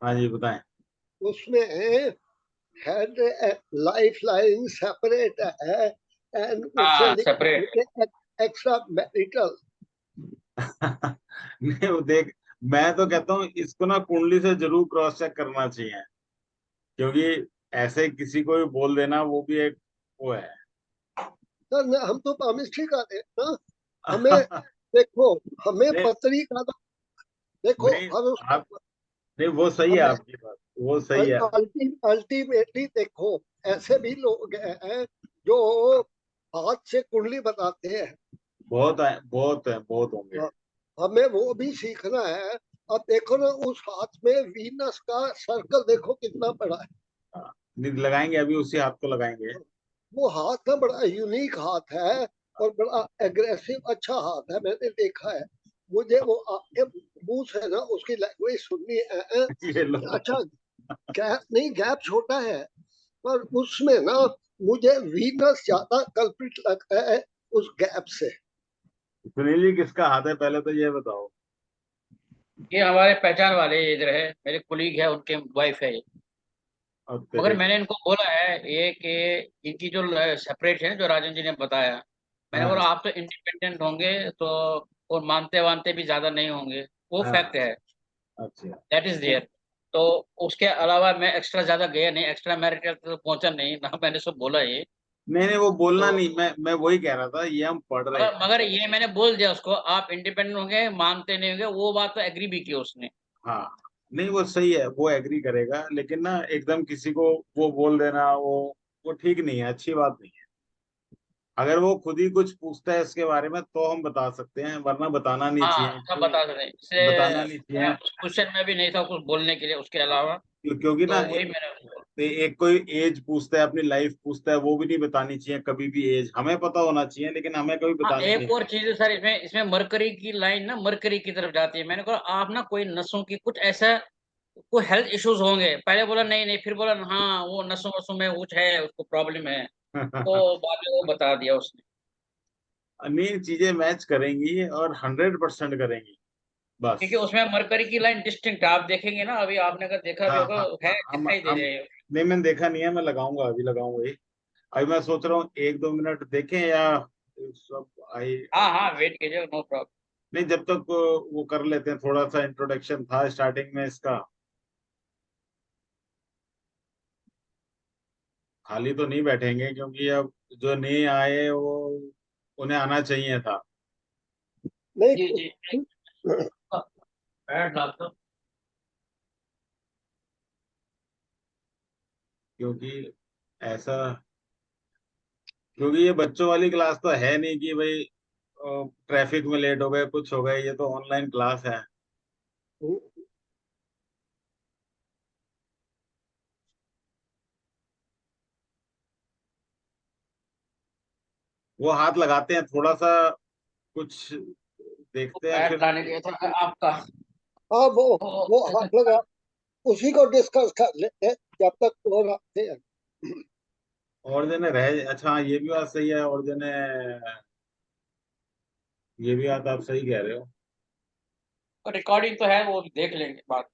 हाँ जी, बताएं। उसमें हेड लाइफ लाइन सेपरेट है एंड उससे हाँ सेपरेट। Extra marital. नहीं वो देख, मैं तो कहता हूँ इसको ना कुंडली से जरूर क्रॉस चेक करना चाहिए, क्योंकि ऐसे किसी को भी बोल देना वो भी एक वो है। सर हम तो पामिस्ट्री का थे ना, हमें देखो, हमें नहीं पत्री का देखो नहीं, हम आप, नहीं वो सही है हमें आपकी बात, वो सही है। अल्टीमेटली देखो, ऐसे भी लोग हैं जो हाथ से कुंडली बनाते हैं। बहुत है, बहुत है, बहुत होंगे। हमें वो भी सीखना है। अब देखो ना, उस हाथ में वीनस का सर्कल देखो कितना बड़ा है। हाँ, नहीं लगाएंगे, अभी उसी हाथ को लगाएंगे। वो हाथ ना बड़ा यूनिक हाथ है और बड़ा एग्रेसिव अच्छा हाथ है, मैंने देखा है। मुझे वो आपके मुंह से ना उसकी लैंग्वेज सुननी है। ये लो। अच्छा, गैप नहीं, गैप छोटा है, पर उसमें ना मुझे वीनस ज्यादा कल्पित लगता है उस गैप से। सुनील जी किसका हाथ है पहले तो ये बताओ। ये हमारे पहचान वाले इधर है, मेरे कुलीग है, उनके वाइफ है ये। अब मगर तेरे की। मैंने इनको बोला है ये कि इनकी जो सेपरेट है जो राजन जी ने बताया, मैंने बोला हाँ आप तो इंडिपेंडेंट होंगे तो, और मानते वानते भी ज्यादा नहीं होंगे, वो हाँ। फैक्ट है, अच्छा। That is there. तो उसके अलावा मैं एक्स्ट्रा ज्यादा गया नहीं, एक्स्ट्रा मैरिटल तो पहुंचा नहीं ना, मैंने सब बोला ये। नहीं नहीं, वो बोलना तो नहीं, मैं वही कह रहा था, ये हम पढ़ रहे मगर हैं। मगर ये मैंने बोल दिया उसको, आप इंडिपेंडेंट होंगे मानते नहीं होंगे, वो बात तो एग्री भी की उसने। हाँ, नहीं वो सही है, वो एग्री करेगा, लेकिन ना एकदम किसी को वो बोल देना, वो ठीक नहीं है, अच्छी बात नहीं है। अगर वो खुद ही कुछ पूछता है इसके बारे में तो हम बता सकते हैं, वरना बताना नहीं हाँ चाहिए, सब क्यों बता सकते बताना इससे। नहीं मैं चाहिए। उस क्वेश्चन में भी नहीं था कुछ बोलने के लिए उसके अलावा, क्योंकि ना तो वही मैंने उसको। एक कोई एज पूछता है, अपनी लाइफ पूछता है, वो भी नहीं बतानी चाहिए कभी भी, एज हमें पता होना चाहिए लेकिन हमें कभी हाँ बतानी नहीं एक और चाहिए। चीज है सर, इसमें इसमें मरकरी की लाइन ना मरकरी की तरफ जाती है। मैंने कहा आप ना कोई नसों की कुछ ऐसा, कोई हेल्थ इश्यूज होंगे, पहले बोला नहीं नहीं, फिर बोला हाँ वो नसों वसों में कुछ है, उसको प्रॉब्लम है, तो बाद में वो बता दिया उसने। नहीं, चीजें मैच करेंगी और 100% करेंगी, बस। क्योंकि उसमें मरकरी की लाइन डिस्टिंक्ट आप देखेंगे ना, अभी आपने अगर देखा भी हाँ होगा, हाँ है हाँ, दिखाई दे हम रही है। नहीं, मैंने देखा नहीं है, मैं लगाऊंगा, अभी लगाऊंगा ये। अभी मैं सोच रहा हूँ 1-2 मिनट देखें या सब आई। हाँ हाँ वेट कीजिए, नो प्रॉब्लम। नहीं, जब तक वो कर लेते हैं, थोड़ा सा इंट्रोडक्शन था स्टार्टिंग में इसका। खाली तो नहीं बैठेंगे, क्योंकि अब जो नए आए वो, उन्हें आना चाहिए था। नहीं जी जी। बैठ डाल दो। क्योंकि ऐसा, क्योंकि ये बच्चों वाली क्लास तो है नहीं कि भाई ट्रैफिक में लेट हो गए, कुछ हो गए, ये तो ऑनलाइन क्लास है। वो हाथ लगाते हैं थोड़ा सा, कुछ वो देखते हैं पैर फिर। लाने गया था आपका। हाँ वो ओ, हाथ लगा, उसी को डिस्कस कर लेते हैं जब तक वो रखते हैं। और जने रह, अच्छा हाँ, ये भी बात सही है, और जने, ये भी बात आप सही कह रहे हो। रिकॉर्डिंग तो है, वो देख लेंगे बात।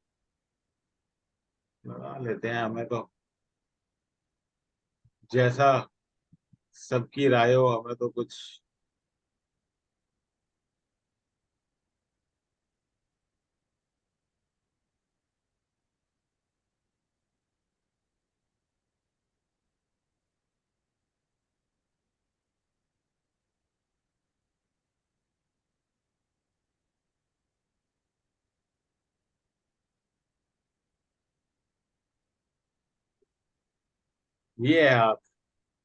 लगा लेते हैं, हमें तो जैसा सबकी राय हो, हमें तो कुछ। ये है हाथ।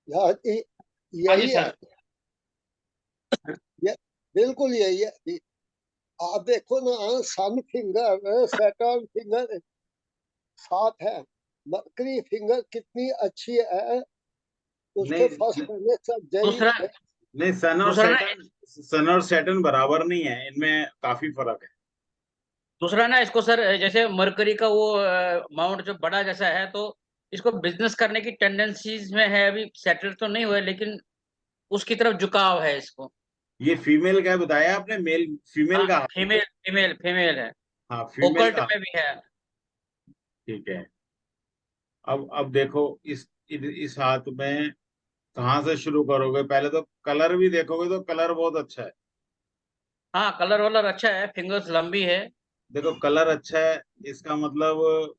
यार हाँ जी यही है, सर। ये बिल्कुल यही है। आप देखो ना, सन फिंगर सैटर्न फिंगर साथ है, मरकरी फिंगर कितनी अच्छी है, उसके फर्स्ट नहीं प्लेनेट दूसरा, जैन है। नहीं, दूसरा ना, सन और सैटर्न बराबर नहीं है, इनमें काफी फर्क है। दूसरा ना इसको सर, जैसे मरकरी का वो अमाउंट जो बड़ा जैसा है, तो इसको बिजनेस करने की टेंडेंसीज में है, अभी सेटल तो नहीं हुआ है, लेकिन उसकी तरफ झुकाव है इसको। ये फीमेल का बताया आपने, मेल फीमेल हाँ का हाथ है फीमेल ये। फीमेल फीमेल है, हाँ, फीमेल ओकल्ट का। में भी है। ठीक है। अब देखो इस हाथ में कहाँ से शुरू करोगे? पहले तो कलर भी देखोगे तो कलर बहुत अच्छा है। हाँ, कलर वलर अच्छा है, फिंगर्स लंबी है। देखो कलर अच्छा है, इसका मतलब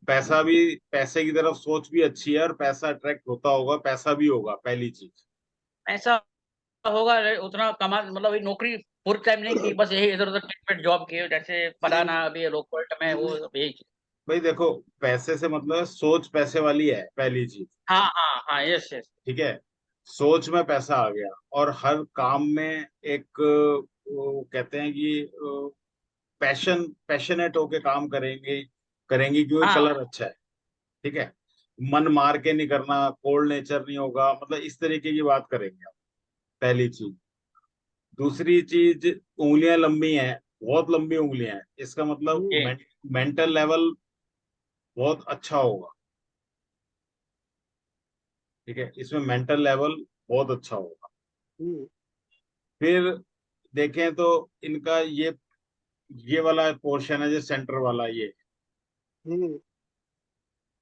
पैसा भी, पैसे की तरफ सोच भी अच्छी है, और पैसा अट्रैक्ट होता होगा, पैसा भी होगा पहली चीज। ऐसा होगा उतना कमा, मतलब ये नौकरी फुल टाइम नहीं की, बस यही इधर उधर टिकट जॉब की, जैसे नहीं फलाना अभी रोकवर्ट में वो यही। भाई देखो, पैसे से मतलब सोच पैसे वाली है पहली चीज। हाँ हाँ हाँ, यस यस। ठीक है, सोच में पैसा आ गया, और हर काम में एक वो कहते हैं कि पैशनेट होके काम करेंगे, करेंगी क्योंकि हाँ कलर अच्छा है। ठीक है, मन मार के नहीं करना, कोल्ड नेचर नहीं होगा, मतलब इस तरीके की बात करेंगे आप, पहली चीज। दूसरी चीज, उंगलियां लंबी हैं, बहुत लंबी उंगलियां हैं, इसका मतलब ये मेंटल लेवल बहुत अच्छा होगा। ठीक है, इसमें मेंटल लेवल बहुत अच्छा होगा। हम्म, फिर देखें तो इनका ये वाला पोर्शन है जो सेंटर वाला, हम्म,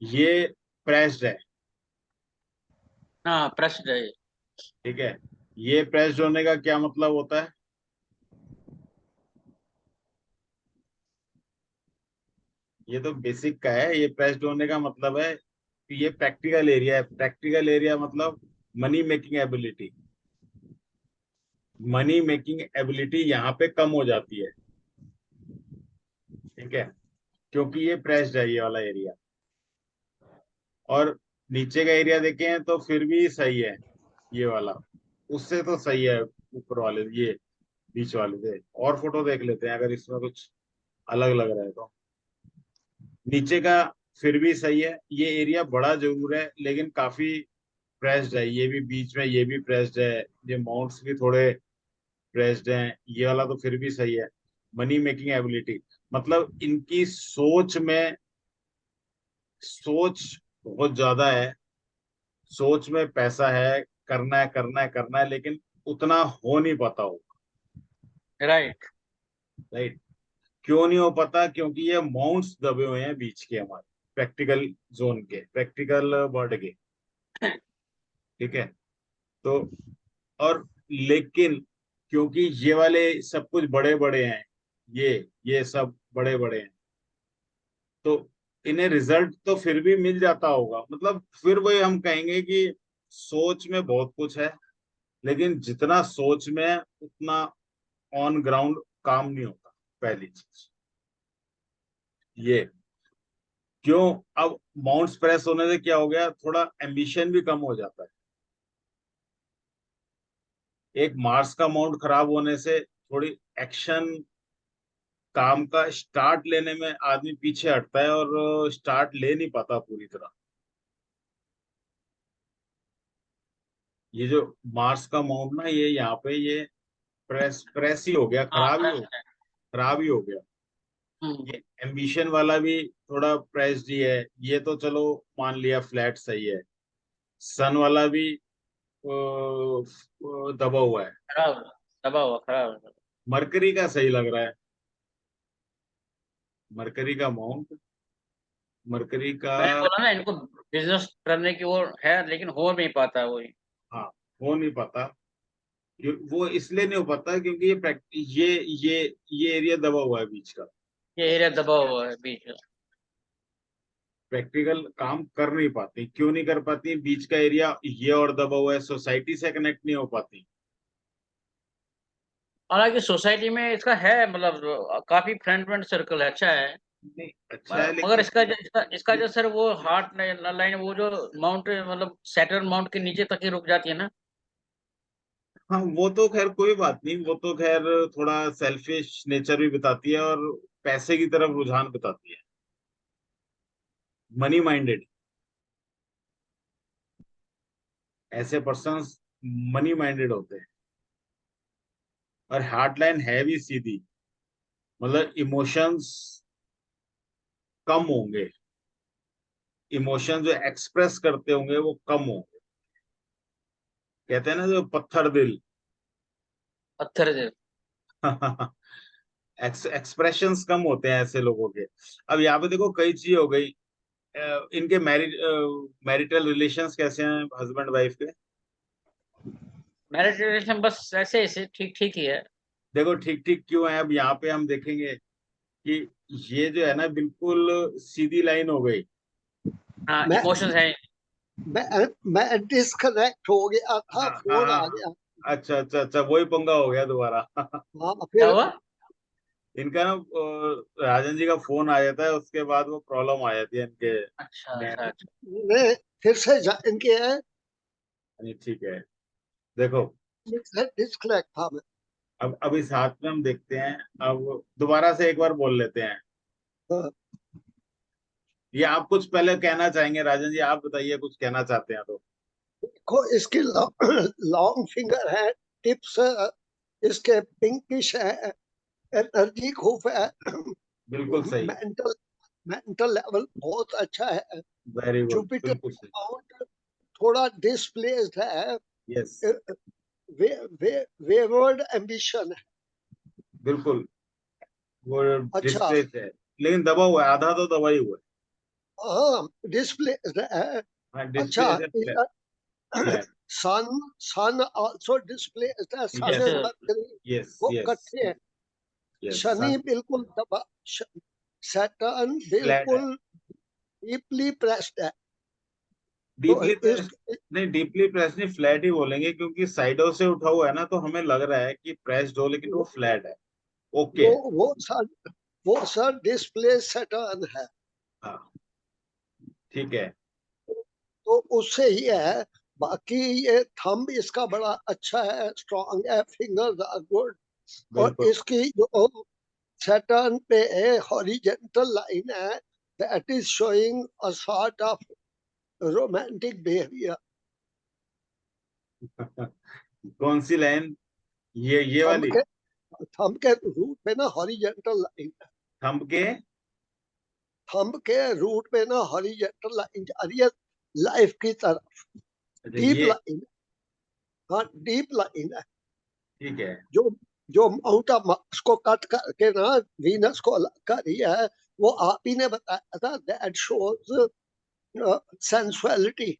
ये प्रेस्ड है। हाँ, प्रश्न है। ठीक है, ये प्रेस्ड होने का क्या मतलब होता है? ये तो बेसिक का है, ये प्रेस्ड होने का मतलब है कि ये प्रैक्टिकल एरिया है। प्रैक्टिकल एरिया मतलब money making ability. Money making ability यहाँ पे कम हो जाती है। ठीक है, क्योंकि ये प्रेस्ड है ये वाला एरिया। और नीचे का एरिया देखें तो फिर भी सही है, ये वाला उससे तो सही है, ऊपर वाले ये बीच वाले से। और फोटो देख लेते हैं अगर इसमें कुछ अलग लग रहा है तो। नीचे का फिर भी सही है, ये एरिया बड़ा जरूर है लेकिन काफी प्रेस्ड है। ये भी बीच में, ये भी प्रेस्ड है, ये माउंट्स भी थोड़े प्रेस्ड हैं, ये वाला तो फिर भी सही है। मनी मेकिंग एबिलिटी मतलब इनकी सोच बहुत ज्यादा है, सोच में पैसा है, करना है करना है करना है, लेकिन उतना हो नहीं पाता हो। राइट। राइट, क्यों नहीं हो पाता? क्योंकि ये माउंट्स दबे हुए हैं बीच के, हमारे प्रैक्टिकल जोन के, प्रैक्टिकल वर्ड के। ठीक है, तो और लेकिन क्योंकि ये वाले सब कुछ बड़े बड़े हैं, ये सब बड़े बड़े हैं, तो इन्हें रिजल्ट तो फिर भी मिल जाता होगा। मतलब फिर वही हम कहेंगे कि सोच में बहुत कुछ है, लेकिन जितना सोच में है उतना ऑन ग्राउंड काम नहीं होता, पहली चीज ये। क्यों? अब माउंट्स प्रेस होने से क्या हो गया, थोड़ा एम्बिशन भी कम हो जाता है। एक मार्स का माउंट खराब होने से थोड़ी एक्शन, काम का स्टार्ट लेने में आदमी पीछे हटता है, और स्टार्ट ले नहीं पाता पूरी तरह। ये जो मार्स का माउंट ना, ये यहाँ पे ये प्रेस प्रेस ही हो गया, हाँ, खराब ही हो, प्रश्न है। खराब ही हो गया। हम्म। ये एम्बिशन वाला भी थोड़ा प्रेस्ड ही है, ये तो चलो मान लिया फ्लैट सही है। सन वाला भी दबा हुआ है। खराब, दबा हुआ, खराब। मरकरी का सही लग रहा है, मरकरी का माउंट, मरकरी का। मैंने बोला ना, इनको बिजनेस करने की वो है, लेकिन हो नहीं पाता वही। हाँ, हो नहीं पाता। वो इसलिए नहीं हो पाता क्योंकि ये एरिया दबा हुआ है बीच का। ये एरिया दबा हुआ है बीच में। प्रैक्टिकल काम कर नहीं पाती, क्यों नहीं कर पाती? बीच का एरिया ये और दबा हुआ है, सोसाइटी से कनेक्ट नहीं हो पाती। हालांकि सोसाइटी में इसका है, मतलब काफी फ्रेंड फ्रेंड सर्कल है, अच्छा है। नहीं अच्छा है मगर लेकिन इसका जो सर वो हार्ट लाइन, वो जो माउंट, मतलब सैटर्न माउंट के नीचे तक ही रुक जाती है ना। हाँ वो तो खैर कोई बात नहीं, वो तो खैर थोड़ा सेल्फिश नेचर भी बताती है, और पैसे की तरफ रुझान बताती है, मनी माइंडेड। ऐसे पर्सन्स मनी माइंडेड होते हैं। और हार्ट लाइन है भी सीधी, मतलब इमोशंस कम होंगे, इमोशन जो एक्सप्रेस करते होंगे वो कम होंगे। कहते हैं ना जो पत्थर दिल। पत्थर से। एक्सप्रेशंस कम होते हैं ऐसे लोगों के। अब यहाँ पे देखो कई चीज हो गई। इनके मैरिटल रिलेशंस कैसे हैं हस्बैंड वाइफ के? मैरिज रिलेशन बस ऐसे ऐसे ठीक ठीक ही है। देखो ठीक ठीक क्यों है, अब यहाँ पे हम देखेंगे कि ये जो है ना बिल्कुल सीधी लाइन हो गई। हाँ, मैं इमोशंस है। मैं डिस्कनेक्ट हो गया था, हाँ हाँ फोन हाँ आ हाँ। गया। अच्छा अच्छा अच्छा, वही पंगा हो गया दोबारा। हाँ क्या फिर हुआ? इनका ना राजन जी का फोन आ जाता है, उसके बाद वो प्रॉब्लम आ जाती है इनके अच्छा में। अच्छा अच्छा। मैं फिर से ज्वाइन किया है, नहीं, ठीक है। देखो डिस्कनेक्ट था मैं। अब इस हाथ में हम देखते हैं। अब दोबारा से एक बार बोल लेते हैं। हाँ, ये आप कुछ पहले कहना चाहेंगे राजन जी? आप बताइए, कुछ कहना चाहते हैं तो। देखो इसकी लॉन्ग फिंगर है, टिप्स इसके पिंकिश है, एनर्जी खूब है, बिल्कुल सही। मेंटल मेंटल लेवल बहुत अच्छा है। वेरी गुड, जुपिटर बिल्कुल सही। अमाउंट थोड़ा डिस्प्लेस्ड है, यस, वे, वे, वेवर्ड एम्बिशन है। बिल्कुल। वो अच्छा, डिस्प्ले है, लेकिन दबा हुआ है, आधा तो दबा ही हुआ हाँ डिस्प्लेस्ड है। है। हाँ, अच्छा, डिस्प्ले से फ्लैट। सन सन आल्सो डिस्प्लेस्ड है, सन यस एंड अच्छा। मरकरी यस वो यस इकट्ठे हैं। यस। शनि बिल्कुल दबा, सैटर्न फ्लैट है। बिल्कुल डीपली प्रेस्ड है। तो डीपली इस प्रेस नहीं, डीपली प्रेस नहीं, फ्लैट ही बोलेंगे, क्योंकि साइडों से उठा हुआ है ना, तो हमें लग रहा है कि प्रेस्ड हो, लेकिन वो फ्लैट है। ओके वो है। वो सर डिस्प्ले सैटर्न है। हाँ, ठीक है। तो उससे ही है। बाकी ये थंब इसका बड़ा अच्छा है, स्ट्रांग है, फिंगर्स आर गुड। और बिल्कुल। इसकी जो सैटर्न पे हॉरिजेंटल लाइन है, that is showing a sort of romantic behaviour. कौन सी लाइन? ये थंब वाली? के थंब के रूट पे ना हॉरिजेंटल लाइन है। थंब के? थंब के रूट पे ना हॉरिजेंटल लाइन जा रही है, लाइफ की तरफ, अच्छा, डीप ये लाइन। हाँ डीप लाइन है। ठीक है। जो जो माउंट ऑफ मार्स को कट करके ना वीनस को अलग कर रही है, वो आप ही ने बताया था, दैट शोज सेंसुअलिटी।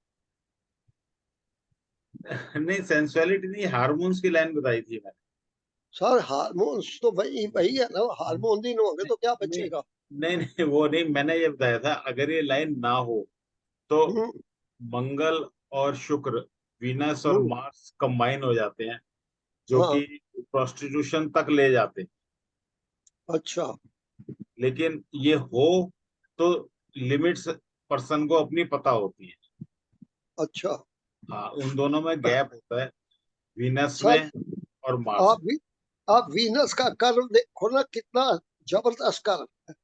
नहीं, सेंसुअलिटी नहीं, हार्मोन्स की लाइन बताई थी मैंने। सर हार्मोन्स तो वही वही है ना, हार्मोन दिन होंगे तो क्या नहीं बचेगा। नहीं नहीं, वो नहीं, मैंने ये बताया था अगर ये लाइन ना हो तो हम्म, मंगल और शुक्र, वीनस और हम्म, मार्स कंबाइन हो जाते हैं, जो हाँ कि प्रोस्टिट्यूशन तक ले जाते हैं। अच्छा लेकिन ये हो तो लिमिट्स पर्सन को अपनी पता होती है। अच्छा। हाँ, उन दोनों में गैप होता है, वीनस सर में और मार्स आप भी आप वीनस का कर्व देखो ना, कितना जबरदस्त कर्व है।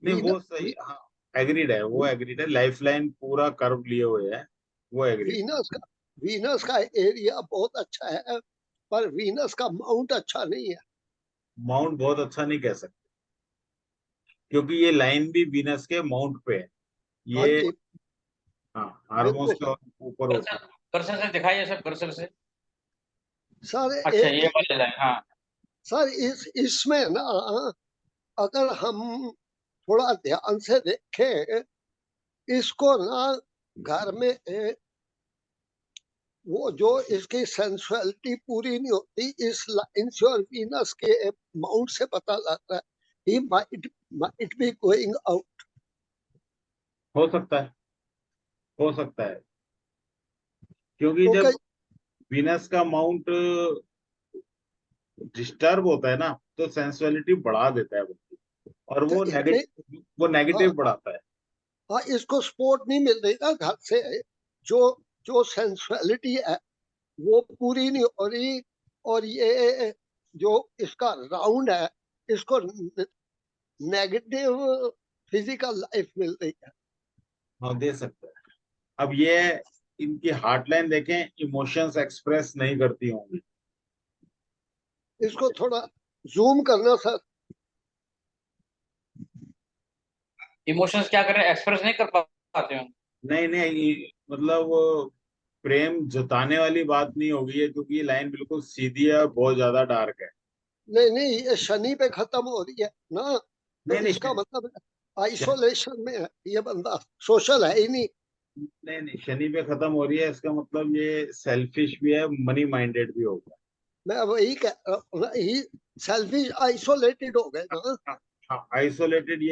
में। नहीं, वो वीनस सही, हाँ, एग्रीड है, वो एग्रीड है, लाइफ लाइन पूरा कर्व लिए हुए है, वो एग्रीड। वीनस का वीनस का एरिया बहुत अच्छा है, पर वीनस का माउंट अच्छा नहीं है। माउंट बहुत अच्छा नहीं कह सकते, क्योंकि ये लाइन भी वीनस के माउंट पे है। हाँ ये, जी, हाँ, हार्मोन्स बिल्कुल। के ऊपर होती कर्सर है। कर्सर से दिखाइए सब, कर्सर से। सर अच्छा, ये वाली लाइन, हाँ। सर इसमें ना, अगर हम थोड़ा ध्यान से देखें इसको ना, घर में वो जो इसकी सेंसुअलिटी पूरी नहीं होती, इस लाइन से और वीनस के माउंट से पता लगता है, he might be going out. हो सकता है, हो सकता है, क्योंकि तो क्या, जब वीनस का माउंट डिस्टर्ब होता है ना, तो सेंसुअलिटी बढ़ा देता है वो, और तो वो इतने, नेगेटिव, वो हाँ नेगेटिव बढ़ाता है। हाँ, इसको सपोर्ट नहीं मिल रही ना घर से, जो जो सेंसुअलिटी है वो पूरी नहीं हो रही। और ये जो इसका राउंड है, इसको नेगेटिव फिजिकल लाइफ मिल रही है। हाँ, दे सकता है। अब ये इनकी हार्ट लाइन देखें, इमोशंस एक्सप्रेस नहीं करती होंगी। इसको थोड़ा जूम करना सर। इमोशंस क्या कर रहे हैं, एक्सप्रेस नहीं कर पाते हो? नहीं नहीं, मतलब वो प्रेम जताने वाली बात नहीं होगी है, क्योंकि ये लाइन बिल्कुल सीधी है और बहुत ज्यादा डार्क है। नहीं नहीं, ये शनि पे खत्म हो रही है ना, तो नहीं नहीं इसका मतलब शनि, आइसोलेशन में है ये बंदा, सोशल है ही नहीं। नहीं नहीं शनि पे खत्म हो रही है, इसका मतलब ये सेल्फिश भी है, मनी माइंडेड भी होगा। मैं वही कह रहा हूँ ना, ही सेल्फिश आइसोलेटेड हो गए ना। हाँ हाँ आइसोलेटेड,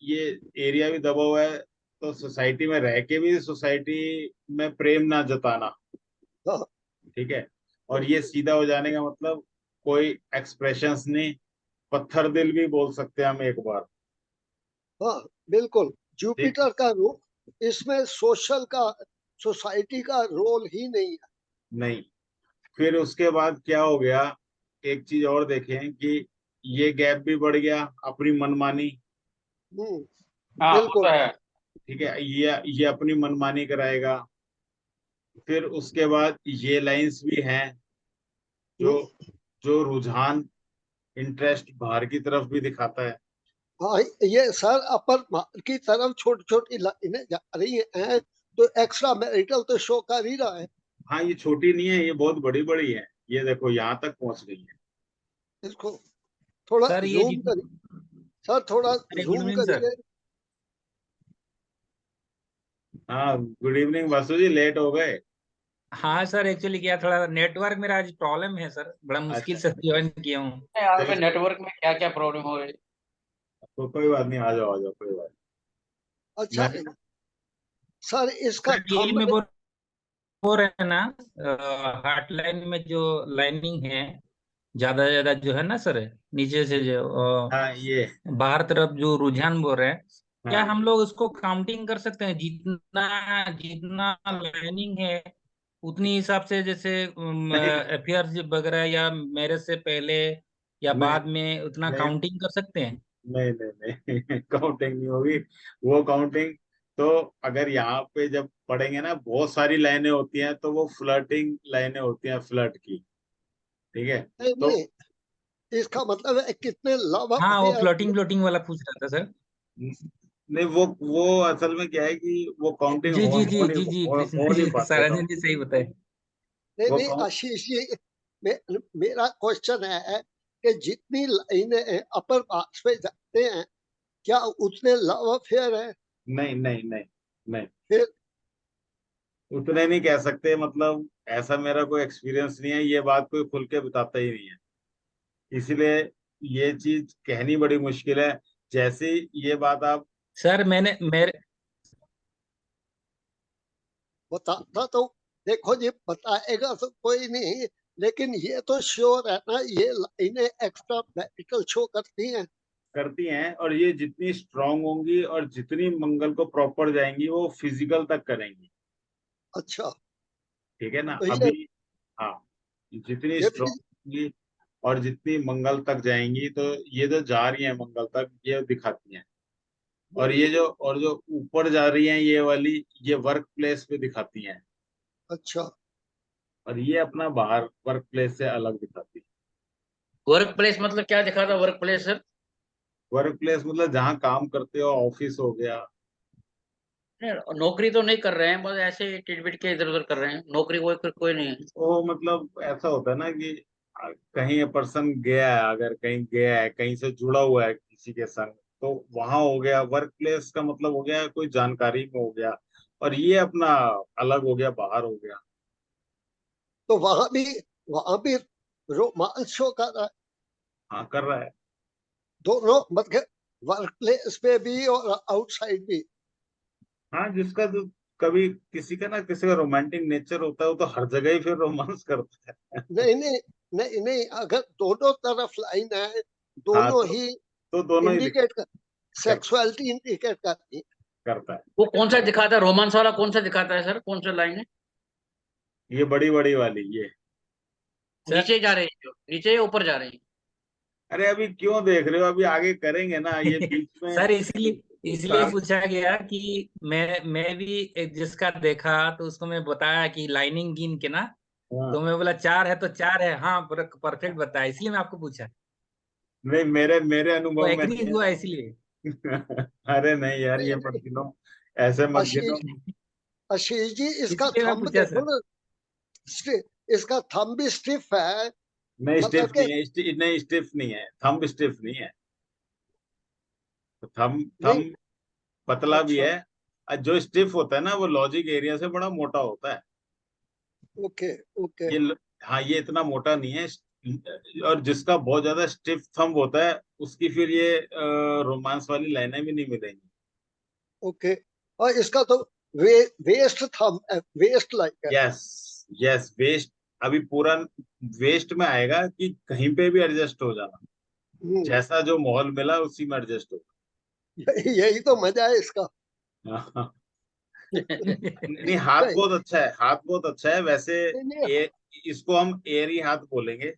ये एरिया भी दबा हुआ है, तो सोसाइटी में रह के भी सोसाइटी में प्रेम ना जताना, हाँ ठीक है। और ये सीधा हो जाने का मतलब कोई एक्सप्रेशंस नहीं, पत्थर दिल भी बोल सकते हैं हम एक बार। हाँ बिल्कुल, ठीक, जुपिटर का रोल इसमें सोशल का, सोसाइटी का रोल ही नहीं है। नहीं फिर उसके बाद क्या हो गया, एक चीज और देखें कि ये गैप भी बढ़ गया, अपनी मनमानी, हाँ वो तो बिल्कुल। है। ठीक है, ये अपनी मनमानी कराएगा। फिर उसके बाद ये लाइंस भी हैं जो हम्म, जो रुझान, इंटरेस्ट बाहर की तरफ भी दिखाता है। हाँ ये सर अपर की तरफ छोटी छोटी लाइनें जा रही हैं, तो एक्स्ट्रा मैरिटल तो शो कर ही रहा है। हाँ ये छोटी नहीं है, ये बहुत बड़ी बड़ी है, ये देखो यहाँ तक पहुंच गई है। इसको थोड़ा सर ये जूम करिए, सर थोड़ा अरे गुड जूम इवनिंग सर। करिए। हाँ गुड इवनिंग वासु जी, लेट हो गए। हाँ सर, एक्चुअली क्या थोड़ा नेटवर्क मेरा आज प्रॉब्लम है सर, बड़ा मुश्किल अच्छा से ज्वाइन किया हूँ। यहाँ पे चलो, नेटवर्क में क्या क्या प्रॉब्लम हो रही है। तो कोई बात नहीं, आ जाओ कोई बात नहीं। अच्छा मैं सर, इसका सर यही थंब, में बोल रहे हैं ना, हार्ट लाइन में जो लाइनिंग है, ज्यादा से ज्यादा जो है ना सर, नीचे से जो हाँ ये, बाहर तरफ जो रुझान बोल रहे हैं, क्या हाँ हम लोग उसको काउंटिंग कर सकते हैं? जितना जितना लाइनिंग है उतनी हिसाब से, जैसे नहीं अफेयर्स वगैरह या मैरिज से पहले या नहीं बाद में, उतना नहीं काउंटिंग कर सकते हैं? नहीं नहीं नहीं काउंटिंग नहीं होगी, वो काउंटिंग तो अगर यहाँ पे जब पढ़ेंगे ना, बहुत सारी लाइनें होती हैं, तो वो फ्लर्टिंग लाइनें होती हैं फ्लर्ट की, ठीक है। नहीं तो नहीं, इसका मतलब है कितने लव हाँ, वो अफेयर। फ्लोटिंग फ्लोटिंग वाला पूछ रहा था सर। नहीं वो असल में क्या है कि वो काउंटिंग जी हो जी जी हो नहीं जी जी, हो कृष्णा नहीं जी, पाते सारा ना, जी सही बताए। नहीं वो नहीं काउंट, आशीष जी, मेरा क्वेश्चन है कि जितनी लाइनें अपर मार्क्स पे जाते हैं, क्या उतने लव अफेयर है? नहीं नहीं नहीं नहीं फिर उतने नहीं कह सकते, मतलब ऐसा मेरा कोई एक्सपीरियंस नहीं है, ये बात कोई खुल के बताता ही नहीं है, इसीलिए ये चीज कहनी बड़ी मुश्किल है। जैसे ही ये बात आप, सर मैंने मेरे बताता तो, देखो जी बताएगा तो कोई नहीं, लेकिन ये तो श्योर है ना, ये लाइनें एक्स्ट्रा मैरिटल शो करती हैं। करती हैं, और ये जितनी स्ट्रांग होंगी और जितनी मंगल को प्रॉपर जाएंगी, वो फिजिकल तक करेंगी, अच्छा, ठीक है ना। तो अभी हाँ, जितनी ये स्ट्रांग होंगी और जितनी मंगल तक जाएंगी, तो ये जो जा रही है मंगल तक, ये दिखाती हैं। और जो ऊपर जा रही हैं ये वाली, ये वर्क प्लेस पे दिखाती हैं, अच्छा, और ये अपना बाहर वर्क प्लेस से अलग दिखाती है। वर्क प्लेस मतलब क्या दिखा था work place sir? Work place मतलब जहाँ काम करते हो, ऑफिस हो गया। नहीं, नौकरी तो नहीं कर रहे हैं, बस ऐसे टिटबिट के इधर उधर कर रहे हैं, नौकरी कोई कोई नहीं है। वो मतलब ऐसा होता है ना कि कहीं पर्सन गया है, अगर कहीं गया है, कहीं से जुड़ा हुआ है किसी के संग, तो वहां हो गया वर्क प्लेस का मतलब, हो गया कोई जानकारी में हो गया, और ये अपना अलग हो गया, बाहर हो गया। तो वहां भी रोमांस शो कर रहा है, हाँ कर रहा है। दोनों मतलब वर्क प्लेस पे भी और आउटसाइड भी। हाँ जिसका जो कभी किसी का ना, किसी का रोमांटिक नेचर होता है, वो तो हर जगह ही फिर रोमांस करता है। नहीं नहीं नहीं नहीं, अगर दोनों तरफ लाइन है, हाँ दोनों ही तो दोनों ही इंडिकेट कर, कर, सेक्सुअलिटी इंडिकेट करती है। करता है। वो कौन सा दिखाता है, रोमांस वाला कौन सा दिखाता है सर, कौन सा लाइन है? ये बड़ी बड़ी वाली ये, नीचे ही जा रही है, नीचे या ऊपर जा रही है? अरे अभी क्यों देख रहे हो, अभी आगे करेंगे ना, ये बीच में सर इसलिए इसलिए काम। पूछा गया कि मैं भी एक जिसका देखा तो उसको मैं बताया कि लाइनिंग गिन के ना, हाँ तो मैं बोला चार है तो चार है, हाँ परफेक्ट बताया, इसलिए मैं आपको पूछा। नहीं, मेरे मेरे वो अनुभव में एग्री नहीं हुआ इसलिए। है। अरे नहीं यार, ये मत गिनो, ऐसे मत गिनो। आशीष आशीष जी, इसका इसलिए मैं थंब पूछा देखो सर। ना, इसका थंब भी स्टिफ है, नहीं मतलब स्टिफ कि नहीं है, नहीं स्टिफ नहीं है, थंब स्टिफ नहीं है, थंब नहीं। थंब पतला भी अच्छा, है। जो स्टिफ होता है ना वो लॉजिक एरिया से बड़ा मोटा होता है। Okay okay. हाँ ये इतना मोटा नहीं है। और जिसका बहुत ज्यादा स्टिफ थंब होता है उसकी फिर ये रोमांस वाली लाइनें भी नहीं मिलेंगी। ओके, और इसका तो वेस्ट था, वेस्ट लाइक है। Yes, yes waste. अभी पूरा वेस्ट में आएगा कि कहीं पे भी एडजस्ट हो जाना, जैसा जो माहौल मिला उसी में एडजस्ट हो। यही तो मजा है इसका। हाँ। नहीं हाथ सही। बहुत अच्छा है, हाथ बहुत अच्छा है वैसे। नहीं, नहीं, ए, इसको हम एयरी हाथ बोलेंगे।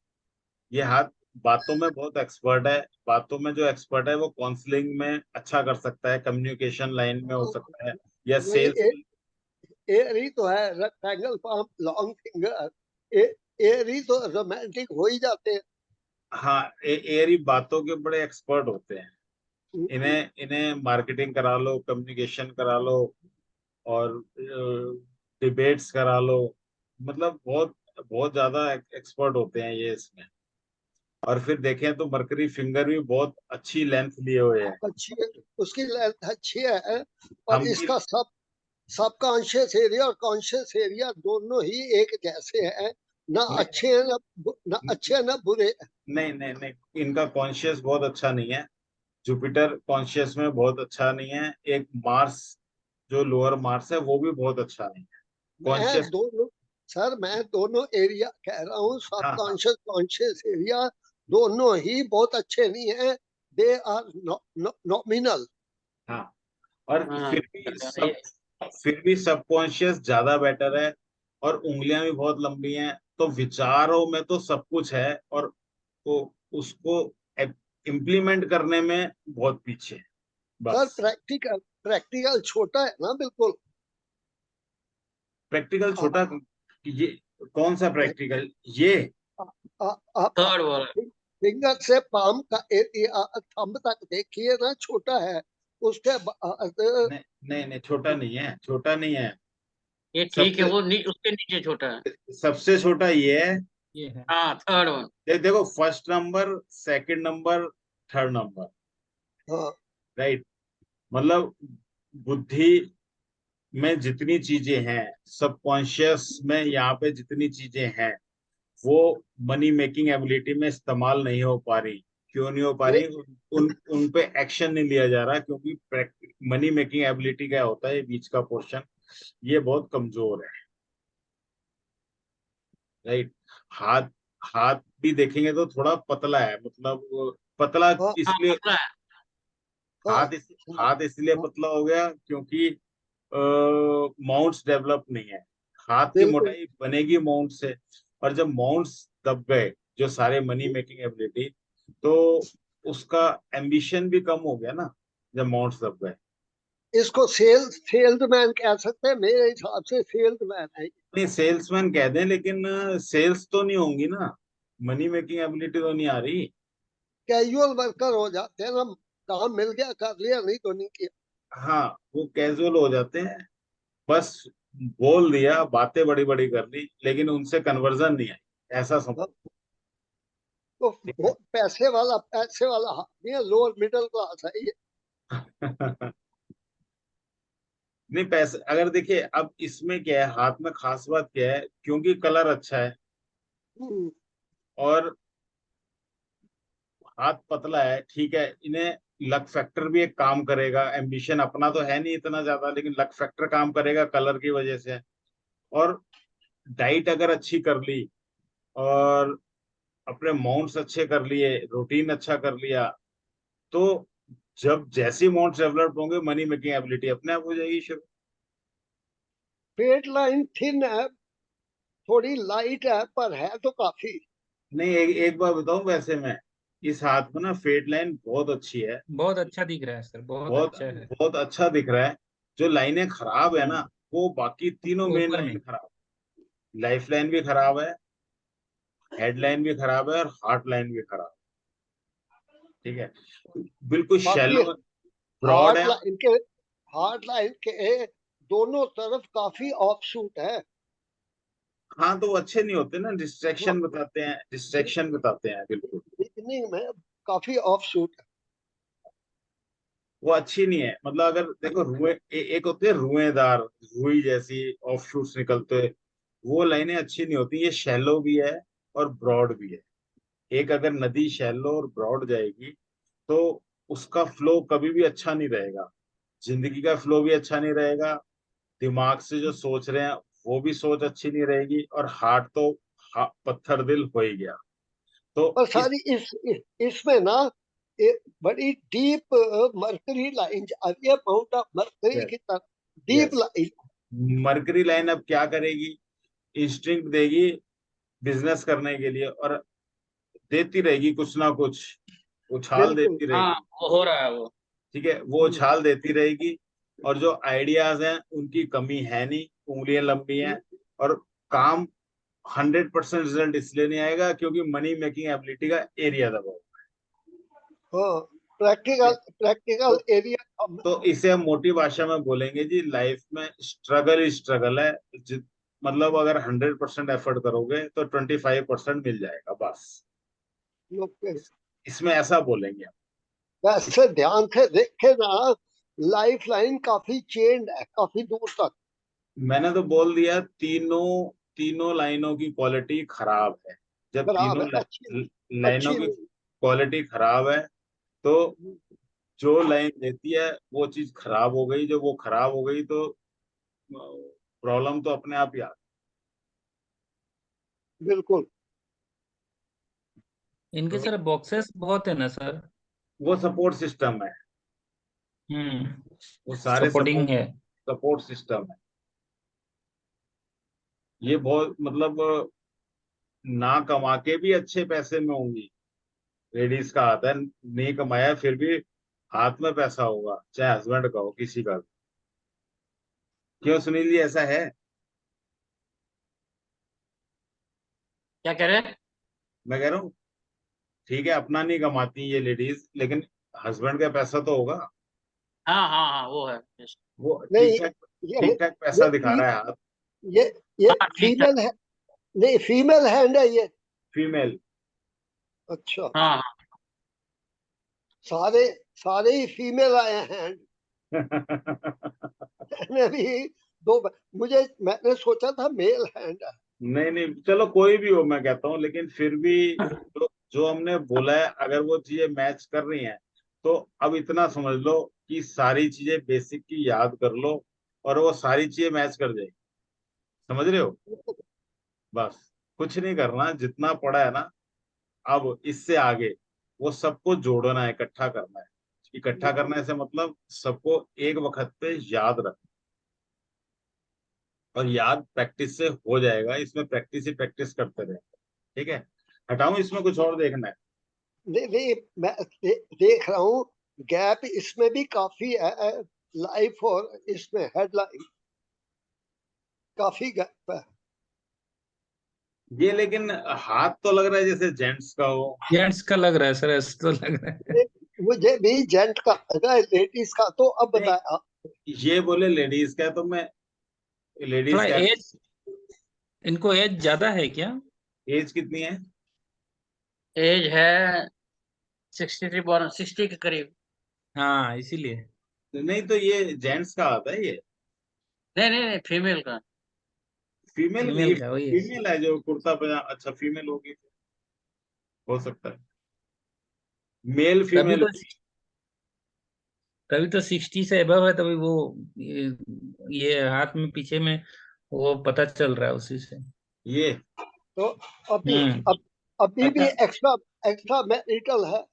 ये हाथ बातों में बहुत एक्सपर्ट है। बातों में जो एक्सपर्ट है वो काउंसलिंग में अच्छा कर सकता है, कम्युनिकेशन लाइन में हो सकता है, या वही सेल्स। एरी तो है, रेक्टेंगल पाम, लॉन्ग फिंगर। एरी तो रोमांटिक हो ही जाते हैं। हाँ एयरी बातों के बड़े एक्सपर्ट होते हैं। हम्म, इन्हें इन्हें मार्केटिंग करा लो, कम्युनिकेशन करा लो, और डिबेट्स करा लो, मतलब बहुत बहुत ज्यादा एक्सपर्ट होते हैं ये इसमें। और फिर देखें तो मरकरी फिंगर भी बहुत अच्छी लेंथ लिए हुए हैं। अच्छी है, उसकी लेंथ अच्छी है। और हम भी इसका सब कॉन्शियस एरिया और कॉन्शियस एरिया दोनों ही एक जैसे हैं। ना नहीं अच्छे हैं ना अच्छे हैं ना बुरे हैं। नहीं नहीं नहीं, इनका कॉन्शियस बहुत अच्छा नहीं है। जुपिटर कॉन्शियस में बहुत अच्छा नहीं है। एक मार्स, जो लोअर मार्स है वो भी बहुत अच्छा नहीं है मैं कॉन्शियस। दोनों सर, मैं दोनों एरिया कह रहा हूँ, सब हाँ हाँ कॉन्शियस कॉन्शियस एरिया दोनों ही बहुत अच्छे नहीं है। They are nominal. हाँ। और हाँ फिर भी सबकॉन्शियस ज्यादा बेटर है। और उंगलियां भी बहुत लंबी हैं, तो विचारों में तो सब कुछ है, और वो उसको इम्प्लीमेंट करने में बहुत पीछे है सर बस। प्रैक्टिकल प्रैक्टिकल छोटा है ना, बिल्कुल। प्रैक्टिकल आप छोटा, ये कौन सा प्रैक्टिकल ये? आप थर्ड वाला। फिंगर से पाम का एरिया थंब तक देखिए ना, छोटा है। उसके बाद नहीं नहीं नहीं, छोटा नहीं है, छोटा नहीं है। ये ठीक है, सबसे वो उसके नीचे छोटा है। सबसे छोटा ये है। ये है। हाँ थर्ड वन। देखो first number, second number, third number, हाँ, राइट। मतलब बुद्धि में जितनी चीजें हैं, सबकॉन्शियस में यहाँ पे जितनी चीजें हैं, वो मनी मेकिंग एबिलिटी में इस्तेमाल नहीं हो पा रही। क्यों नहीं हो पा ये रही? उन पे एक्शन नहीं लिया जा रहा, क्योंकि मनी मेकिंग एबिलिटी क्या होता है, बीच का पोर्शन ये बहुत कमजोर है, राइट। हाथ हाथ भी देखेंगे तो थोड़ा पतला है, मतलब वो पतला हाँ हाँ इसलिए, पतला है। हाँ हाथ इसलिए हाँ, पतला हो गया क्योंकि माउंट्स डेवलप नहीं है। हाथ की बिल्कुल। मोटाई बनेगी माउंट से, और जब माउंट्स दब गए, जो सारे मनी मेकिंग एबिलिटी, तो उसका एम्बिशन भी कम हो गया ना, जब माउंट्स दब गए। इसको सेल्समैन कह सकते हैं, मेरे हिसाब से सेल्समैन है। नहीं सेल्समैन कह दें, लेकिन सेल्स तो नहीं होंगी ना, मनी मेकिंग एबिलिटी तो नहीं आ रही। कैजुअल वर्कर हो जाते हैं ना, काम मिल गया कर लिया, नहीं तो नहीं किया। हाँ वो कैजुअल हो जाते हैं, बस बोल दिया, बातें बड़ी बड़ी कर ली, लेकिन उनसे कन्वर्जन नहीं आई, ऐसा समझ। हाँ, तो पैसे वाला आदमी है, लोअर मिडिल क्लास है ये। नहीं पैसे, अगर देखिए अब इसमें क्या है, हाथ में खास बात क्या है, क्योंकि कलर अच्छा है, हम्म, और हाथ पतला है, ठीक है, इन्हें लक फैक्टर भी एक काम करेगा। एम्बिशन अपना तो है नहीं इतना ज्यादा, लेकिन लक फैक्टर काम करेगा कलर की वजह से। और डाइट अगर अच्छी कर ली, और अपने माउंट्स अच्छे कर लिए, रूटीन अच्छा कर लिया, तो जब जैसी माउंट्स डेवलप होंगे, मनी मेकिंग एबिलिटी अपने आप हो जाएगी शुरू। फेट लाइन थिन है, थोड़ी लाइट है, पर है तो काफी। नहीं एक बार बताऊं, वैसे मैं इस हाथ में ना फेड लाइन बहुत अच्छी है, बहुत अच्छा दिख रहा है सर, बहुत बहुत अच्छा है। बहुत अच्छा दिख रहा है। जो लाइनें खराब है ना, वो बाकी तीनों मेन ऊपर में। लाइन खराब, लाइफ लाइन भी खराब है, हेड लाइन भी खराब है, और हार्ट लाइन भी खराब है, ठीक है। बिल्कुल बाकी शैलो, ब्रॉड हार्ट है। लाइन के हार्ट लाइन के दोनों तरफ काफी ऑफ शूट है। हाँ, तो वो अच्छे नहीं होते ना, डिस्ट्रैक्शन बताते हैं, डिस्ट्रैक्शन बताते हैं, बिल्कुल। बिगिनिंग में काफी ऑफ शूट। वो अच्छी नहीं है, मतलब अगर देखो एक होते हैं रुएदार, रुई जैसी ऑफशूट्स निकलते, वो लाइनें अच्छी नहीं होती। ये शैलो भी है और ब्रॉड भी है। एक अगर नदी शैलो और ब्रॉड जाएगी तो उसका फ्लो कभी भी अच्छा नहीं रहेगा, जिंदगी का फ्लो भी अच्छा नहीं रहेगा, दिमाग से जो सोच रहे हैं वो भी सोच अच्छी नहीं रहेगी, और हार्ट तो पत्थर दिल हो ही गया। तो पर इस सारी इसमें ना एक बड़ी डीप मर्करी लाइन आ रही है, माउंट ऑफ मर्करी यस, की तरफ deep yes, line. Mercury line अब क्या करेगी, इंस्टिंक्ट देगी बिजनेस करने के लिए, और देती रहेगी कुछ ना कुछ, उछाल बिल्कुल। देती हाँ, रहेगी। वो हो रहा है वो। ठीक है, वो हम्म, उछाल देती रहेगी, और जो आइडियाज हैं उनकी कमी है नहीं, उंगलियां लंबी हैं, और काम 100% रिजल्ट इसलिए नहीं आएगा क्योंकि मनी मेकिंग एबिलिटी का एरिया दबाओ। हाँ, प्रैक्टिकल प्रैक्टिकल तो एरिया कम है। तो इसे हम मोटी भाषा में बोलेंगे जी, लाइफ में स्ट्रगल ही स्ट्रगल है। मतलब अगर 100% एफर्ट करोगे तो 25% मिल जाएगा बस। ओके। इसमें ऐसा बोलेंगे हम। वैसे ध्यान से देखे ना, लाइफ लाइन काफी चेंड है काफी दूर तक। मैंने तो बोल दिया, तीनों तीनों लाइनों की क्वालिटी खराब है। जब खराब तीनों है, अच्छी लाइनों अच्छी की नहीं। क्वालिटी खराब है तो जो लाइन देती है वो चीज खराब हो गई, जब वो खराब हो गई तो प्रॉब्लम तो अपने आप ही आ। बिल्कुल। इनके तो सर बॉक्सेस बहुत है ना सर। वो सपोर्ट सिस्टम है, वो सारे सपोर्टिंग सपोर्ट है। सपोर्ट सिस्टम है। ये बहुत मतलब ना कमा के भी अच्छे पैसे में होंगी, लेडीज का हाथ है, नहीं कमाया फिर भी हाथ में पैसा होगा, चाहे हस्बैंड का हो किसी का भी। क्यों सुनील जी, ऐसा है? क्या कह रहे हैं? मैं कह रहा हूँ, ठीक है अपना नहीं कमाती ये लेडीज, लेकिन हस्बैंड का पैसा तो होगा, हाँ हाँ हाँ, वो है। Yes। वो नहीं, ये ठीक ठाक ये पैसा दिखा रहा है हाथ। ये ये हाँ, ठीक ठाक। फीमेल है। नहीं, फीमेल हैंड है ये। फीमेल। अच्छा। हाँ हाँ। सारे सारे ही फीमेल आए हैं। मैंने भी मैंने सोचा था मेल हैंड है। नहीं नहीं, चलो कोई भी हो, मैं कहता हूँ, लेकिन फिर भी जो हमने बोला है, अगर वो चीजें मैच कर रही हैं तो अब इतना समझ लो कि सारी चीजें बेसिक की याद कर लो, और वो सारी चीजें मैच कर जाएगी। समझ रहे हो? बस कुछ नहीं करना, जितना पड़ा है ना, अब इससे आगे वो सबको जोड़ना है, इकट्ठा करना है। इकट्ठा करने से मतलब सबको एक वक्त पे याद रखना, और याद प्रैक्टिस से हो जाएगा, इसमें प्रैक्टिस ही प्रैक्टिस करते रहे। ठीक है, हटाऊं इसमें कुछ और देखना है? नहीं नहीं, मैं देख रहा हूँ गैप इसमें भी काफी है। लाइफ और इसमें हेडलाइन काफी गैप है। ये लेकिन हाथ तो लग रहा है जैसे जेंट्स का हो। जेंट्स का लग रहा है सर, ऐसा तो लग रहा है। ये मुझे भी जेंट का लगा, लेडीज का तो अब नहीं, बताया। ये बोले लेडीज का है, तो मैं लेडीज थोड़ा का। एज, इनको एज ज्यादा है क्या? एज कितनी है? एज है 63, बॉर्न 60 के करीब। हाँ इसीलिए। नहीं, तो ये जेंट्स का आता है ये। नहीं नहीं नहीं, फीमेल का। फीमेल, ये फीमेल का वही है। फीमेल है जो कुर्ता पजामा, अच्छा फीमेल होगी, हो सकता है। मेल तभी फीमेल। तो, तभी तो 60 से एबव है, तभी वो ये हाथ में पीछे में वो पता चल रहा है उसी से। ये तो अभी हम्म। अब अभी भी अच्छा, एक्स्ट्रा एक्स्ट्रा मैरिटल है।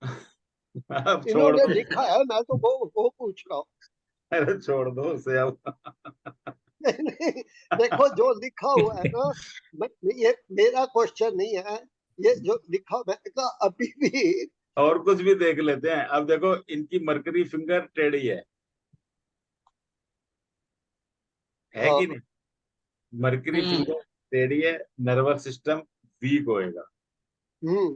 अब छोड़ इन्होंने दो। लिखा है, मैं तो वो पूछ रहा हूँ। अरे छोड़ दो उसे अब। नहीं नहीं, देखो जो लिखा हुआ है ना, ये मेरा क्वेश्चन नहीं है। ये जो लिखा, मैंने कहा अभी भी। और कुछ भी देख लेते हैं। अब देखो, इनकी मरकरी फिंगर टेढ़ी है हाँ, कि नहीं? मरकरी हम्म। फिंगर टेढ़ी है, नर्वस सिस्टम वीक होएगा। हम्म।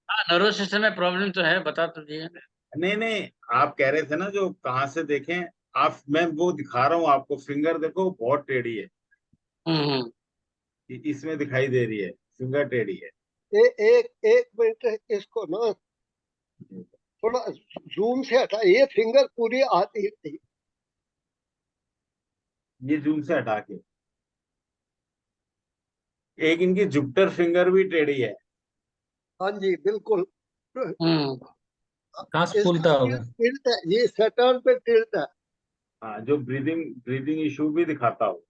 हाँ, नर्वस सिस्टम में प्रॉब्लम तो है, बता तो दिए। नहीं नहीं, आप कह रहे थे ना जो कहाँ से देखें, आप मैं वो दिखा रहा हूँ आपको, फिंगर देखो बहुत टेढ़ी है। हम्म। इसमें दिखाई दे रही है, फिंगर टेढ़ी है। एक एक मिनट, इसको ना थोड़ा जूम से हटा, ये फिंगर पूरी आती थी। ये जूम से हटा के, एक इनकी जुपिटर फिंगर भी टेढ़ी है। हाँ जी बिल्कुल। हम्म। कहाँ से इसका फूलता होगा? टिल्ट है, ये सैटर्न पे टिल्ट है। हाँ, जो ब्रीदिंग ब्रीदिंग इशू भी दिखाता हो।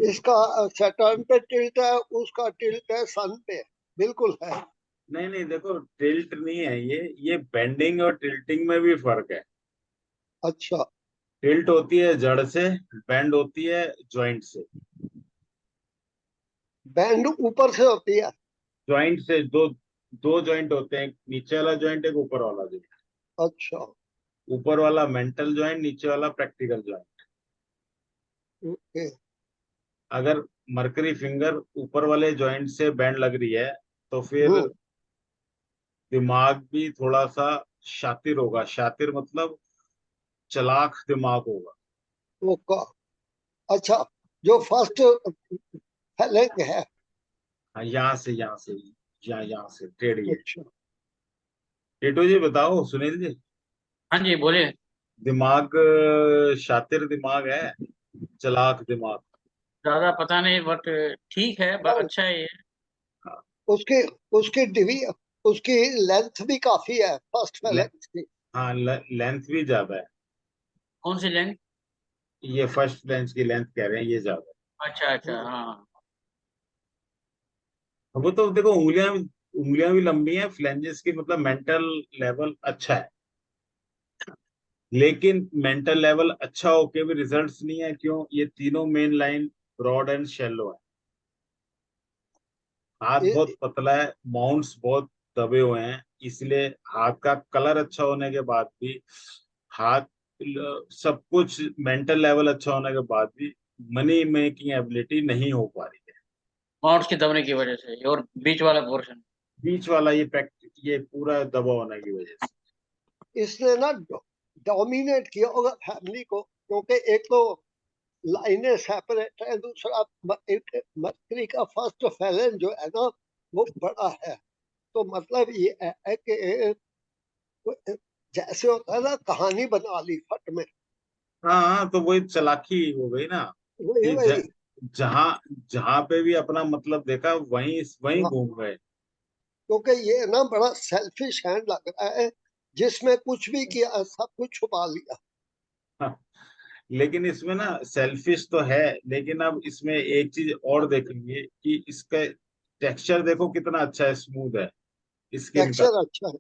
इसका सैटर्न पे टिल्ट है, उसका टिल्ट है सन पे, बिल्कुल है। नहीं नहीं, देखो टिल्ट नहीं है ये बेंडिंग और टिल्टिंग में भी फर्क है। अच्छा। टिल्ट होती है जड़ से, बेंड होती है जॉइंट से। बैंड ऊपर से होती है। जॉइंट से दो दो जॉइंट होते हैं, एक नीचे वाला जॉइंट, एक ऊपर वाला जॉइंट। अच्छा। ऊपर वाला मेंटल जॉइंट, नीचे वाला प्रैक्टिकल जॉइंट। ओके। अगर मरकरी फिंगर ऊपर वाले जॉइंट से बैंड लग रही है, तो फिर हम्म। दिमाग भी थोड़ा सा शातिर होगा। शातिर मतलब चालाक दिमाग होगा। ओका। अच्छा, जो फर्स्ट फेलेंग है। हाँ, यहाँ से यहाँ से टेढ़ी है। अच्छा। टेटू जी बताओ, सुनील जी। हाँ जी बोलिए। दिमाग शातिर दिमाग है, चालाक दिमाग। ज्यादा पता नहीं बट ठीक है, और अच्छा है ये। हाँ, उसकी उसकी डिवी उसकी लेंथ भी काफी है फर्स्ट ले, फेलेंग की। हाँ लेंथ भी ज्यादा है। कौन सी लेंथ? ये फर्स्ट लेंथ की लेंथ कह रहे हैं, ये ज्यादा अच्छा अच्छा, हम्म। हाँ। है। वो तो देखो, उंगलियां भी लंबी हैं फ्लेंजेस की, मतलब मेंटल लेवल अच्छा है। लेकिन मेंटल लेवल अच्छा होके भी रिजल्ट्स नहीं है। क्यों? ये तीनों main line broad and shallow है। हाथ बहुत इ- पतला है, माउंट्स बहुत दबे हुए हैं, इसलिए हाथ का कलर अच्छा होने के बाद भी, हाथ सब कुछ मेंटल लेवल अच्छा होने के बाद भी मनी मेकिंग एबिलिटी नहीं हो पा रही है। माउंट्स की दबने की वजह से और बीच वाला पोर्शन। बीच वाला ये पूरा दबा होने की वजह से। इसने ना डोमिनेट किया होगा फैमिली को, क्योंकि एक तो लाइनें सेपरेट है, दूसरा मर्करी का फर्स्ट फेलन जो है ना वो बड़ा है। तो मतलब ये है कि जैसे होता है ना, कहानी बना ली फट में। हाँ हाँ, तो वही चालाकी हो गई ना, वही कि वही। जहां जहां पे भी अपना मतलब देखा, वहीं वहीं हाँ, घूम गए। क्योंकि ये ना बड़ा सेल्फिश हैंड लग रहा है, जिसमें कुछ भी किया सब कुछ छुपा लिया। हाँ, लेकिन इसमें ना सेल्फिश तो है, लेकिन अब इसमें एक चीज और देखेंगे कि इसका टेक्सचर देखो कितना अच्छा है, स्मूथ है स्किन का। टेक्सचर अच्छा है।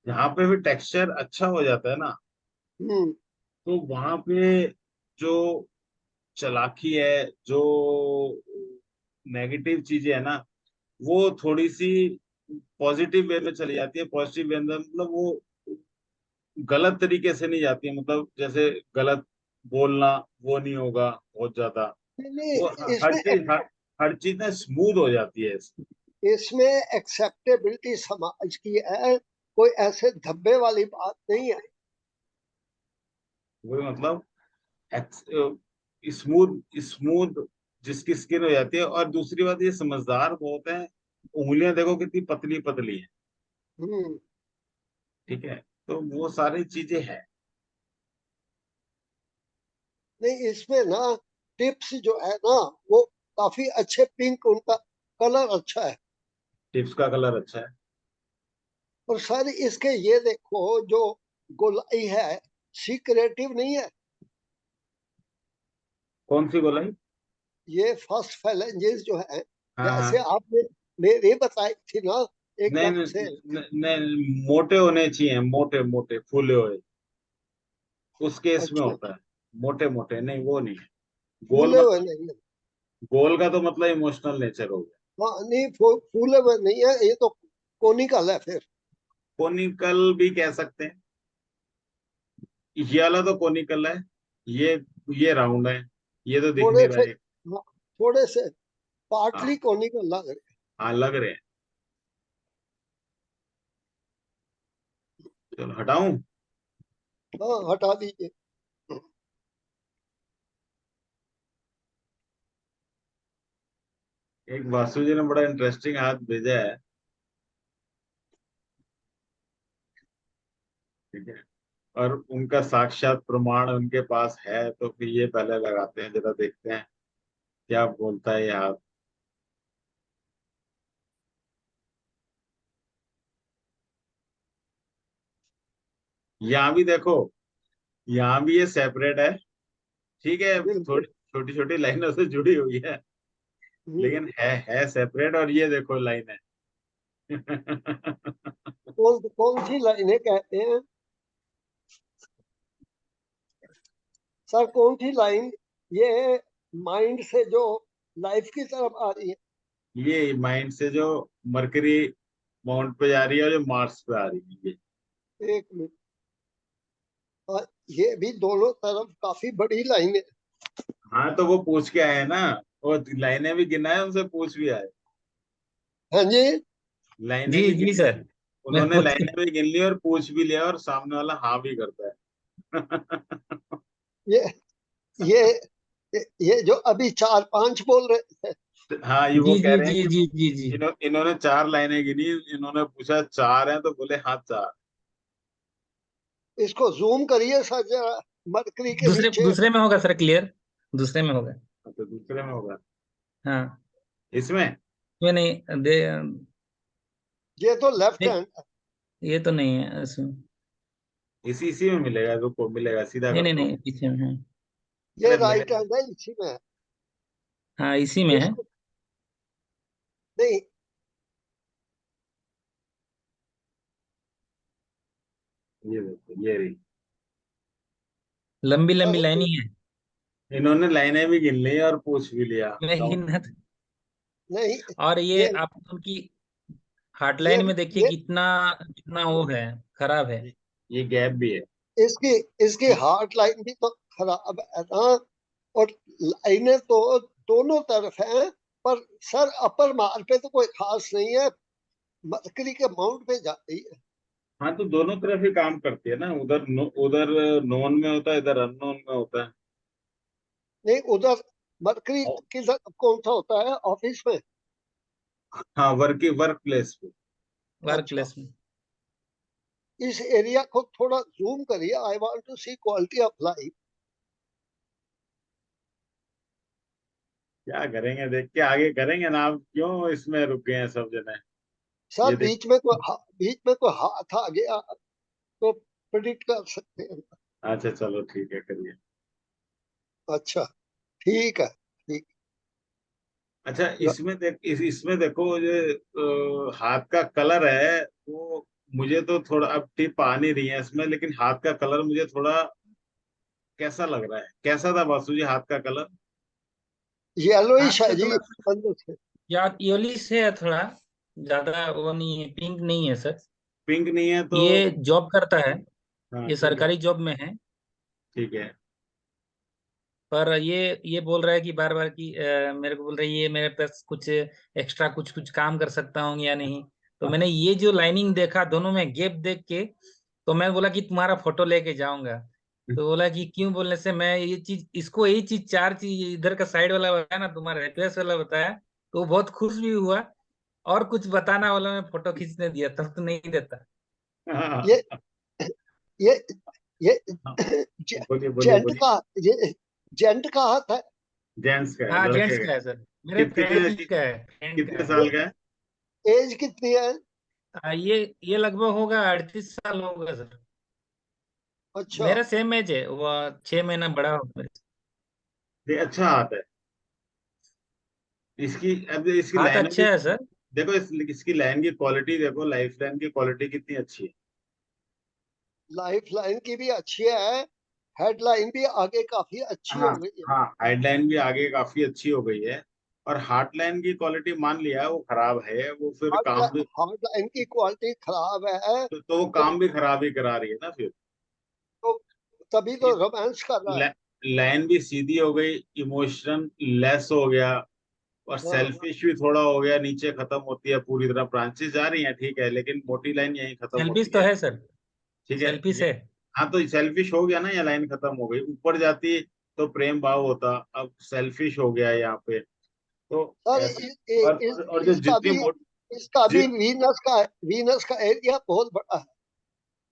जहाँ पे भी टेक्सचर अच्छा हो जाता है ना, हम्म। तो वहां पे जो चालाकी है, जो नेगेटिव चीजें है ना, वो थोड़ी सी पॉजिटिव वे में चली जाती है। पॉजिटिव वे में मतलब वो गलत तरीके से नहीं जाती है, मतलब जैसे गलत बोलना वो नहीं होगा बहुत ज्यादा। नहीं नहीं, वो इसमें हर चीज ना स्मूथ हो जाती है। इसमें एक्सेप्टेबिलिटी समाज की है, कोई ऐसे धब्बे वाली बात नहीं है। वो मतलब स्मूथ स्मूथ जिसकी स्किन हो जाती है। और दूसरी बात, ये समझदार बहुत है। उंगलियां देखो कितनी पतली पतली है। हम्म। ठीक है, तो वो सारी चीजें हैं। नहीं, इसमें ना टिप्स जो है ना वो काफी अच्छे, पिंक उनका कलर अच्छा है। टिप्स का कलर अच्छा है। और सर इसके ये देखो, जो गोलाई है सीक्रेटिव नहीं है। कौन सी गोलाई? ये फर्स्ट फैलेंजेस जो है, हाँ जैसे हाँ। आपने मेरे बताई थी ना नहीं एकदम से। नहीं नहीं, मोटे होने चाहिए, मोटे मोटे फूले हुए, उस केस में अच्छा, होता है। मोटे मोटे नहीं, वो नहीं है। गोल फूले हुए मतलब, नहीं है। गोल का तो मतलब इमोशनल नेचर हो गया। हाँ नहीं, फूले हुए नहीं है, ये तो कोनिकल है फिर। कोनिकल भी कह सकते हैं। ये वाला तो कोनिकल है, ये ये राउंड है, ये तो दिख थोड़े नहीं रहा से, है। हाँ, थोड़े से हाँ पार्टली कोनिकल लग रहे हाँ, लग रहे हैं। चलो हटाऊं। हैं। हाँ, हटा दीजिए। एक वासु जी ने बड़ा इंटरेस्टिंग हाथ भेजा है। ठीक है। और उनका साक्षात प्रमाण उनके पास है, तो फिर ये पहले लगाते हैं, जरा देखते हैं क्या बोलता है ये हाथ। यहाँ भी देखो, यहाँ भी ये सेपरेट है। ठीक है, बिल्कुल। थोड़ी छोटी छोटी लाइनों से जुड़ी हुई है, हम्म, लेकिन है सेपरेट। और ये देखो लाइन है। कौन कौन सी लाइनें कहते हैं सर, कौन सी लाइन? ये माइंड से जो लाइफ की तरफ आ रही है। ये माइंड से जो मरकरी माउंट पे जा रही है और जो मार्स पे आ रही है ये। एक मिनट। और ये भी दोनों तरफ काफी बड़ी लाइनें। हाँ, तो वो पूछ के आए ना, वो लाइनें भी गिनाए, उनसे पूछ भी आए। हाँ जी। लाइनें जी भी जी गिन ली। सर। मैं उन्होंने पूछ लाइनें भी गिन ली और पूछ भी लिया, और सामने वाला हाँ भी करता है। ये ये ये जो अभी चार पांच बोल रहे थे। हाँ, ये वो जी कह जी रहे हैं जी कि जी जी जी। इन्होंने चार लाइनें गिनी। इन्होंने पूछा चार हैं, तो बोले हाँ चार। इसको जूम करिए सर जरा, मरकरी के दूसरे नीचे। दूसरे में होगा सर, क्लियर। दूसरे में होगा। तो दूसरे में होगा। हाँ। इसमें इसमें नहीं ये तो लेफ्ट देख, हैंड। ये तो नहीं है इसमें। इसी में मिलेगा, रुको मिलेगा, सीधा नहीं नहीं करता हूँ। नहीं, पीछे में है। ये अरे राइट मिलेगा। हैंड है, इसी में है। हाँ, इसी में है। इसको नहीं। ये देखो, ये रही। लंबी लंबी सर लाइन ही है। इन्होंने लाइनें भी गिन ली और पूछ भी लिया, मैं ही बताओ। ना। नहीं। और ये ये आप उनकी हार्ट ये लाइन में देखिए ये कितना कितना वो है, खराब है। ये गैप भी है। इसकी इसकी हार्ट लाइन भी तो खराब है ना। और लाइनें तो दोनों तरफ हैं, पर सर अपर मार पे तो कोई खास नहीं है, मरकरी के माउंट पे जाती है। हाँ, तो दोनों तरफ ही काम करती है ना, उधर नोन में होता है, इधर अननोन में होता है। नहीं, उधर मरकरी की तरफ कौन सा होता है ऑफिस में? हाँ, वर्क प्लेस पे। वर्क अच्छा, प्लेस में। इस एरिया को थोड़ा जूम करिए, I want to see quality of life. क्या करेंगे, देख के आगे करेंगे ना, आप क्यों इसमें रुक गए हैं सब जने। सर ये देख। बीच में कोई हाथ आ गया तो प्रिडिक्ट कर सकते हैं। अच्छा चलो, ठीक है, करिए। अच्छा, ठीक है, ठीक। अच्छा, इसमें देखो, ये हाथ का कलर है वो, मुझे तो थोड़ा अब टिप आ नहीं रही है इसमें, लेकिन हाथ का कलर मुझे थोड़ा कैसा लग रहा है। कैसा था वासु जी हाथ का कलर? येलोइश हाथ है का जी, कलर अंदर से। या योली से है थोड़ा, ज्यादा वो नहीं है, पिंक नहीं है सर। पिंक नहीं है तो? ये जॉब करता है, हाँ, ये ठीक है। सरकारी जॉब में है। ठीक है। पर ये बोल रहा है कि बार बार कि मेरे को बोल रहा है ये मेरे पास कुछ एक्स्ट्रा कुछ कुछ काम कर सकता हूँ या नहीं। तो मैंने ये जो लाइनिंग देखा दोनों में गैप देख के, तो मैं बोला कि तुम्हारा फोटो लेके जाऊंगा। तो बोला कि क्यों, बोलने से मैं ये चीज इसको यही चीज चार चीज इधर का साइड वाला बताया ना, तुम्हारा एड्रेस वाला बताया, तो वो बहुत खुश भी हुआ। और कुछ बताना वाला मैं फोटो खींचने दिया तब तो नहीं देता। ये ये ये जे- बोलिए बोलिए जेंट बोलिए। का ये जेंट का हाथ है। जेंट्स का है, हाँ, लड़के जेंट्स का? का है सर, मेरे कितने फ्रेंड का है, फ्रेंड का कितने है। साल का है? एज कितनी है? ये लगभग होगा 38 साल होगा सर। अच्छा। मेरा सेम एज है, वो 6 महीना बड़ा होगा मेरे से। ये अच्छा हाथ है। इसकी अब इसकी हाथ लाइनों की, अच्छा है सर। देखो इसकी लाइन की क्वालिटी देखो, लाइफ लाइन की क्वालिटी कितनी अच्छी है। लाइफ लाइन की भी अच्छी है, हेडलाइन भी आगे काफी अच्छी हाँ। हो गई है। हाँ, हेडलाइन भी आगे काफी अच्छी हो गई है। और हार्ट लाइन की क्वालिटी मान लिया वो खराब है, वो फिर काम भी, हार्ड लाइन की क्वालिटी खराब है तो वो तो काम भी खराब ही करा रही है ना फिर। तो तभी तो रोमांस कर रहा है। लाइन भी सीधी हो गई, इमोशन लेस हो गया, और हाँ, सेल्फिश भी थोड़ा हो गया। नीचे खत्म होती है पूरी तरह, ब्रांचेस जा रही हैं ठीक है, लेकिन मोटी लाइन यहीं खत्म सेल्फिश होती तो है। है सर, ठीक है। सेल्फिश है। हाँ, तो सेल्फिश हो गया ना, ये लाइन खत्म हो गई। ऊपर जाती तो प्रेम भाव होता, अब सेल्फिश हो गया यहाँ पे। तो सर ऐसे और जो इसका भी जि, वीनस का एरिया बहुत बड़ा है।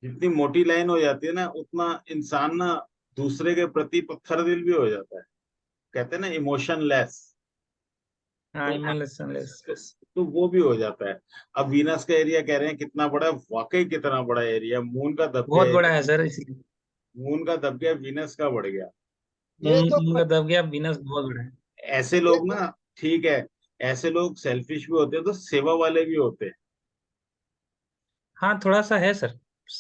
जितनी मोटी लाइन हो जाती है ना, उतना इंसान ना दूसरे के प्रति पत्थर दिल भी हो जाता है। कहते हैं ना इमोशनलेस। हाँ, तो इमोशनलेस। तो वो भी हो जाता है। अब वीनस का एरिया कह रहे हैं कितना बड़ा है, वाकई कितना बड़ा एरिया। मून का दब बहुत गया बड़ा एरिया, है सर, इसलिए मून का दब गया, वीनस का बढ़ गया। ये मून तो मून का दब गया, वीनस बहुत बड़ा है। ऐसे ये लोग ना, ठीक है, ऐसे लोग सेल्फिश भी होते हैं तो सेवा वाले भी होते हैं। हाँ, थोड़ा सा है सर,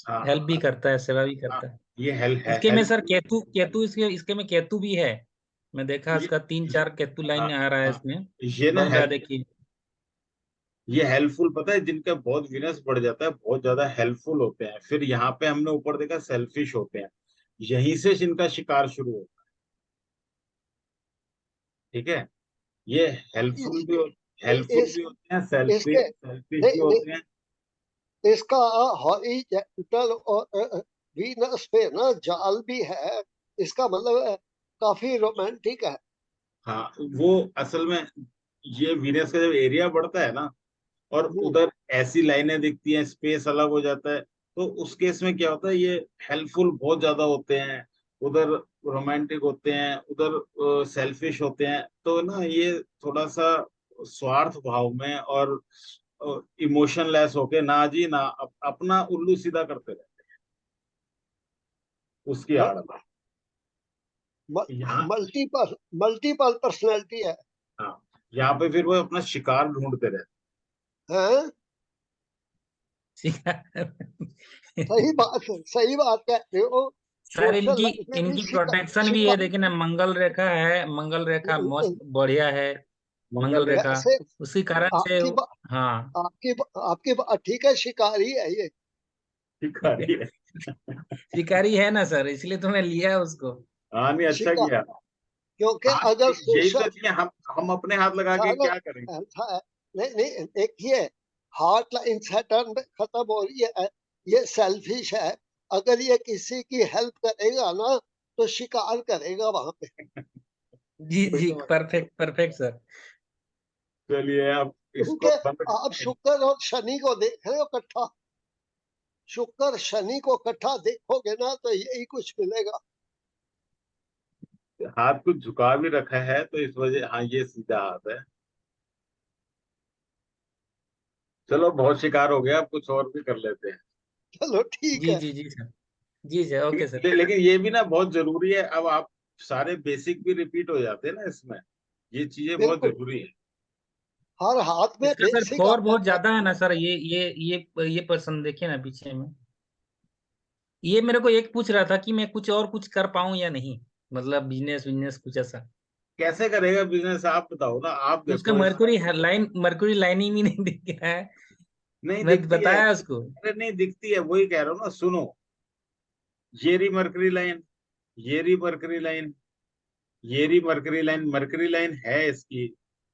हेल्प भी हाँ करता है, सेवा भी हाँ, करता है। ये इसके में सर हेल्पफुल। केतु केतु इसके में केतु भी है। मैं देखा ये उसका 3-4 केतु हाँ लाइन आ रहा है हाँ, इसमें। ये ना बन रहा है, देखिए। ये हेल्पफुल, पता है जिनका बहुत विनस बढ़ जाता है बहुत ज्यादा हेल्पफुल होते हैं। फिर यहाँ पे हमने ऊपर देखा सेल्फिश होते हैं। यहीं से इनका शिकार शुरू होता है। ठीक है, ये हेल्पफुल इस, भी हेल्पफुल इस भी होते हैं, इसके सेल्फिश भी नहीं, होते हैं। इसका हॉरिजॉन्टल और वीनस पे ना जाल भी है। इसका मतलब काफी रोमांटिक है। हाँ, वो असल में ये वीनस का जब एरिया बढ़ता है ना, और हम्म, उधर ऐसी लाइनें दिखती हैं, स्पेस अलग हो जाता है, तो उस केस में क्या होता है, ये हेल्पफुल बहुत ज्यादा होते हैं, उधर रोमांटिक होते हैं, उधर सेल्फिश होते हैं। तो ना ये थोड़ा सा स्वार्थ भाव में और इमोशनलेस होके ना जी ना अपना उल्लू सीधा करते रहते हैं उसकी आड़ में। यहाँ मल्टीपल मल्टीपल पर्सनैलिटी है। हाँ, यहाँ पे फिर वो अपना शिकार ढूंढते रहते हैं? सही बात कहते हो। सर, सोशल इनकी लाइफ में भी इनकी प्रोटेक्शन भी है, देखिए ना, मंगल रेखा है, मंगल रेखा मस्त बढ़िया है। मंगल मंगल रेखा। रेखा, वैसे उसी कारण से आपकी बा, हाँ। आपकी आपकी ठीक है, शिकारी है ये। शिकारी है। शिकारी है ना सर, इसलिए तो मैं लिया उसको। हाँ नहीं, अच्छा शिकार, किया। क्योंकि हाँ, अगर यही तो सोशल चाहिए, हम अपने हाथ लगा के क्या करेंगे। नहीं नहीं, देखिए, हार्ट लाइन सैटर्न खत्म हो रही है, ये सेल्फिश है। अगर ये किसी की हेल्प करेगा ना, तो शिकार करेगा वहां पे। जी वही जी, तो। Perfect perfect sir. चलिए अब क्योंकि इसको बंद आप करते शुक्र और शनि को देख रहे हो इकट्ठा। शुक्र शनि को इकट्ठा देखोगे ना, तो यही कुछ मिलेगा। हैं। हाथ कुछ झुका भी रखा है तो इस वजह, हाँ ये सीधा हाथ है। चलो बहुत शिकार हो गया, अब कुछ और भी कर लेते हैं। चलो ठीक जी है। जी जी सर। जी सर, ओके सर। लेकिन ये भी ना बहुत जरूरी है। अब आप सारे बेसिक भी रिपीट हो जाते हैं ना इसमें, ये चीजें बहुत बिल्कुल, जरूरी है। हर हाथ में इसका सर बेसिक आ फोर बहुत जाता है। ज्यादा है ना सर, ये पर्सन देखिए ना पीछे में। ये मेरे को एक पूछ रहा था कि मैं कुछ और कुछ कर पाऊं या नहीं, मतलब बिजनेस बिजनेस कुछ ऐसा। कैसे करेगा बिजनेस, आप बताओ ना, आप उसका देखो इसमें। मरकुरी लाइनिंग भी नहीं दिख रहा है। नहीं मैं दिखती है, बताया उसको। अरे नहीं दिखती है, वही कह रहा हूँ ना, सुनो। ये रही मरकरी लाइन, ये रही मरकरी लाइन, ये रही मरकरी लाइन, मरकरी लाइन है इसकी।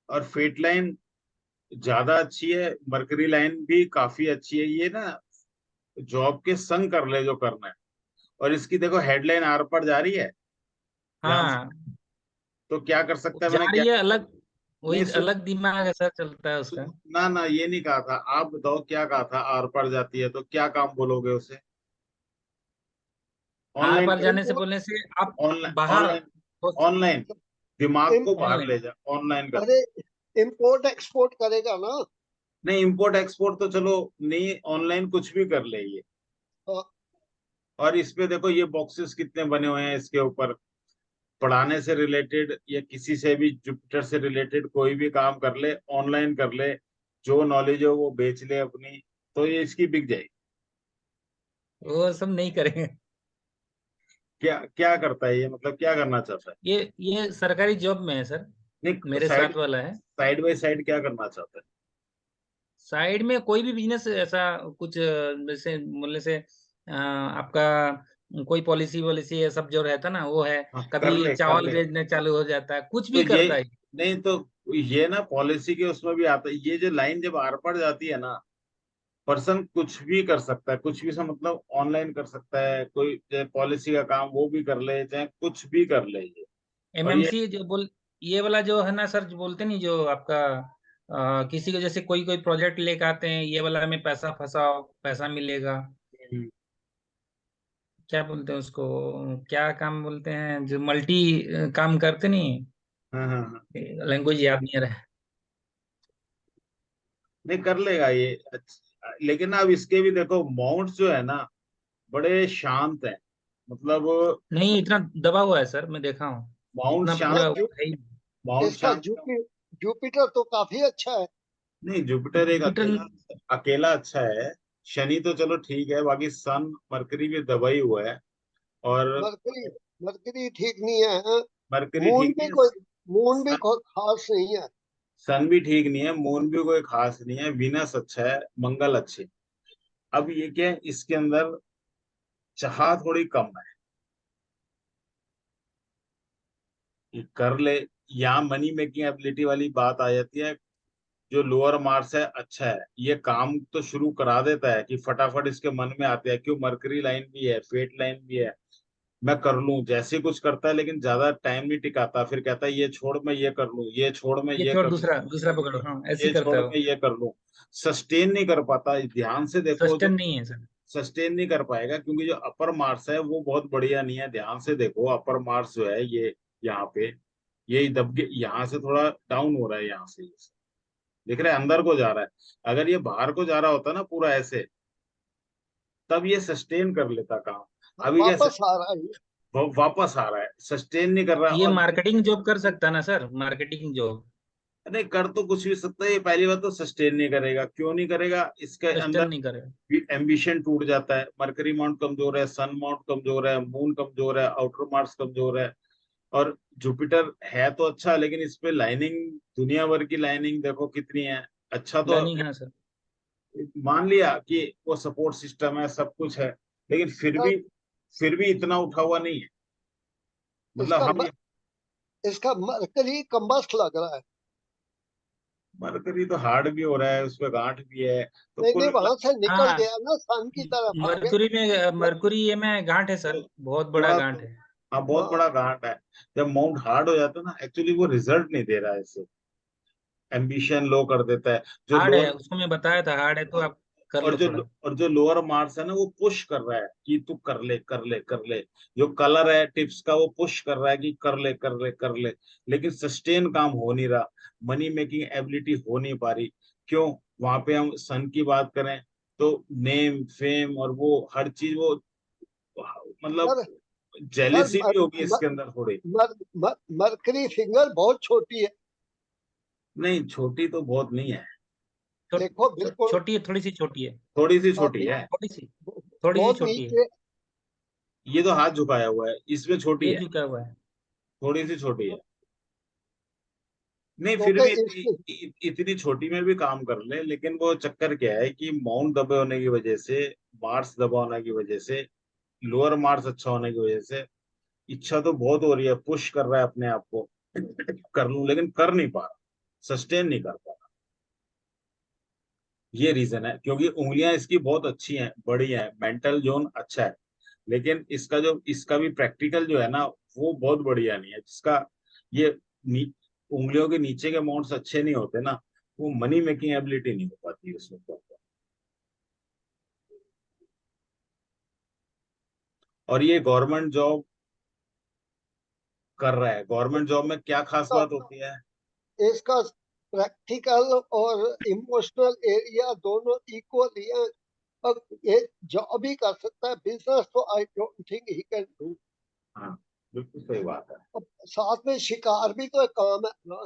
और फेट लाइन ज्यादा अच्छी है, मरकरी लाइन भी काफी अच्छी है। ये ना जॉब के संग कर ले जो करना है। और इसकी देखो हेडलाइन आर पर जा रही है, ध्यान से। हाँ, तो क्या कर वो सकता है, जा मैंने क्या। रही है अलग, नहीं वही अलग दिमाग ऐसा चलता है उसका। ना ना, ये नहीं कहा था। आप बताओ क्या कहा था, आर पर जाती है तो क्या काम बोलोगे उसे। आर ऑनलाइन पार कर, जाने से बोलने से आप ऑनलाइन बाहर ऑनलाइन हो। ऑनलाइन, दिमाग इम, को बाहर ऑनलाइन। ले जा, ऑनलाइन कर। अरे, इंपोर्ट एक्सपोर्ट करेगा ना। नहीं, इंपोर्ट एक्सपोर्ट तो चलो, नहीं ऑनलाइन कुछ भी कर ले ये। हाँ, और इस पे देखो ये बॉक्सेस कितने बने हुए हैं इसके ऊपर। पढ़ाने से रिलेटेड या किसी से भी, जुपिटर से रिलेटेड कोई भी काम कर ले, ऑनलाइन कर ले, जो नॉलेज हो वो बेच ले अपनी, तो ये इसकी बिक जाएगी। वो सब नहीं करेंगे। क्या क्या करता है ये, मतलब क्या करना चाहता है। ये सरकारी जॉब में है सर, नहीं, मेरे साइड साथ वाला है। साइड बाय साइड क्या करना चाहता है। साइड में कोई भी बिजनेस ऐसा कुछ, जैसे बोलने से आपका कोई पॉलिसी वॉलिसी ये सब जो रहता ना, वो है। हाँ, कर कभी ले कर चावल ले। बेचने चालू हो जाता है, कुछ तो भी ये करता है। नहीं तो, ये ना पॉलिसी के उसमें भी आता है। ये जो लाइन जब आर पार जाती है ना, पर्सन कुछ भी कर सकता है, कुछ भी सा मतलब ऑनलाइन कर सकता है, कोई पॉलिसी का काम वो भी कर ले, चाहे कुछ भी कर ले ये। और ये एमएमसी जो बोल ये वाला जो है ना सर, जो बोलते नहीं, जो आपका किसी को जैसे कोई कोई प्रोजेक्ट लेके आते हैं, ये वाला में पैसा फंसाओ, पैसा मिलेगा, क्या बोलते हैं उसको, क्या काम बोलते हैं, जो मल्टी काम करते नहीं, हाँ हाँ हाँ। लैंग्वेज याद नहीं आ रहा है। नहीं कर लेगा ये लेकिन ना अब इसके भी देखो माउंट्स जो है ना बड़े शांत है, मतलब नहीं, इतना दबा हुआ है सर, मैं देखा हूँ, माउंट इतना शांत पूरा नहीं, है ही। माउंट इसका शांत जुपिटर तो काफी अच्छा है। नहीं, जुपिटर एक जुपिटर। अकेला अकेला अच्छा है। शनि तो चलो ठीक है, बाकी सन मरकरी भी दबा ही हुआ है। और मरकरी मरकरी ठीक नहीं है, हाँ? मरकरी मून ठीक भी नहीं है, कोई मून भी कोई खास नहीं है। सन भी ठीक नहीं है, मून भी कोई खास नहीं है, वीनस अच्छा है, मंगल अच्छे। अब ये क्या है, इसके अंदर चाह थोड़ी कम है, ये कर ले। यहाँ मनी मेकिंग एबिलिटी वाली बात आ जाती है। जो लोअर मार्स है अच्छा है, ये काम तो शुरू करा देता है कि फटाफट इसके मन में आते हैं, क्यों मरकरी लाइन भी है, फेट लाइन भी है, मैं कर लूं जैसे कुछ करता है, लेकिन ज्यादा टाइम नहीं टिकाता, फिर कहता है ये छोड़ मैं ये कर लूं, ये छोड़ मैं ये ये छोड़, कर लूं, दूसरा दूसरा पकड़ो, हाँ, ऐसे ये ही छोड़ करता है मैं वो। ये कर लूं। सस्टेन नहीं कर पाता, ध्यान से देखो जो सस्टेन नहीं है सर। सस्टेन नहीं कर पाएगा, क्योंकि जो अपर मार्स है वो बहुत बढ़िया नहीं है, ध्यान से देखो अपर मार्स जो है ये यहाँ पे, ये दब के यहाँ से थोड़ा डाउन हो रहा है, यहाँ से दिख रहा है अंदर को जा रहा है। अगर ये बाहर को जा रहा होता ना पूरा ऐसे, तब ये सस्टेन कर लेता काम। अभी क्या वापस आ रहा है। वापस आ रहा है, सस्टेन नहीं कर रहा। ये और मार्केटिंग जॉब कर सकता है ना सर, मार्केटिंग जॉब। नहीं कर तो कुछ भी सकता है, ये पहली बात तो सस्टेन नहीं करेगा, क्यों नहीं करेगा, इसके सस्टेन अंदर नहीं करेगा। एम्बिशन टूट जाता है। मरकरी माउंट कमजोर है, सन माउंट कमजोर है, मून कमजोर है, आउटर मार्स कमजोर है। और जुपिटर है तो अच्छा, लेकिन इस पे लाइनिंग, दुनिया भर की लाइनिंग देखो कितनी है। अच्छा तो प्लानिंग है सर। मान लिया कि वो सपोर्ट सिस्टम है, सब कुछ है, लेकिन सर, फिर भी इतना उठा हुआ नहीं है। मतलब इसका हम म, इसका मरकरी कम्बस्ट लग रहा है। मरकरी तो हार्ड भी हो रहा है, उस पे गांठ भी है, तो नहीं नहीं, कुल वहां से निकल हाँ, गया ना, सन की तरफ आ गया। मरकुरी में, मरकुरी ये में गांठ है सर, बहुत बड़ा थोड़ा गांठ है। हाँ बहुत हाँ, बड़ा गांठ है। जब माउंट हार्ड हो जाता है ना, एक्चुअली वो रिजल्ट नहीं दे रहा है, इससे एम्बिशन लो कर देता है। जो हार्ड है, लोअर उसको मैं बताया था, हार्ड है, तो आप कर लो थोड़ा। और जो लोअर मार्स है ना, वो पुश कर रहा है कि तू कर ले कर ले कर ले। जो कलर है टिप्स का, वो पुश कर रहा है कि कर ले कर ले कर ले, लेकिन सस्टेन काम हो नहीं रहा, मनी मेकिंग एबिलिटी हो नहीं पा रही। क्यों? वहां पे हम सन की बात करें तो नेम फेम और वो हर चीज वो, मतलब सर सर जेलेसी मर, भी होगी मर, इसके अंदर थोड़ी। मर, मर, मरकरी फिंगर बहुत छोटी है। नहीं छोटी तो बहुत नहीं है, देखो बिल्कुल, छोटी है, थोड़ी सी छोटी है। थोड़ी सी छोटी अभी है। थोड़ी सी, थोड़ी सी बहुत छोटी है। नीचे। ये तो हाथ झुकाया हुआ है, इसमें छोटी ये है, झुका हुआ है। थोड़ी सी छोटी है। नहीं फिर क्योंकि भी इसकी इतनी छोटी में भी काम कर ले, लेकिन वो चक्कर क्या है कि माउंट दबे होने की वजह से, मार्स दबा होने की वजह से, लोअर मार्स अच्छा होने की वजह से, इच्छा तो बहुत हो रही है, पुश कर रहा है अपने आप को कर लूं, लेकिन कर नहीं पा रहा, सस्टेन नहीं कर पा रहा। ये रीजन है, क्योंकि उंगलियां इसकी बहुत अच्छी हैं, बड़ी हैं, मेंटल जोन अच्छा है, लेकिन इसका भी प्रैक्टिकल जो है ना, वो बहुत बढ़िया नहीं है, जिसका ये उंगलियों के नीचे के माउंट्स अच्छे नहीं होते ना, वो मनी मेकिंग एबिलिटी नहीं हो पाती उसमें proper। और ये गवर्नमेंट जॉब कर रहा है, गवर्नमेंट जॉब में क्या खास बात होती है? इसका प्रैक्टिकल और इमोशनल एरिया दोनों इक्वल है। अब ये जॉब भी कर सकता है, बिजनेस तो I don't think he can do. हाँ बिल्कुल सही बात है। अब साथ में शिकार भी तो एक काम है ना।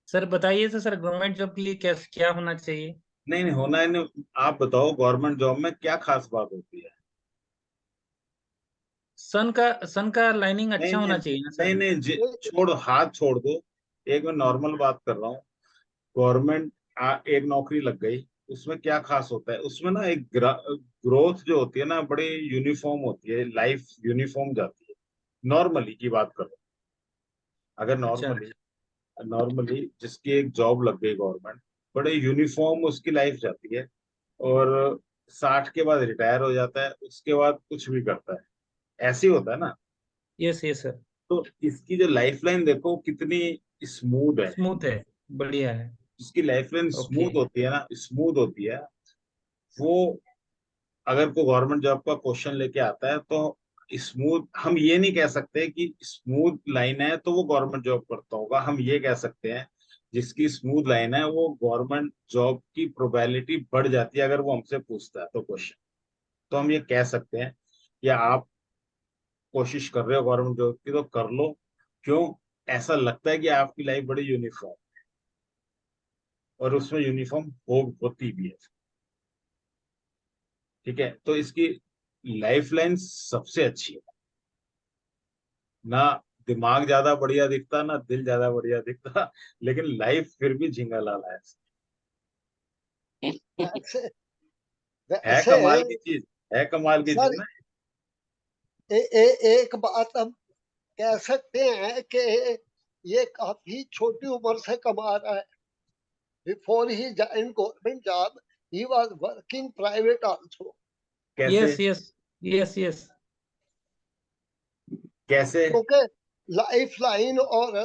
सर बताइए तो सर, गवर्नमेंट जॉब के लिए क्या क्या होना चाहिए? नहीं नहीं होना है नहीं, आप बताओ गवर्नमेंट जॉब में क्या खास बात होती है? सन का लाइनिंग नहीं अच्छा नहीं होना चाहिए ना नहीं सर। नहीं ये- छोड़, हाथ छोड़ दो, एक मैं नॉर्मल बात कर रहा हूँ। गवर्नमेंट एक नौकरी लग गई, उसमें क्या खास होता है? उसमें ना एक ग्रोथ जो होती है ना, बड़ी यूनिफॉर्म होती है, लाइफ यूनिफॉर्म जाती है। नॉर्मली की बात करो, अगर अच्छा। नॉर्मली नॉर्मली जिसकी एक जॉब लग गई गवर्नमेंट, बड़े यूनिफॉर्म उसकी लाइफ जाती है। और 60 के बाद रिटायर हो जाता है, उसके बाद कुछ भी करता है, ऐसे ही होता है ना। Yes yes sir. तो इसकी जो लाइफ लाइन देखो कितनी स्मूथ है। स्मूथ है, बढ़िया है। इसकी लाइफ लाइन ओके। स्मूथ होती है ना, स्मूथ होती है वो। अगर कोई गवर्नमेंट जॉब का क्वेश्चन लेके आता है तो स्मूथ, हम ये नहीं कह सकते कि स्मूथ लाइन है तो वो गवर्नमेंट जॉब करता होगा। हम ये कह सकते हैं जिसकी स्मूथ लाइन है वो गवर्नमेंट जॉब की प्रोबेबिलिटी बढ़ जाती है अगर वो हमसे पूछता है तो क्वेश्चन। तो हम ये कह सकते हैं या आप कोशिश कर रहे हो गवर्नमेंट जॉब की तो कर लो। क्यों? ऐसा लगता है कि आपकी लाइफ बड़ी यूनिफॉर्म, और उसमें यूनिफॉर्म होती भी है। ठीक है, तो इसकी लाइफ लाइन सबसे अच्छी है ना। दिमाग ज्यादा बढ़िया दिखता ना दिल ज्यादा बढ़िया दिखता, लेकिन लाइफ फिर भी झिंगा लाला वैसे है वैसे कमाल की चीज, है कमाल की चीज सर ना। एक बात हम कह सकते हैं कि ये काफी छोटी उम्र से कमा रहा है। Before he join government job he was working private also. कैसे? Yes yes yes yes. कैसे? क्योंकि लाइफ लाइन और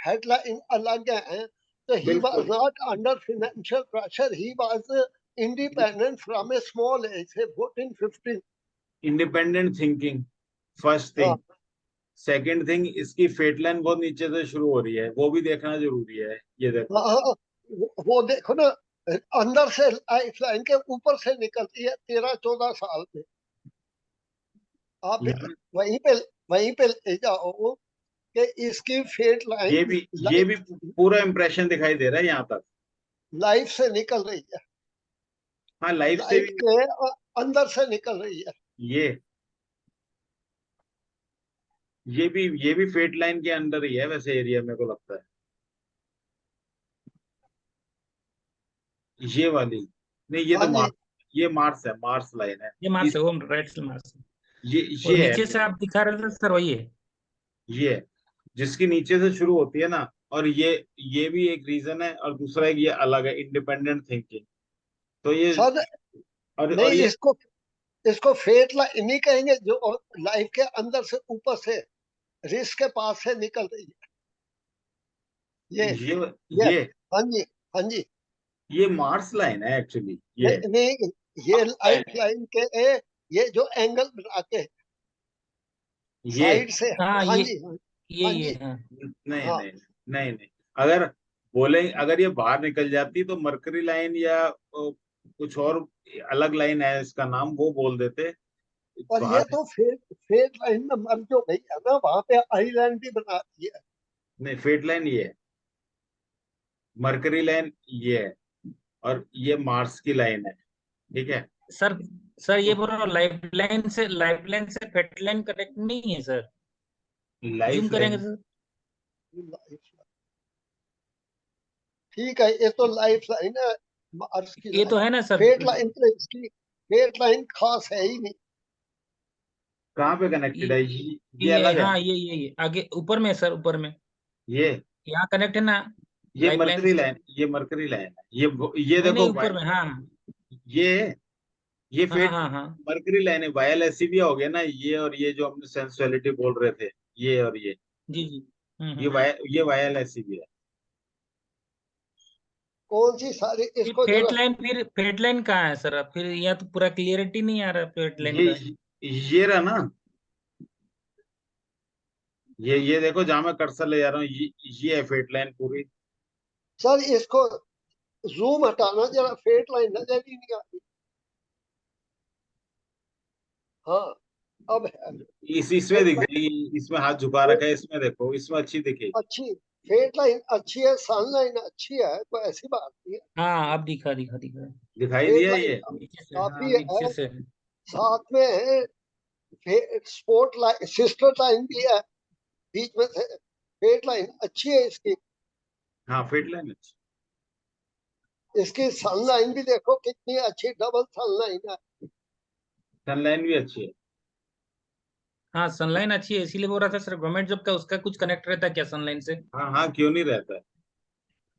हेडलाइन अलग है। तो ही वाज बिल्कुल। Not under financial pressure, he was independent from a small age से 14-15। इंडिपेंडेंट थिंकिंग फर्स्ट हाँ थिंग। सेकंड थिंग, इसकी फेट लाइन बहुत नीचे से शुरू हो रही है, वो भी देखना जरूरी है। ये देखो, हाँ, वो देखो ना, अंदर से लाइफ लाइन के ऊपर से निकलती है 13-14 साल में। आप यहाँ वहीं पे ले जाओ कि इसकी फेट ये लाइन भी ये भी लाइफ पूरा इंप्रेशन दिखाई दे रहा है यहाँ तक। लाइफ से निकल रही है, हाँ, लाइफ से लाइफ भी। के अंदर से निकल रही है। ये ये भी फेट लाइन के अंडर ही है वैसे एरिया, मेरे को लगता है। ये वाली नहीं, ये हाँ तो जी। मार्स, ये मार्स है, मार्स लाइन है। ये मार्स इस है, वो राइट से मार्स है। ये और ये है, नीचे से आप दिखा रहे थे सर, वही है। ये है जिसकी नीचे से शुरू होती है ना। और ये भी एक रीजन है, और दूसरा एक ये अलग है, इंडिपेंडेंट थिंकिंग। तो ये सर और नहीं, ये इसको इसको फेट लाइन नहीं कहेंगे जो लाइफ के अंदर से ऊपर से रिस्क के पास से निकल रही है। ये ये ये ये हाँ जी, हाँ जी। ये मार्स लाइन है एक्चुअली। ये नहीं नहीं, ये लाइफ लाइन के ये जो एंगल बना के ये साइड से। हाँ हाँ ये जी, हाँ ये जी। हाँ। नहीं हाँ नहीं नहीं नहीं। अगर बोले, अगर ये बाहर निकल जाती तो मरकरी लाइन या कुछ और अलग लाइन है इसका नाम, वो बोल देते पर ये बाहर। तो फेट लाइन में मर्ज हो गई है ना, वहां पे आइलैंड भी बना दी है। नहीं, फेट लाइन ये है, मरकरी लाइन ये है, और ये मार्स की लाइन है। ठीक है। सर सर ये तो बोल रहा हूँ, लाइफ लाइन से फेट लाइन कनेक्ट नहीं है सर। जूम लाइफ करेंगे लाइन सर। ठीक है, ये तो लाइफ लाइन है, मार्स की ये तो लाइन। है ना सर। फेट लाइन तो इसकी फेट लाइन खास है ही नहीं। कहाँ पे कनेक्टेड ये है? ये अलग है। हाँ ये आगे ऊपर में सर, ऊपर में ये यहाँ कनेक्ट है ना ये लाइफ लाइन मरकरी से। लाइन, ये मरकरी लाइन है। ये नहीं नहीं, देखो ऊपर में हाँ। ये ये हाँ फेट हाँ हाँ। मरकरी लाइन है। वायलएससीबी हो गया ना ये, और ये जो हमने सेंसुअलिटी बोल रहे थे, ये और जी जी। ये ये वायलएससीबी है। कौन सी सारी ये इसको फेट जरा। लाइन, फिर फेट लाइन कहाँ है सर? अब फिर यहाँ तो पूरा क्लियरिटी नहीं आ रहा फेट लाइन ये का। ये रहा ना, ये देखो जहां मैं कर्सर ले जा रहा हूँ, ये है फेट लाइन पूरी। सर इसको जूम हटाना जरा, फेट लाइन नजर ही नहीं आती। हाँ, अब है। इसमें फेट दिख लाइन रही, इसमें हाथ झुका रखा है, इसमें देखो, इसमें अच्छी दिखेगी। अच्छी, फेट लाइन अच्छी है, सन लाइन अच्छी है, कोई ऐसी बात नहीं है। हाँ अब दिखा दिखा दिखा। दिखाई फेट दिया लाइन ये। नीचे से, हाँ काफी नीचे है। से। साथ में स्पोर्ट लाइन, सिस्टर लाइन भी है बीच में से। फेट लाइन अच्छी है इसकी। हाँ, फेट लाइन अच्छी। इसकी सन लाइन भी देखो कितनी अच्छी, डबल सन लाइन है। सन लाइन भी अच्छी है। हाँ सनलाइन अच्छी है, इसीलिए बोल रहा था सर गवर्नमेंट जॉब का उसका कुछ कनेक्ट रहता है क्या सनलाइन से? हाँ हाँ, क्यों नहीं रहता है।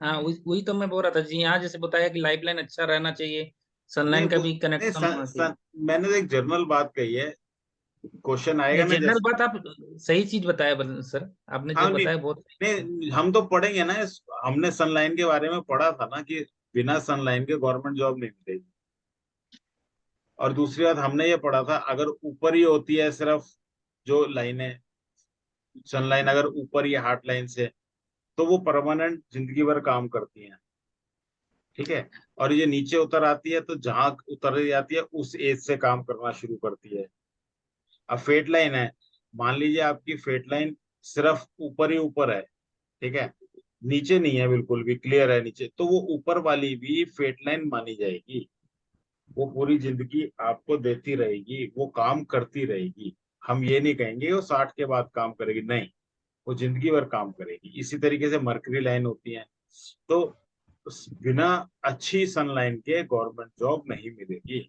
हाँ वही तो मैं बोल रहा था जी। यहाँ जैसे बताया कि लाइफ लाइन अच्छा रहना चाहिए, नहीं सनलाइन का वो भी नहीं, कनेक्शन होना चाहिए। मैंने तो एक जनरल बात कही है क्वेश्चन आएगा ना जनरल जैसे। बात आप सही चीज बताया सर, आपने हाँ जो नहीं, बताया बहुत नहीं हम तो पढ़ेंगे ना हमने सनलाइन के बारे में पढ़ा था ना कि बिना सनलाइन के गवर्नमेंट जॉब नहीं मिलेगी। और दूसरी बात हमने ये पढ़ा था, अगर ऊपर ही होती है सिर्फ जो लाइनें, सनलाइन अगर ऊपर ही हार्ट लाइन से, तो वो परमानेंट जिंदगी भर काम करती हैं, ठीक है। और ये नीचे उतर आती है तो जहां उतर जाती है उस एज से काम करना शुरू करती है। अब फेट लाइन है, मान लीजिए आपकी फेट लाइन सिर्फ ऊपर ही ऊपर है, ठीक है, नीचे नहीं है, बिल्कुल भी क्लियर है नीचे, तो वो ऊपर वाली भी फेट लाइन मानी जाएगी। वो पूरी जिंदगी आपको देती रहेगी, वो काम करती रहेगी। हम ये नहीं कहेंगे वो 60 के बाद काम करेगी, नहीं, वो जिंदगी भर काम करेगी। इसी तरीके से मरकरी लाइन होती है। तो बिना अच्छी सनलाइन के गवर्नमेंट जॉब नहीं मिलेगी,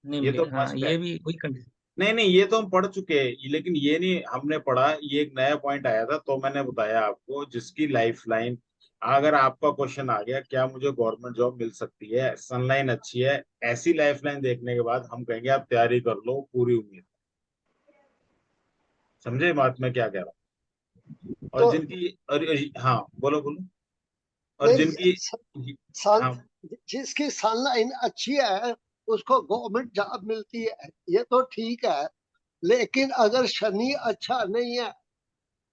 नहीं ये तो मिलेगा। हाँ, मस्ट है। ये भी वही कंडीशन। नहीं नहीं, ये तो हम पढ़ चुके हैं, लेकिन ये नहीं हमने पढ़ा, ये एक नया पॉइंट आया था तो मैंने बताया आपको, जिसकी लाइफ लाइन, अगर आपका क्वेश्चन आ गया क्या मुझे गवर्नमेंट जॉब मिल सकती है, सनलाइन अच्छी है, ऐसी लाइफ लाइन देखने के बाद हम कहेंगे आप तैयारी कर लो, पूरी उम्मीद। समझे बात मैं क्या कह रहा हूँ? और तो जिनकी हाँ बोलो बोलो। और नहीं, जिनकी, सन हाँ जिसकी सनलाइन अच्छी है उसको गवर्नमेंट जॉब मिलती है, ये तो ठीक है। लेकिन अगर शनि अच्छा नहीं है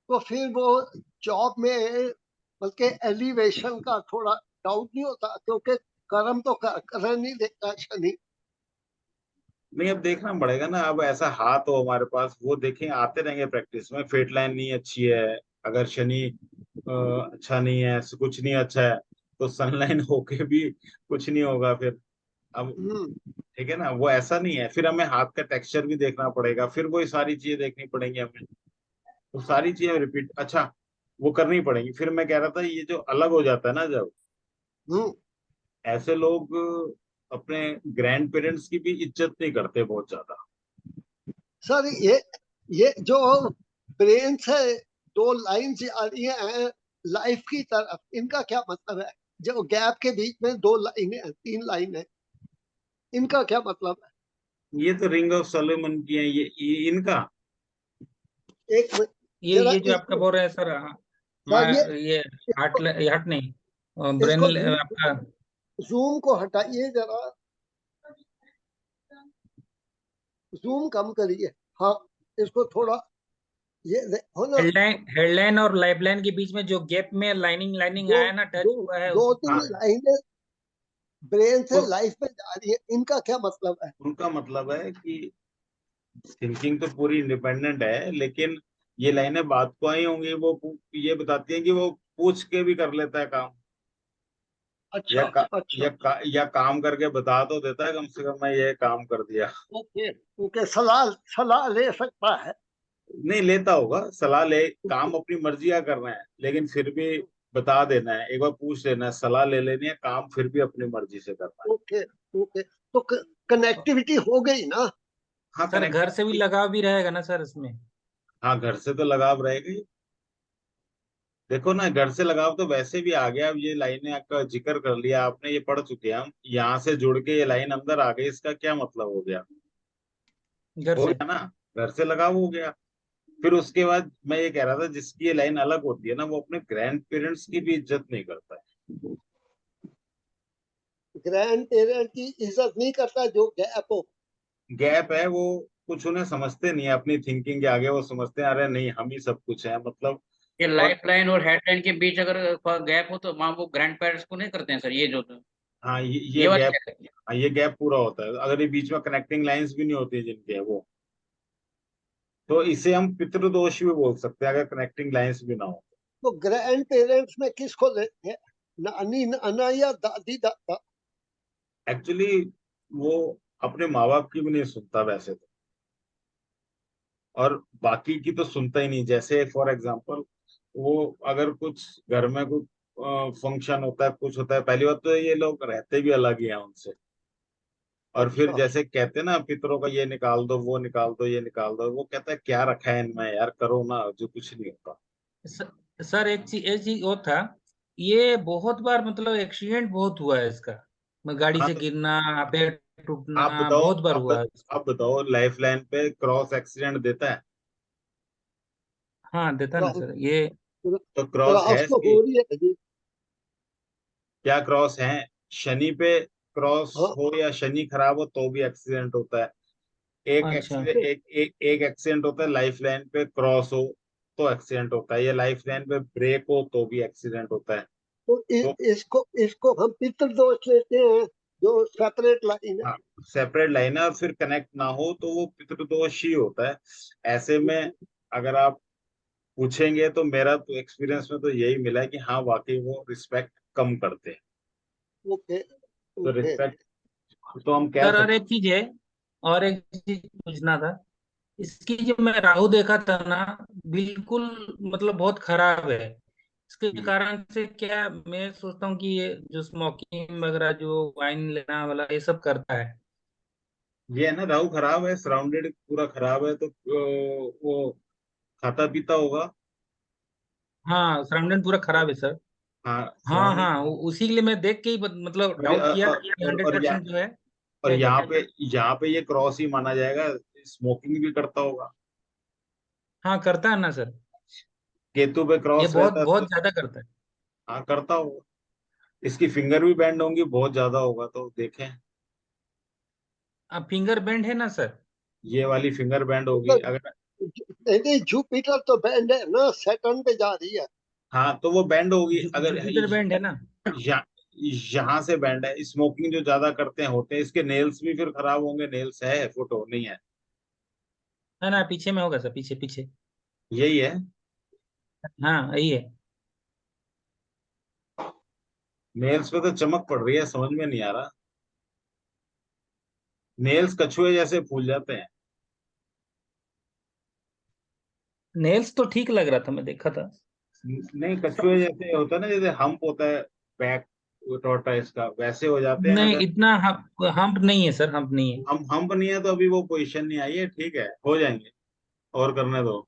तो फिर वो जॉब में, बल्कि एलिवेशन का थोड़ा डाउट नहीं होता, क्योंकि कर्म तो कर नहीं देता शनि। नहीं, अब देखना पड़ेगा ना, अब ऐसा हाथ हो हमारे पास, वो देखें, आते रहेंगे प्रैक्टिस में। फेट लाइन नहीं अच्छी है, अगर शनि अच्छा नहीं है, कुछ नहीं अच्छा है, तो सनलाइन होके भी कुछ नहीं होगा फिर। अब हम्म, ठीक है ना, वो ऐसा नहीं है, फिर हमें हाथ का टेक्सचर भी देखना पड़ेगा, फिर वो सारी चीजें देखनी पड़ेंगी हमें। तो सारी चीजें रिपीट, अच्छा, वो करनी पड़ेंगी। फिर मैं कह रहा था ये जो अलग हो जाता है ना जब, हम्म। ऐसे लोग अपने ग्रैंड पेरेंट्स की भी इज्जत नहीं करते बहुत ज्यादा। सर ये जो ब्रेन से दो लाइन आ रही हैं लाइफ की तरफ, इनका क्या मतलब है? जो गैप के बीच में दो लाइनें हैं, तीन लाइनें, इनका क्या मतलब है? ये तो रिंग ऑफ सोलोमन की है, ये इनका। एक मिनट, जरा ये जो आपका इसको, बोल रहे हैं सर, हाँ, सर मैं ये इसको हार्ट नहीं, ब्रेन इसको आपका। जूम को हटाइए जरा, जूम कम करिए। हाँ, इसको थोड़ा, ये देखो ना, हेडलाइन और लाइफलाइन के बीच में जो गैप में लाइनिंग लाइनिंग दो आया ना, दो टच हुआ है दो उसी तीन हाँ, को। लाइनें ब्रेन से तो लाइफ में जा रही है, इनका क्या मतलब है? उनका मतलब है कि थिंकिंग तो पूरी इंडिपेंडेंट है, लेकिन ये लाइनें बात को आई होंगी, वो ये बताती हैं कि वो पूछ के भी कर लेता है काम, अच्छा, अच्छा। या काम करके बता तो देता है कम से कम, मैं ये काम कर दिया। ओके, ओके, सलाह सलाह ले सकता है। नहीं लेता होगा सलाह, ले काम अपनी मर्जी का करना है, लेकिन फिर भी बता देना है, एक बार पूछ लेना है, सलाह ले लेनी है, काम फिर भी अपनी मर्जी से करना है। ओके, ओके, तो कनेक्टिविटी हो गई ना? हाँ सर कनेक्ट, घर से भी लगाव भी रहेगा ना सर इसमें? हाँ घर से तो लगाव रहेगा ही। देखो ना, घर से लगाव तो वैसे भी आ गया, अब ये लाइनें आपका जिक्र कर लिया आपने, ये पढ़ चुके हैं हम, यहाँ से जुड़ के ये लाइन अंदर आ गई, इसका क्या मतलब हो गया? घर हो से। गया ना, घर से लगाव हो गया। फिर उसके बाद मैं ये कह रहा था, जिसकी ये लाइन अलग होती है ना, वो अपने ग्रैंड पेरेंट्स की भी इज्जत नहीं करता है। ग्रैंड पेरेंट की इज्जत नहीं करता जो गैप हो। गैप है वो, कुछ उन्हें समझते नहीं है, अपनी थिंकिंग के आगे वो समझते हैं अरे नहीं हम ही सब कुछ है, मतलब। ये और लाइफ लाइन और हेडलाइन के बीच अगर गैप हो तो वहाँ वो ग्रैंड पेरेंट्स को नहीं करते हैं सर, ये जो तो, हाँ ये ये वाली गैप, क्या है? हाँ ये गैप पूरा होता है अगर ये बीच में कनेक्टिंग लाइंस भी नहीं होती जिनके, वो तो इसे हम पितृदोष भी बोल सकते हैं, अगर कनेक्टिंग लाइंस भी ना हो। तो ग्रैंड पेरेंट्स में किसको लेते हैं? नानी नाना या दादी दादा? एक्चुअली वो अपने माँ बाप की भी नहीं सुनता वैसे तो, और बाकी की तो सुनता ही नहीं। जैसे फॉर एग्जांपल, वो अगर कुछ घर में कुछ फंक्शन होता है, कुछ होता है, पहली बात तो ये लोग रहते भी अलग ही हैं उनसे। और फिर अच्छा, जैसे कहते हैं ना पितरों का, ये निकाल दो, वो निकाल दो, ये निकाल दो, वो कहता है क्या रखा है इनमें यार, करो ना, जो कुछ नहीं होता। सर एक चीज और था, ये बहुत बार मतलब एक्सीडेंट बहुत हुआ है इसका, गाड़ी हाँ से तो गिरना, पेड़ टूटना आप बताओ, बहुत बार हुआ है। आप बताओ लाइफ लाइन पे क्रॉस एक्सीडेंट देता है? हाँ देता ना क्रॉस सर ये। तो क्रॉस है तो इसकी? हो रही है जी। क्या क्रॉस है? शनि पे क्रॉस हाँ हो या शनि खराब हो तो भी एक्सीडेंट होता है। एक अच्छा एक्सीडेंट एक एक्सीडेंट होता है लाइफ लाइन पे क्रॉस हो तो एक्सीडेंट होता है, या लाइफ लाइन पे ब्रेक हो तो भी एक्सीडेंट होता है। तो तो इसको इसको हम पितृदोष लेते हैं, जो सेपरेट लाइन हाँ, सेपरेट लाइन है और फिर कनेक्ट ना हो तो वो पितृदोष ही होता है। ऐसे में अगर आप पूछेंगे तो मेरा तो एक्सपीरियंस में तो यही मिला है कि हाँ वाकई वो रिस्पेक्ट कम करते हैं। है। ओके तो ओके। रिस्पेक्ट तो हम कह सर और सकते एक चीज है, और एक चीज पूछना था। इसकी जो मैं राहु देखा था ना, बिल्कुल मतलब बहुत खराब है। इसके हैं। कारण से क्या मैं सोचता हूँ कि ये जो स्मोकिंग वगैरह, जो वाइन लेना वाला, ये सब करता है। ये है ना, राहु खराब है, सराउंडेड पूरा खराब है, तो वो खाता पीता होगा। हाँ सराउंडिंग पूरा खराब है सर। हाँ हाँ सराउंडेड। हाँ, उसी के लिए मैं देख के ही मतलब और डाउट किया और कि और, हंड्रेड और, या, परसेंट जो है और है क्या। यहाँ पे ये क्रॉस ही माना जाएगा। स्मोकिंग भी करता होगा। हाँ करता है ना सर, केतु पे ये क्रॉस बहुत रहता है तो बहुत ज्यादा करता है। हाँ करता होगा। इसकी फिंगर भी बैंड होंगी बहुत ज्यादा होगा तो देखें। अब फिंगर बेंड है ना सर। ये वाली फिंगर बैंड होगी मतलब अगर। नहीं, जुपिटर तो बैंड है ना, सैटर्न पे जा रही है। हाँ तो वो बैंड होगी अगर जुपिटर बेंड है ना। या, यहाँ से बैंड है। स्मोकिंग जो ज्यादा करते हैं होते हैं, इसके नेल्स भी फिर खराब होंगे। नेल्स है फोटो नहीं है? है ना, पीछे में होगा सर, पीछे पीछे। यही है। हाँ यही है। नेल्स पे तो चमक पड़ रही है, समझ में नहीं आ रहा। नेल्स कछुए जैसे फूल जाते हैं। नेल्स तो ठीक लग रहा था, मैं देखा था। नहीं, कछुए जैसे होता है ना, जैसे हम्प होता है बैक टॉर्टॉइस का, वैसे हो जाते हैं नहीं अगर। इतना हम्प नहीं है सर, हम्प नहीं हम हम्प नहीं है तो अभी वो पोजीशन नहीं आई है, ठीक है हो जाएंगे। और करने दो।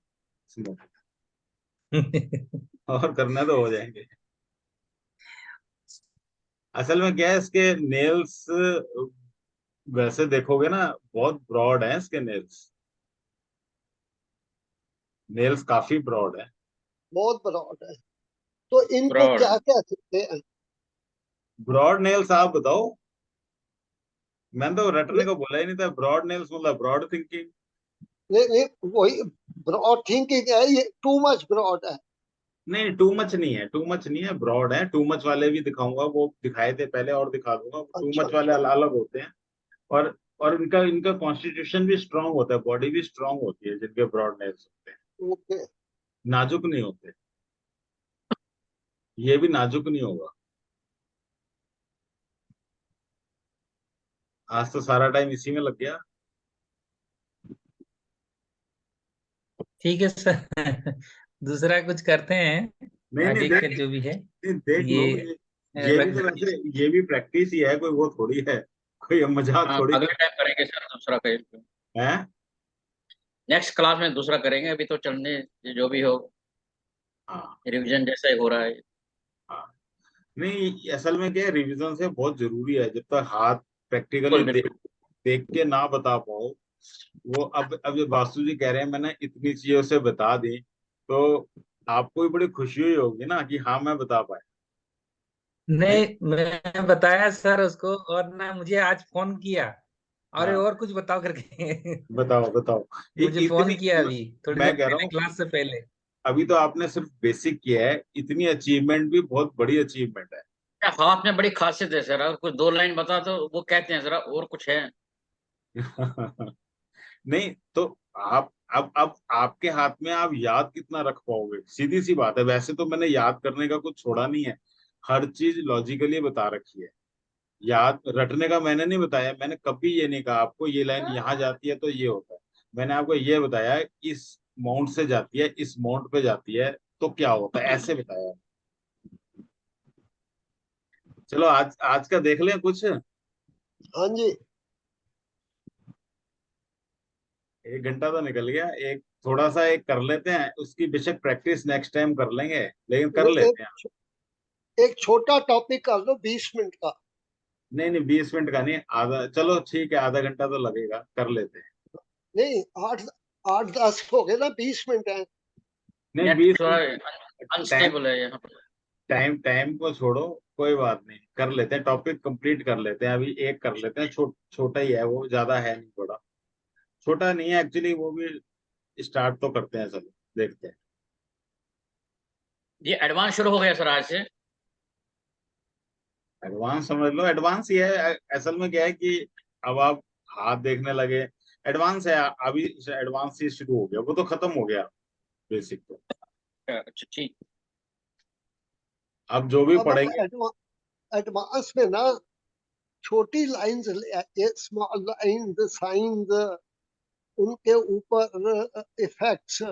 है। और करने दो, हो जाएंगे। असल में क्या है, इसके नेल्स वैसे देखोगे ना बहुत ब्रॉड है इसके नेल्स। नेल्स काफी ब्रॉड है। बहुत ब्रॉड है। तो इनको ब्रॉड। क्या कह सकते हैं? ब्रॉड नेल्स आप बताओ। मैंने तो रटने नहीं को बोला ही नहीं था। ब्रॉड नेल्स मतलब ब्रॉड थिंकिंग। नहीं नहीं, वही ब्रॉड थिंकिंग है, ये टू मच ब्रॉड है। नहीं टू मच नहीं है, टू मच नहीं है, ब्रॉड है। टू मच वाले भी दिखाऊंगा, वो दिखाए थे पहले और दिखा दूंगा। टू अच्छा मच वाले अच्छा। अलग होते हैं। और और इनका कॉन्स्टिट्यूशन भी स्ट्रांग होता है, बॉडी भी स्ट्रांग होती है जिनके ब्रॉड नेल्स होते हैं। ओके। नाजुक नहीं होते। ये भी नाजुक नहीं होगा। आज तो सारा टाइम इसी में लग गया। ठीक है सर। दूसरा कुछ करते हैं, नहीं नहीं आगे देख, का जो भी है नहीं, देख लो ये ये भी रख तो देते वैसे ये भी प्रैक्टिस ही है, कोई वो थोड़ी है। कोई मजाक हाँ थोड़ी अगले टाइम करेंगे सर दूसरा करेंगे। है। नेक्स्ट क्लास में दूसरा करेंगे, अभी तो चलने जो भी हो, हाँ रिवीजन जैसा ही हो रहा है। हाँ। नहीं असल में क्या है, रिवीजन से बहुत जरूरी है। जब तक हाथ प्रैक्टिकली बिल्कुल बिल्कुल। देख के ना बता पाओ। वो अब जो वास्तु जी कह रहे हैं मैंने इतनी चीजों से बता दी, तो आपको भी बड़ी खुशी हुई होगी ना कि हाँ मैं बता पाया। नहीं। नहीं मैं बताया सर उसको, और ना मुझे आज फोन किया, अरे हाँ और कुछ बताओ करके। बताओ बताओ। ये मुझे फोन इतनी किया अभी थोड़ी मैं देर कह रहा पहले, हूँ, क्लास से पहले। अभी तो आपने सिर्फ बेसिक किया है, इतनी अचीवमेंट भी बहुत बड़ी अचीवमेंट है। क्या हाथ में बड़ी खासियत है सर, अगर कुछ दो लाइन बता तो वो कहते हैं जरा और कुछ है। नहीं तो आप अब आपके हाथ में, आप याद कितना रख पाओगे, सीधी सी बात है। वैसे तो मैंने याद करने का कुछ छोड़ा नहीं है, हर चीज लॉजिकली बता रखी है। याद रटने का मैंने नहीं बताया। मैंने कभी ये नहीं कहा आपको ये लाइन यहाँ जाती है तो ये होता है। मैंने आपको ये बताया इस माउंट से जाती है, इस माउंट पे जाती है तो क्या होता है, ऐसे बताया। चलो आज आज का देख लें कुछ। हाँ जी। 1 घंटा तो निकल गया। एक थोड़ा सा एक कर लेते हैं, उसकी बेशक प्रैक्टिस नेक्स्ट टाइम कर लेंगे, लेकिन कर एक लेते हैं। एक छोटा टॉपिक कर लो 20 मिनट का। नहीं नहीं 20 मिनट का नहीं, आधा, चलो ठीक है, आधा घंटा तो लगेगा, कर लेते हैं। नहीं, 8-10 हो गए ना, 20 मिनट है। नहीं नेट 20 थोड़ा मिनट टाइम, अनस्टेबल है यहाँ पर। टाइम को छोड़ो, कोई बात नहीं, कर लेते हैं, टॉपिक कंप्लीट कर लेते हैं, अभी एक कर लेते हैं, छोटा ही है वो, ज्यादा है नहीं, बड़ा छोटा नहीं है एक्चुअली, वो भी स्टार्ट तो करते हैं, चलो देखते हैं। ये एडवांस शुरू हो गया सर आज से। एडवांस समझ लो, एडवांस ही है, असल में क्या है कि अब आप हाथ देखने लगे, एडवांस है अभी, एडवांस ही शुरू हो गया, वो तो खत्म हो गया बेसिक तो। अच्छा ठीक। अब जो भी अब हम पढ़ेंगे, एडवांस में ना छोटी लाइंस, स्मॉल लाइंस, साइंस, उनके ऊपर इफेक्ट्स।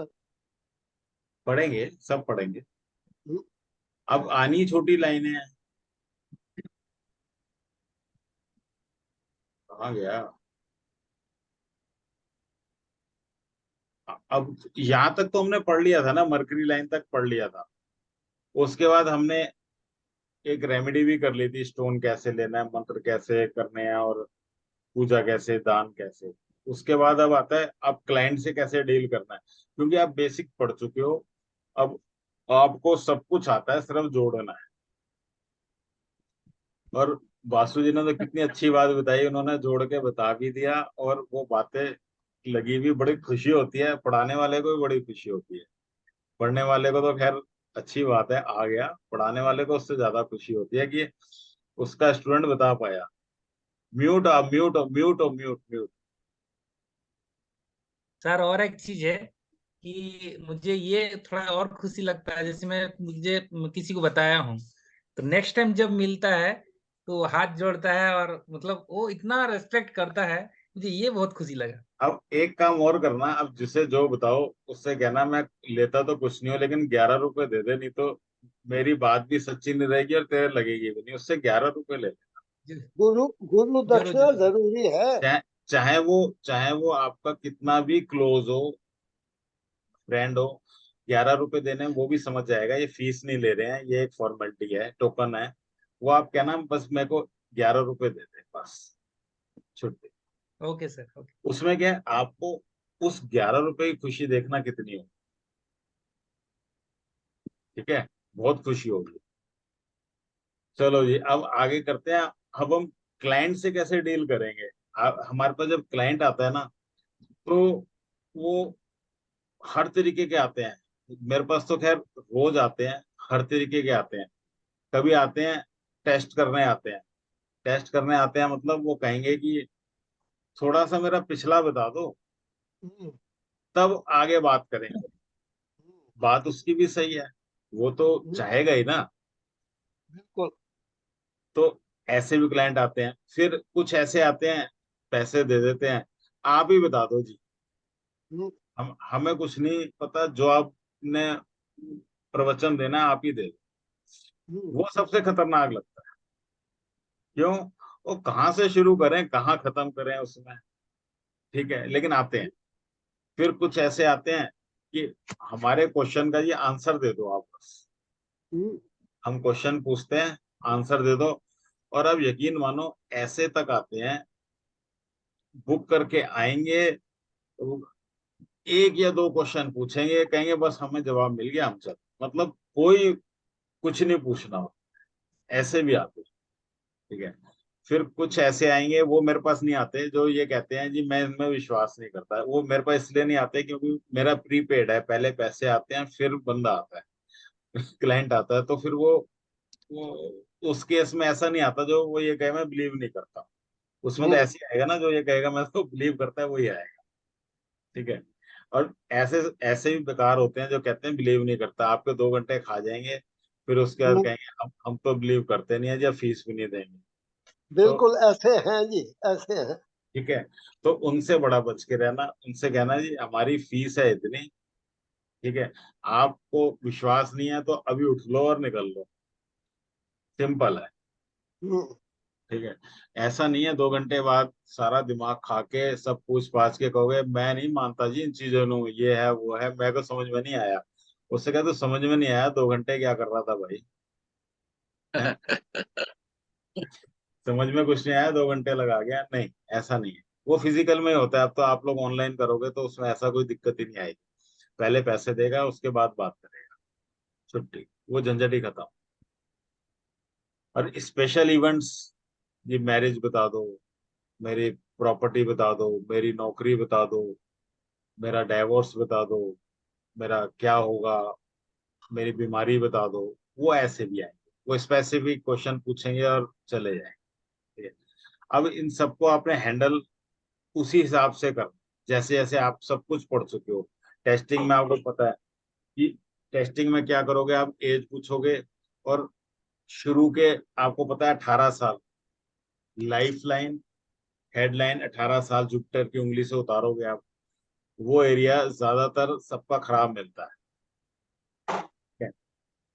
पढ़ेंगे, सब पढ़ेंगे। अब आनी छोटी लाइनें हैं, कहाँ गया। अब यहाँ तक तो हमने पढ़ लिया था ना, मरकरी लाइन तक पढ़ लिया था, उसके बाद हमने एक रेमेडी भी कर ली थी, स्टोन कैसे लेना है, मंत्र कैसे करने हैं, और पूजा कैसे, दान कैसे। उसके बाद अब आता है, अब क्लाइंट से कैसे डील करना है, क्योंकि आप बेसिक पढ़ चुके हो, अब आपको सब कुछ आता है, सिर्फ जोड़ना है। और वासु जी ने तो कितनी अच्छी बात बताई, उन्होंने जोड़ के बता भी दिया, और वो बातें लगी भी, बड़ी खुशी होती है, पढ़ाने वाले को भी बड़ी खुशी होती है। पढ़ने वाले को तो खैर अच्छी बात है, आ गया, पढ़ाने वाले को उससे ज्यादा खुशी होती है कि उसका स्टूडेंट बता पाया। Mute mute mute mute mute. Sir और एक चीज है कि मुझे ये थोड़ा और खुशी लगता है, जैसे मैं मुझे किसी को बताया हूँ तो नेक्स्ट टाइम जब मिलता है तो हाथ जोड़ता है और मतलब वो इतना रेस्पेक्ट करता है, मुझे ये बहुत खुशी लगा। अब एक काम और करना, अब जिसे जो बताओ उससे कहना, मैं लेता तो कुछ नहीं हो, लेकिन 11 रुपए दे दे, नहीं तो मेरी बात भी सच्ची नहीं रहेगी और तेरे लगेगी भी नहीं, उससे 11 रुपए ले। जरूर गुरु जरूर दक्षिणा जरूर। जरूरी है। चाहे चाहे वो आपका कितना भी क्लोज हो, फ्रेंड हो, 11 रुपए देने में वो भी समझ जाएगा, ये फीस नहीं ले रहे हैं, ये एक फॉर्मेलिटी है, टोकन है, वो आप कहना बस मेरे को 11 रुपए दे दे, बस छुट्टी। Okay sir, okay. उसमें क्या है, आपको उस 11 रुपए की खुशी देखना कितनी हो, ठीक है, बहुत खुशी होगी। चलो जी, अब आगे करते हैं। अब हम क्लाइंट से कैसे डील करेंगे। हमारे पास जब क्लाइंट आता है ना, तो वो हर तरीके के आते हैं, मेरे पास तो खैर रोज आते हैं, हर तरीके के आते हैं। कभी आते हैं टेस्ट करने आते हैं, टेस्ट करने आते हैं मतलब वो कहेंगे कि थोड़ा सा मेरा पिछला बता दो, हम्म, तब आगे बात करेंगे। बात उसकी भी सही है, वो तो हम्म, चाहेगा ही ना। बिल्कुल। तो ऐसे भी क्लाइंट आते हैं, फिर कुछ ऐसे आते हैं पैसे दे देते हैं, आप ही बता दो जी, हम्म, हमें कुछ नहीं पता, जो आपने प्रवचन देना है आप ही दे दो। हम्म, वो सबसे खतरनाक लगता है। क्यों, वो कहाँ से शुरू करें कहाँ खत्म करें उसमें, ठीक है, लेकिन आते हैं। फिर कुछ ऐसे आते हैं कि हमारे क्वेश्चन का ये आंसर दे दो आप बस, हम्म, हम क्वेश्चन पूछते हैं, आंसर दे दो। और अब यकीन मानो, ऐसे तक आते हैं, बुक करके आएंगे, तो एक या दो क्वेश्चन पूछेंगे, कहेंगे बस हमें जवाब मिल गया, हम चल, मतलब कोई कुछ नहीं पूछना हो, ऐसे भी आते हैं, ठीक है। फिर कुछ ऐसे आएंगे, वो मेरे पास नहीं आते, जो ये कहते हैं जी मैं इनमें विश्वास नहीं करता, वो मेरे पास इसलिए नहीं आते क्योंकि मेरा प्रीपेड है, पहले पैसे आते हैं फिर बंदा आता है क्लाइंट आता है, तो फिर वो उस केस में ऐसा नहीं आता जो वो ये कहे मैं बिलीव नहीं करता। उसमें तो हम्म, ऐसे ही आएगा ना, जो ये कहेगा मैं तो बिलीव करता है, वही आएगा, ठीक है। और ऐसे ऐसे भी बेकार होते हैं जो कहते हैं बिलीव नहीं करता, आपके 2 घंटे खा जाएंगे, फिर उसके बाद हम्म, कहेंगे हम तो बिलीव करते नहीं है, या फीस भी नहीं देंगे। तो बिल्कुल ऐसे हैं जी, ऐसे हैं। ठीक है, तो उनसे बड़ा बच के रहना, उनसे कहना जी हमारी फीस है इतनी, ठीक है, आपको विश्वास नहीं है तो अभी उठ लो और निकल लो, सिंपल है, हम्म, ठीक है। ऐसा नहीं है 2 घंटे बाद सारा दिमाग खा के सब पूछ पाछ के कहोगे मैं नहीं मानता जी इन चीजों ਨੂੰ, ये है वो है, मेरे को समझ में नहीं आया। उससे कहा तो समझ में नहीं आया, 2 घंटे क्या कर रहा था भाई, है। समझ में कुछ नहीं आया, 2 घंटे लगा गया, नहीं ऐसा नहीं है। वो फिजिकल में ही होता है। अब तो आप लोग ऑनलाइन करोगे तो उसमें ऐसा कोई दिक्कत ही नहीं आएगी। पहले पैसे देगा, उसके बाद बात करेगा, छुट्टी, वो झंझट ही खत्म। और स्पेशल इवेंट्स, ये मैरिज बता दो, मेरी प्रॉपर्टी बता दो, मेरी नौकरी बता दो, मेरा डाइवोर्स बता दो, मेरा क्या होगा, मेरी बीमारी बता दो, वो ऐसे भी आएंगे, वो स्पेसिफिक क्वेश्चन पूछेंगे और चले जाएंगे। अब इन सबको आपने हैंडल उसी हिसाब से करना, जैसे जैसे आप सब कुछ पढ़ चुके हो। टेस्टिंग में आपको पता है कि टेस्टिंग में क्या करोगे, आप एज पूछोगे, और शुरू के आपको पता है 18 साल, लाइफ लाइन, हेडलाइन 18 साल जुपिटर की उंगली से उतारोगे आप, वो एरिया ज्यादातर सबका खराब मिलता है। ठीक है?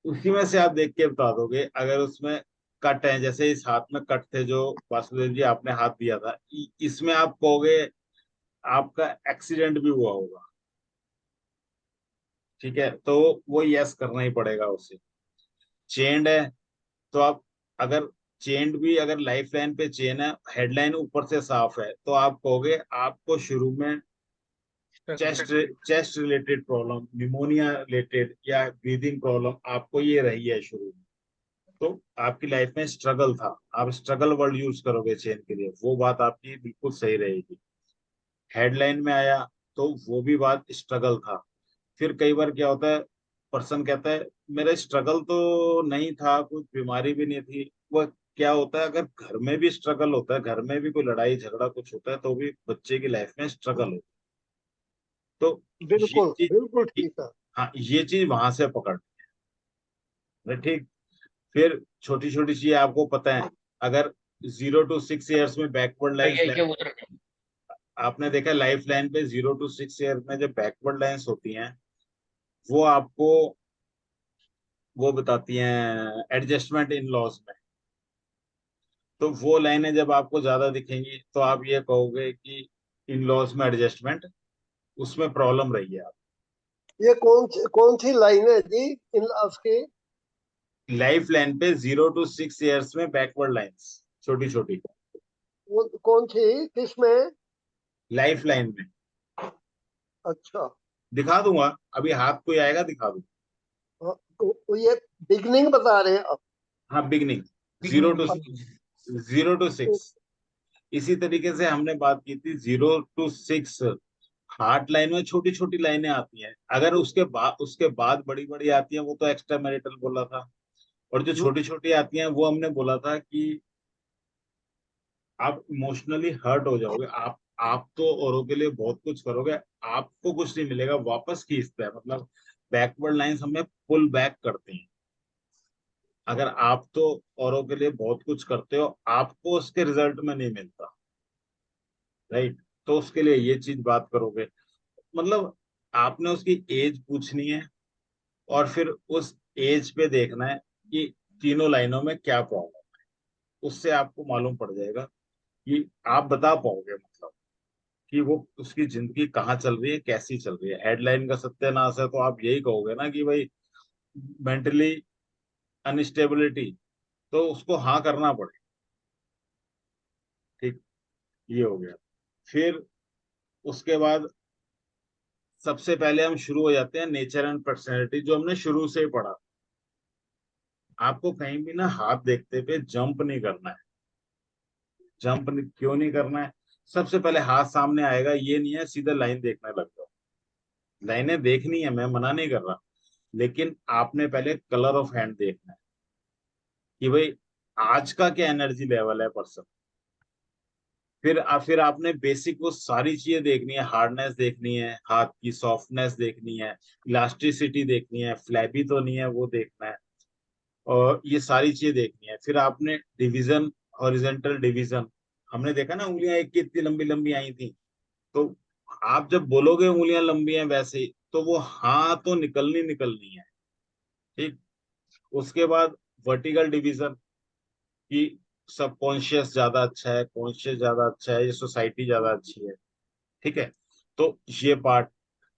उसी में से आप देख के बता दोगे। अगर उसमें कट है, जैसे इस हाथ में कट थे जो वासुदेव जी आपने हाथ दिया था, इसमें आप कहोगे आपका एक्सीडेंट भी हुआ होगा। ठीक है, तो वो यस करना ही पड़ेगा उसे। चेंड है, तो आप अगर चेंड भी, अगर लाइफ लाइन पे चेन है, हेडलाइन ऊपर से साफ है, तो आप कहोगे आपको शुरू में chest chest related problem, pneumonia related या ब्रीदिंग प्रॉब्लम आपको ये रही है शुरू में, तो आपकी लाइफ में स्ट्रगल था, आप स्ट्रगल वर्ड यूज करोगे चेन के लिए, वो बात आपकी बिल्कुल सही रहेगी। हेडलाइन में आया तो वो भी बात स्ट्रगल था। फिर कई बार क्या होता है, पर्सन कहता है मेरा स्ट्रगल तो नहीं था, कुछ बीमारी भी नहीं थी। वो क्या होता है, अगर घर में भी स्ट्रगल होता है, घर में भी कोई लड़ाई झगड़ा कुछ होता है, तो भी बच्चे की लाइफ में स्ट्रगल होता है। तो ये बिल्कुल चीज, बिल्कुल ठीक है। हाँ ये चीज वहां से पकड़ है, ठीक। फिर छोटी छोटी चीजें आपको पता है, अगर 0 to 6 years में बैकवर्ड लाइंस, ये उधर आपने देखा लाइफ लाइन पे 0 to 6 years में जो बैकवर्ड लाइंस होती हैं, वो आपको वो बताती हैं एडजस्टमेंट इन लॉज में। तो वो लाइनें जब आपको ज्यादा दिखेंगी तो आप ये कहोगे कि इन लॉज में एडजस्टमेंट, उसमें प्रॉब्लम रही है आप। ये कौन सी लाइन है जी इन आपकी? लाइफ लाइन पे 0 to 6 years में बैकवर्ड लाइंस, छोटी छोटी, कौन सी किसमें? लाइफ लाइन में। अच्छा। दिखा दूंगा, अभी हाथ कोई आएगा दिखा दूंगा। तो ये बिगनिंग बता रहे हैं आप? हाँ, beginning, zero to beginning. 0 to 6। इसी तरीके से हमने बात की थी 0 to 6, हार्ट लाइन में छोटी छोटी लाइनें आती हैं, अगर उसके बाद बड़ी बड़ी आती हैं, वो तो एक्स्ट्रा मैरिटल बोला था। और जो छोटी छोटी आती हैं वो हमने बोला था कि आप इमोशनली हर्ट हो जाओगे, आप तो औरों के लिए बहुत कुछ करोगे, आपको कुछ नहीं मिलेगा, वापस खींचता है, मतलब बैकवर्ड लाइंस हमें पुल बैक करती हैं। अगर आप तो औरों के लिए बहुत कुछ करते हो, आपको उसके रिजल्ट में नहीं मिलता, राइट, तो उसके लिए ये चीज बात करोगे। मतलब आपने उसकी एज पूछनी है, और फिर उस एज पे देखना है कि तीनों लाइनों में क्या प्रॉब्लम है, उससे आपको मालूम पड़ जाएगा कि आप बता पाओगे, मतलब कि वो उसकी जिंदगी कहाँ चल रही है, कैसी चल रही है। हेडलाइन का सत्यानाश है तो आप यही कहोगे ना कि भाई मेंटली अनस्टेबिलिटी, तो उसको हाँ करना पड़ेगा। ठीक, ये हो गया। फिर उसके बाद सबसे पहले हम शुरू हो जाते हैं नेचर एंड पर्सनैलिटी, जो हमने शुरू से ही पढ़ा। आपको कहीं भी ना हाथ देखते पे जंप नहीं करना है। क्यों नहीं करना है? सबसे पहले हाथ सामने आएगा, ये नहीं है सीधा लाइन देखने लग जाओ। लाइनें देखनी है, मैं मना नहीं कर रहा, लेकिन आपने पहले कलर ऑफ हैंड देखना है कि भाई आज का क्या एनर्जी लेवल है पर्सन। फिर आपने बेसिक वो सारी चीजें देखनी है, हार्डनेस देखनी है, हाथ की सॉफ्टनेस देखनी है, इलास्टिसिटी देखनी है, फ्लैबी तो नहीं है वो देखना है, और ये सारी चीजें देखनी है। फिर आपने डिवीजन, हॉरिजेंटल डिवीजन, हमने देखा ना उंगलियां एक की इतनी लंबी लंबी आई थी, तो आप जब बोलोगे उंगलियां लंबी हैं वैसे ही, तो वो हाँ तो निकलनी निकलनी है। ठीक, उसके बाद वर्टिकल डिवीजन, कि सबकॉन्शियस ज्यादा अच्छा है, कॉन्शियस ज्यादा अच्छा है, ये सोसाइटी ज्यादा अच्छी है। ठीक है, तो ये पार्ट।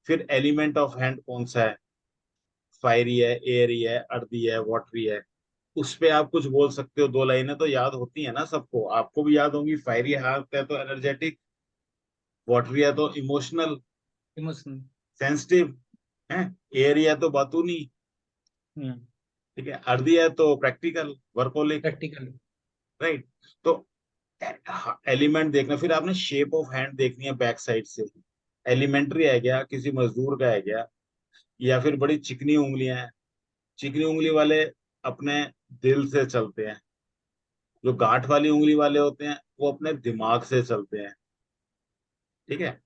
फिर एलिमेंट ऑफ हैंड कौन सा है, फायरी है, एयरी है, अर्दी है, वाटरी है, उस पे आप कुछ बोल सकते हो, 2 लाइनें तो याद होती है ना सबको, आपको भी याद होंगी। फायरी हाथ है तो एनर्जेटिक, वाटरी है तो इमोशनल, इमोशनल। सेंसिटिव है, एयर है तो बातूनी, ठीक है, अर्दी है तो प्रैक्टिकल, वर्कोलिक, प्रैक्टिकल। राइट। तो एलिमेंट देखना, फिर आपने शेप ऑफ हैंड देखनी है बैक साइड से, एलिमेंट्री है क्या, किसी मजदूर का है क्या, या फिर बड़ी चिकनी उंगलियां हैं। चिकनी उंगली वाले अपने दिल से चलते हैं, जो गांठ वाली उंगली वाले होते हैं वो अपने दिमाग से चलते हैं, ठीक है।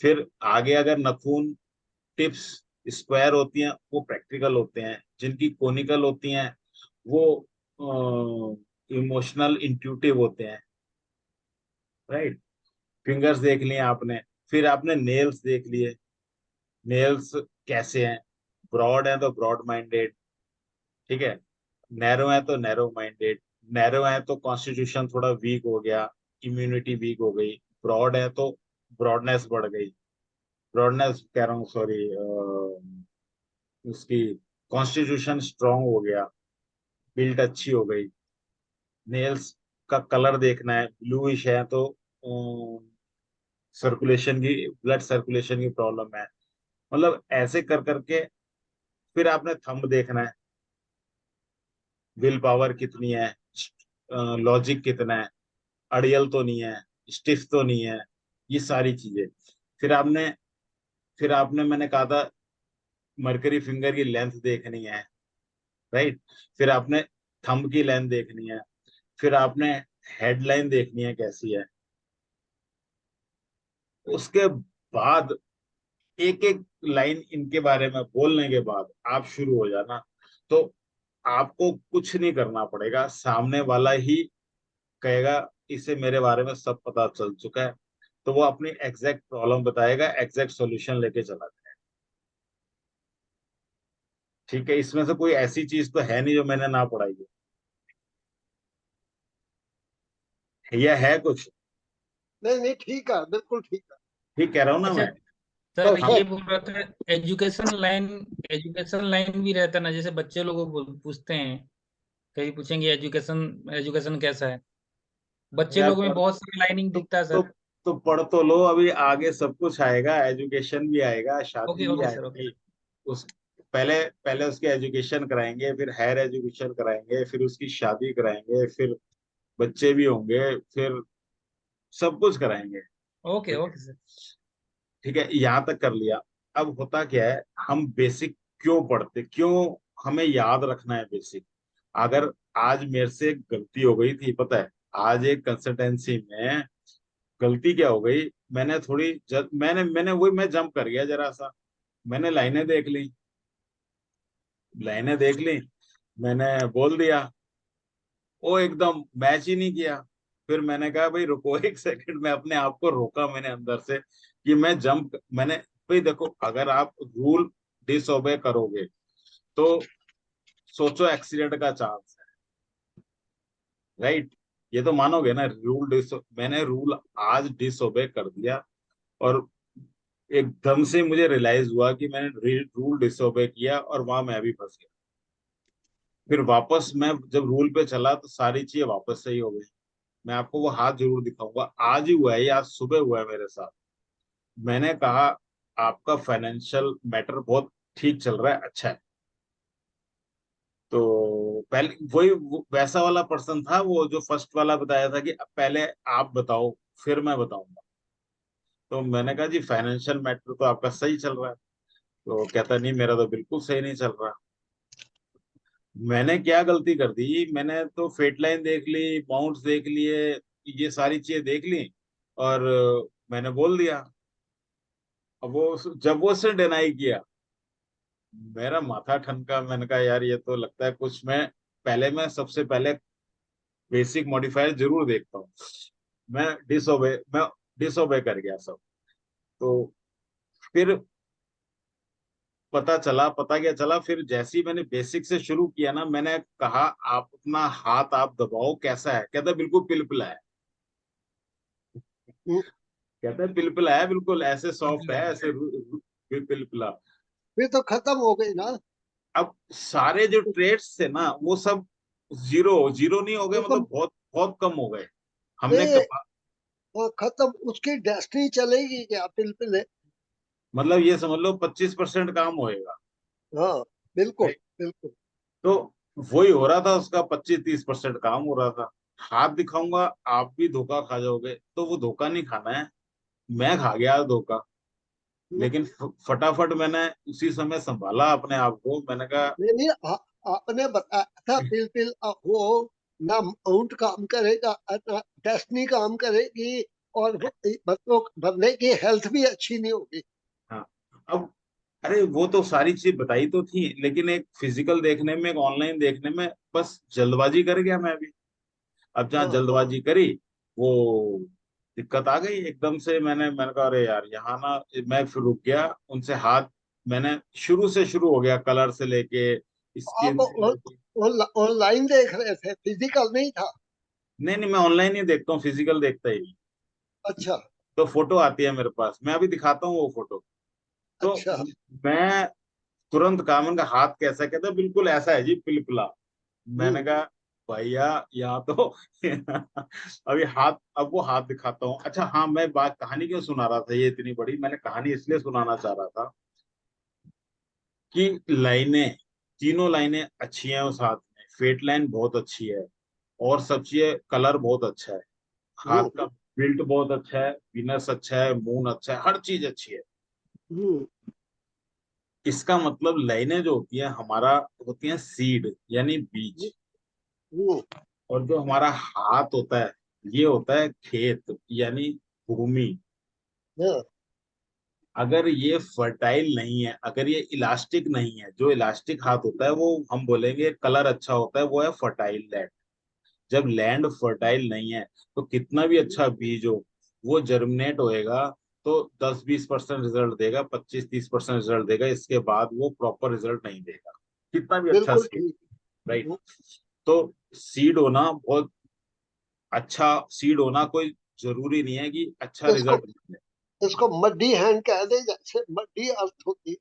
फिर आगे अगर नखून टिप्स स्क्वायर होती हैं वो प्रैक्टिकल होते हैं, जिनकी कोनिकल होती हैं वो इमोशनल इंट्यूटिव होते हैं, राइट। फिंगर्स देख लिए आपने, फिर आपने नेल्स देख लिए। नेल्स कैसे हैं, ब्रॉड है तो ब्रॉड माइंडेड, ठीक है, नैरो है तो नैरो माइंडेड। नैरो है तो कॉन्स्टिट्यूशन थोड़ा वीक हो गया, इम्यूनिटी वीक हो गई। ब्रॉड है तो ब्रॉडनेस बढ़ गई, ब्रॉडनेस कह रहा हूँ सॉरी, उसकी कॉन्स्टिट्यूशन स्ट्रांग हो गया, बिल्ड अच्छी हो गई। नेल्स का कलर देखना है, ब्लूइश है तो सर्कुलेशन की, ब्लड सर्कुलेशन की प्रॉब्लम है। मतलब ऐसे कर करके फिर आपने थंब देखना है, विल पावर कितनी है, लॉजिक कितना है, अड़ियल तो नहीं है, स्टिफ तो नहीं है, ये सारी चीजें। फिर आपने फिर आपने मैंने कहा था मरकरी फिंगर की लेंथ देखनी है, राइट। फिर आपने थंब की लेंथ देखनी है, फिर आपने हेडलाइन देखनी है कैसी है। उसके बाद एक एक लाइन इनके बारे में बोलने के बाद आप शुरू हो जाना, तो आपको कुछ नहीं करना पड़ेगा, सामने वाला ही कहेगा इसे मेरे बारे में सब पता चल चुका है, तो वो अपनी एग्जैक्ट प्रॉब्लम बताएगा, एग्जैक्ट सॉल्यूशन लेके चला जाएगा, ठीक है। इसमें से कोई ऐसी चीज तो है नहीं जो मैंने ना पढ़ाई है, या है कुछ? नहीं नहीं, ठीक है, बिल्कुल ठीक है। ठीक कह रहा हूँ ना अच्छा मैं? सर, ये परफेक्ट। बोल रहा था एजुकेशन लाइन भी रहता है ना, जैसे बच्चे लोगों को पूछते हैं, कहीं पूछेंगे एजुकेशन एजुकेशन कैसा है, बच्चे यार लोग में पढ़ बहुत सारी लाइनिंग दिखता है तो सर। तो पढ़ तो लो, अभी आगे सब कुछ आएगा, एजुकेशन भी आएगा, शादी ओके भी ओके सर, ओके। आएगी। उस पहले पहले उसकी एजुकेशन कराएंगे, फिर हायर एजुकेशन कराएंगे, फिर उसकी शादी कराएंगे, फिर बच्चे भी होंगे, फिर सब कुछ कराएंगे, ओके ठीक है। Okay sir. ठीक है, यहाँ तक कर लिया। अब होता क्या है, हम बेसिक क्यों पढ़ते, क्यों हमें याद रखना है बेसिक? अगर आज मेरे से एक गलती हो गई थी, पता है, आज एक कंसल्टेंसी में गलती क्या हो गई, मैंने थोड़ी मैंने वही मैं जंप कर गया जरा सा, मैंने लाइनें देख ली, मैंने बोल दिया, वो एकदम मैच ही नहीं किया। फिर मैंने कहा भाई रुको एक सेकंड, मैं अपने आप को रोका मैंने अंदर से कि मैंने, भाई देखो, अगर आप रूल डिसओबे करोगे तो सोचो एक्सीडेंट का चांस है, राइट। ये तो मानोगे ना, मैंने रूल आज डिसओबे कर दिया, और एकदम से मुझे रियलाइज हुआ कि मैंने रूल डिसओबे किया, और वहां मैं भी फंस गया। फिर वापस मैं जब रूल पे चला तो सारी चीजें वापस सही हो गई। मैं आपको वो हाथ जरूर दिखाऊंगा, आज ही हुआ है, ये आज सुबह हुआ है मेरे साथ। मैंने कहा आपका फाइनेंशियल मैटर बहुत ठीक चल रहा है, अच्छा है। तो पहले वैसा वाला पर्सन था वो, जो फर्स्ट वाला बताया था कि पहले आप बताओ फिर मैं बताऊंगा। तो मैंने कहा जी फाइनेंशियल मैटर तो आपका सही चल रहा है। तो कहता नहीं, मेरा तो बिल्कुल सही नहीं चल रहा। मैंने क्या गलती कर दी, मैंने तो फेट लाइन देख ली, बाउंड्स देख लिए, ये सारी चीजें देख ली, और मैंने बोल दिया। अब जब वो उसने डिनाई किया, मेरा माथा ठनका, मैंने कहा यार ये तो लगता है कुछ, मैं सबसे पहले बेसिक मॉडिफायर जरूर देखता हूँ। मैं डिसओबे कर गया सब। तो फिर पता क्या चला, फिर जैसे ही मैंने बेसिक से शुरू किया ना, मैंने कहा आप अपना हाथ आप दबाओ, कैसा है, कहता बिल्कुल पिलपिला है, हम्म, कहता है पिलपिला है, बिल्कुल ऐसे सॉफ्ट बिल्कुल है, है। ऐसे पिलपिला। फिर तो खत्म हो गई ना। अब सारे जो ट्रेड्स थे ना वो सब जीरो जीरो नहीं हो गए, खत्म। मतलब बहुत बहुत कम हो गए। हमने नहीं, कपा खत्म। उसकी डेस्टिनी चलेगी क्या पिलपिले? मतलब ये समझ लो 25% काम होएगा। हाँ, बिल्कुल राइट। बिल्कुल। तो वही हो रहा था, उसका 25-30% काम हो रहा था। हाथ दिखाऊंगा आप भी धोखा खा जाओगे, तो वो धोखा नहीं खाना है। मैं खा गया धोखा, लेकिन फटाफट मैंने उसी समय संभाला अपने आप को। मैंने कहा नहीं नहीं, आपने बताया था पिलपिल वो ना माउंट काम करेगा ना डेस्टिनी काम करेगी, और बच्चों बंदे की हेल्थ भी अच्छी नहीं होगी। हाँ, अब अरे वो तो सारी चीज बताई तो थी, लेकिन एक फिजिकल देखने में, एक ऑनलाइन देखने में बस जल्दबाजी कर गया मैं भी। अब जहाँ हाँ जल्दबाजी करी, वो दिक्कत आ गई एकदम से। मैंने कहा अरे यार यहाँ ना, मैं फिर रुक गया उनसे हाथ। मैंने शुरू से शुरू हो गया, कलर से लेके आप स्किन से लेके। ऑनलाइन देख रहे थे, फिजिकल नहीं था? नहीं नहीं, मैं ऑनलाइन ही देखता हूँ, फिजिकल देखता ही नहीं। अच्छा तो फोटो आती है मेरे पास, मैं अभी दिखाता हूँ वो फोटो। तो अच्छा। मैं तुरंत कहा, मैंने कहा हाथ कैसा, कहता बिल्कुल ऐसा है जी, पिलपिला। मैंने हम्म कहा भैया यहाँ तो अभी हाथ, अब वो हाथ दिखाता हूँ। अच्छा हाँ, मैं बात कहानी क्यों सुना रहा था, ये इतनी बड़ी मैंने कहानी इसलिए सुनाना चाह रहा था कि लाइनें, तीनों लाइनें अच्छी हैं उस हाथ में, फेट लाइन बहुत अच्छी है, और सब चीजें, कलर बहुत अच्छा है, हाथ का हम्म बिल्ट बहुत अच्छा है, विनस अच्छा है, मून अच्छा है, हर चीज अच्छी है। हम्म इसका मतलब लाइनें जो होती है हमारा, होती हैं सीड यानी बीज। हम्म और जो हमारा हाथ होता है, ये होता है खेत यानी भूमि। हाँ, अगर ये फर्टाइल नहीं है, अगर ये इलास्टिक नहीं है, जो इलास्टिक हाथ होता है वो हम बोलेंगे कलर अच्छा होता है, वो है फर्टाइल लैंड। जब लैंड फर्टाइल नहीं है, तो कितना भी अच्छा बीज हो, वो जर्मिनेट होएगा तो 10-20% रिजल्ट देगा, 25-30% रिजल्ट देगा, इसके बाद वो प्रॉपर रिजल्ट नहीं देगा, कितना भी अच्छा बिल्कुल सीड। ठीक। राइट। तो सीड होना बहुत अच्छा, सीड होना कोई जरूरी नहीं है कि अच्छा इसको रिजल्ट मिले। इसको मड्डी हैंड कह दे, जैसे मड्डी अर्थ होती है।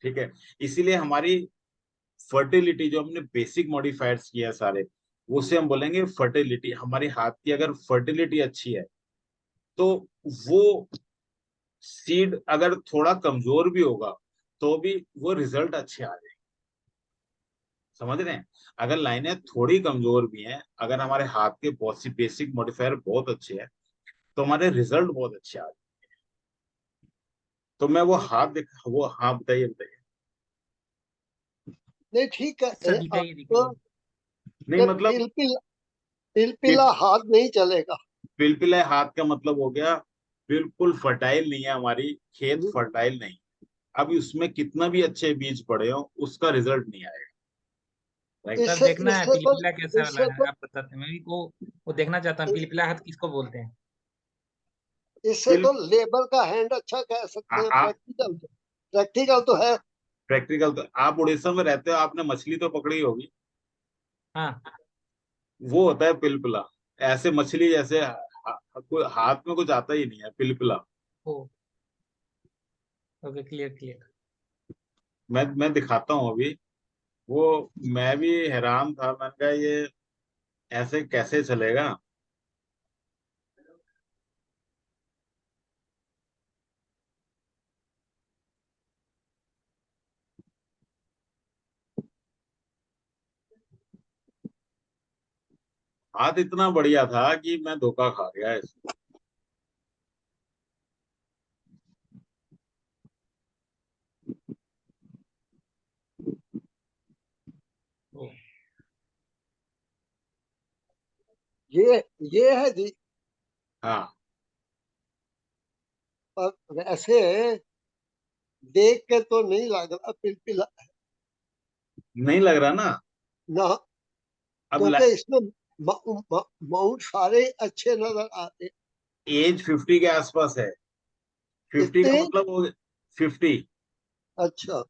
ठीक है। इसीलिए हमारी फर्टिलिटी, जो हमने बेसिक मॉडिफायर्स किया है सारे, उसे हम बोलेंगे फर्टिलिटी। हमारे हाथ की अगर फर्टिलिटी अच्छी है, तो वो सीड अगर थोड़ा कमजोर भी होगा, तो भी वो रिजल्ट अच्छे आ जाएंगे। समझ रहे हैं? अगर लाइनें थोड़ी कमजोर भी हैं, अगर हमारे हाथ के बहुत सी बेसिक मॉडिफायर बहुत अच्छे हैं, तो हमारे रिजल्ट बहुत अच्छे आ जाएंगे। तो मैं वो हाथ दिखा, वो हाँ बताइए बताइए। नहीं ठीक है, सर दिखाइए आपको दिखाइए। नहीं मतलब पिलपिला हाथ नहीं चलेगा। पिलपिला हाथ का मतलब हो गया, बिल्कुल फर्टाइल नहीं है हमारी, खेत हम्म, फर्टाइल नहीं। अब उसमें कितना भी अच्छे बीज पड़े हो, उसका रिजल्ट नहीं आएगा। राइट। सर इससे देखना है इससे तो पिलपिला कैसा वाला इससे है, तो आप बताते हैं, मैं भी वो देखना चाहता हूँ पिलपिला हाथ किसको बोलते हैं। इससे पिल तो लेबर का हैंड अच्छा कह सकते हैं। प्रैक्टिकल, प्रैक्टिकल तो है। प्रैक्टिकल तो, आप उड़ीसा में रहते हो, आपने मछली तो पकड़ी होगी। हाँ। वो होता है पिलपिला। ऐसे मछली जैसे कोई हाथ में कुछ आता ही नहीं है, पिलपिला। ओ ओके, क्लियर क्लियर। मैं दिखाता हूँ अभी वो। मैं भी हैरान था, मैंने कहा ये ऐसे कैसे चलेगा। हाथ इतना बढ़िया था कि मैं धोखा खा गया इसमें। ओ ये है जी। हाँ, पर वैसे देख के तो नहीं लग रहा पिलपिला नहीं लग रहा ना। ना, अब क्योंकि इसमें माउंट सारे अच्छे नजर आते। एज 50 के आसपास है। 50 का इतने मतलब हो गया 50। अच्छा।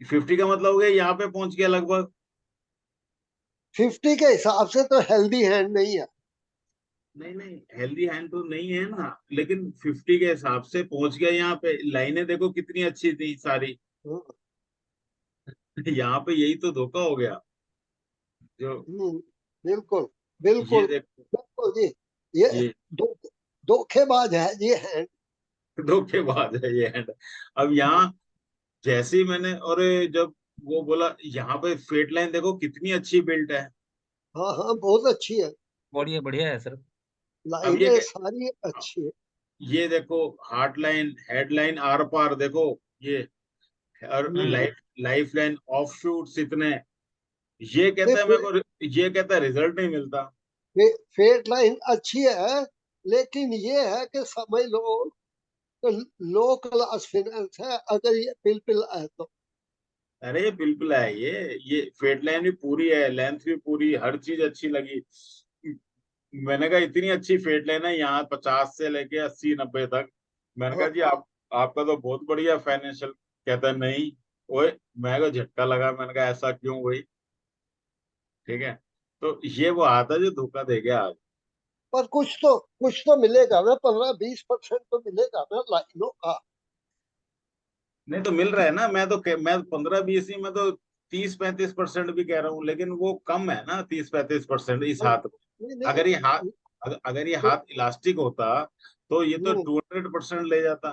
50 का मतलब हो गया यहाँ पे पहुंच गया लगभग। 50 के हिसाब से तो हेल्दी हैंड नहीं है। नहीं नहीं, हेल्दी हैंड तो नहीं है ना, लेकिन 50 के हिसाब से पहुंच गया यहाँ पे। लाइनें देखो कितनी अच्छी थी सारी। हम्म, यहाँ पे यही तो धोखा हो गया। जो हम्म, बिल्कुल ये बिल्कुल देखो, बिल्कुल जी। ये ये दो धोखेबाज है जी हैंड। धोखेबाज है ये हैंड। अब यहाँ जैसे ही मैंने, और जब वो बोला यहाँ पे फेट लाइन देखो कितनी अच्छी बिल्ट है। हाँ हाँ बहुत अच्छी है, बढ़िया बढ़िया है सर। अब ये लाइनें सारी अच्छी है। ये देखो हार्ट लाइन, हेड लाइन, आर पार देखो ये, और हम्म। Life life line, offshoots इतने। ये नहीं कहता है मेरे को, ये कहता है रिजल्ट नहीं मिलता। फेट लाइन अच्छी है, लेकिन ये है कि समझ लो लो क्लास फाइनेंस है अगर ये बिल्कुल है तो। अरे ये बिल्कुल है, ये फेट लाइन भी पूरी है, लेंथ भी पूरी, हर चीज अच्छी लगी। मैंने कहा इतनी अच्छी फेट लाइन है यहाँ, 50 से लेके 80 90 तक। मैंने कहा हाँ जी आप, आपका तो बहुत बढ़िया फाइनेंशियल। कहता है नहीं। ओए, मैं को झटका लगा, मैंने कहा ऐसा क्यों भाई? ठीक है। तो ये वो आता जो धोखा दे गया आज। पर कुछ तो मिलेगा ना, 15-20% तो मिलेगा ना लाइनों का। नहीं तो मिल रहा है ना, मैं 15 20 ही, मैं तो 30 35% भी कह रहा हूँ, लेकिन वो कम है ना 30 35% इस हाँ, हाथ में। नहीं अगर ये हाथ, नहीं। अगर ये फिर हाथ इलास्टिक होता तो ये तो 200% ले जाता।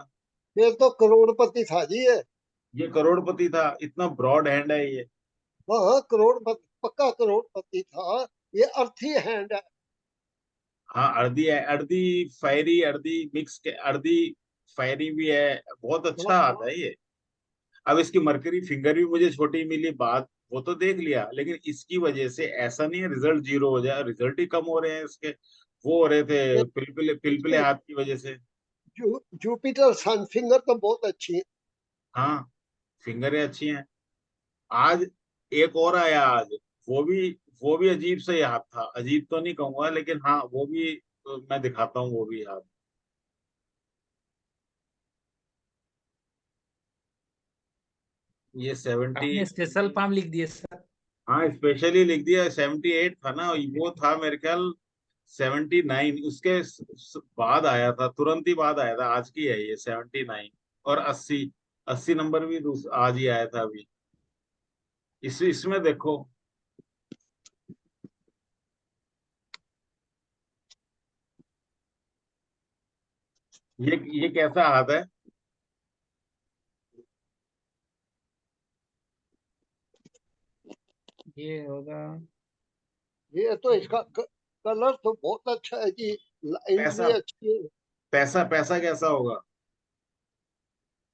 फिर तो करोड़पति था जी ये। ये करोड़पति था, इतना ब्रॉड हैंड है ये। हाँ हाँ, करोड़पति पक्का करोड़पति था। ये अर्थी हैंड है। हाँ अर्धी है, अर्धी फायरी, अर्धी मिक्स के, अर्धी फायरी भी है। बहुत हाँ अच्छा हाथ हाँ। है ये। अब इसकी मरकरी फिंगर भी मुझे छोटी मिली, बात वो तो देख लिया, लेकिन इसकी वजह से ऐसा नहीं है रिजल्ट जीरो हो जाए, रिजल्ट ही कम हो रहे हैं इसके। वो हो रहे थे ये पिलपिले पिलपिले इसकी हाथ की वजह से। जुपिटर सन फिंगर तो बहुत अच्छी है। हाँ, फिंगरें अच्छी हैं। आज एक और आया आज, वो भी वो भी अजीब सा ही हाथ था, अजीब तो नहीं कहूंगा, लेकिन हाँ वो भी, मैं दिखाता हूँ वो भी हाथ। ये 70। आपने स्पेशल पाम लिख दिए सर। हाँ स्पेशली लिख दिया, 78 था ना वो, था मेरे ख्याल 79, उसके बाद आया था, तुरंत ही बाद आया था, आज की है ये 79। और 80, 80 नंबर भी आज ही आया था अभी। इसमें देखो, ये कैसा हाथ है? ये होगा। ये तो इसका कलर तो बहुत अच्छा है जी, लाइन पैसा, भी अच्छी है। पैसा पैसा कैसा होगा?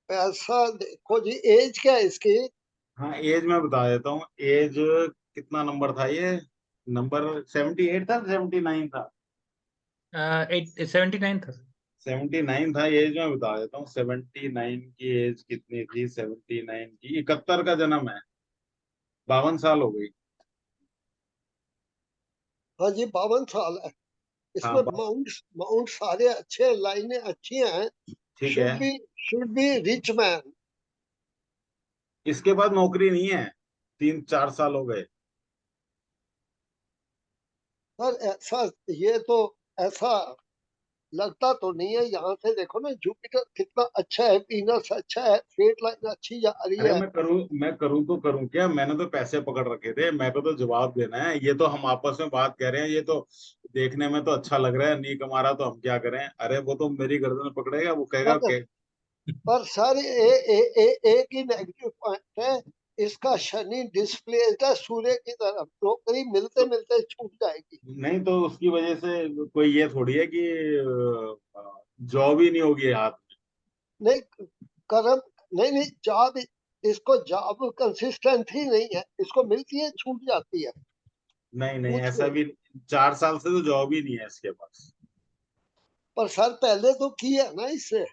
पैसा देखो जी, एज क्या है इसकी? हाँ एज मैं बता देता हूँ, एज कितना नंबर था ये? नंबर 78 था, 79 था? 79 था। 79 था एज, मैं बता देता हूँ 79 की एज कितनी थी। 79 की, 71 का जन्म है, 52 साल हो गई। हाँ जी 52 साल है। हाँ इसमें माउंट माउंट सारे अच्छे हैं, लाइनें अच्छी हैं। ठीक है। Should be should be rich man. इसके बाद नौकरी नहीं है, 3 4 साल हो गए। पर ऐसा, ये तो ऐसा लगता तो नहीं है। यहाँ से देखो ना, जुपिटर कितना अच्छा है, वीनस अच्छा है, फेट लाइन अच्छी जा रही अरे है। मैं करूँ तो करूँ क्या? मैंने तो पैसे पकड़ रखे थे, मेरे को तो जवाब देना है। ये तो हम आपस में बात कर रहे हैं, ये तो देखने में तो अच्छा लग रहा है, नहीं कमा रहा तो हम क्या करें? अरे वो तो मेरी गर्दन पकड़ेगा, वो कहेगा पर क्या? पर सर एक ही नेगेटिव पॉइंट है, इसका शनि डिस्प्लेस्ड है सूर्य की तरफ, नौकरी मिलते तो मिलते छूट जाएगी। नहीं तो उसकी वजह से कोई ये थोड़ी है कि जॉब ही नहीं होगी हाथ में। नहीं कर्म, नहीं नहीं जॉब, इसको जॉब कंसिस्टेंट ही नहीं है, इसको मिलती है छूट जाती है। नहीं नहीं कुछ ऐसा नहीं। भी, 4 साल से तो जॉब ही नहीं है इसके पास। पर सर पहले तो किया ना इससे।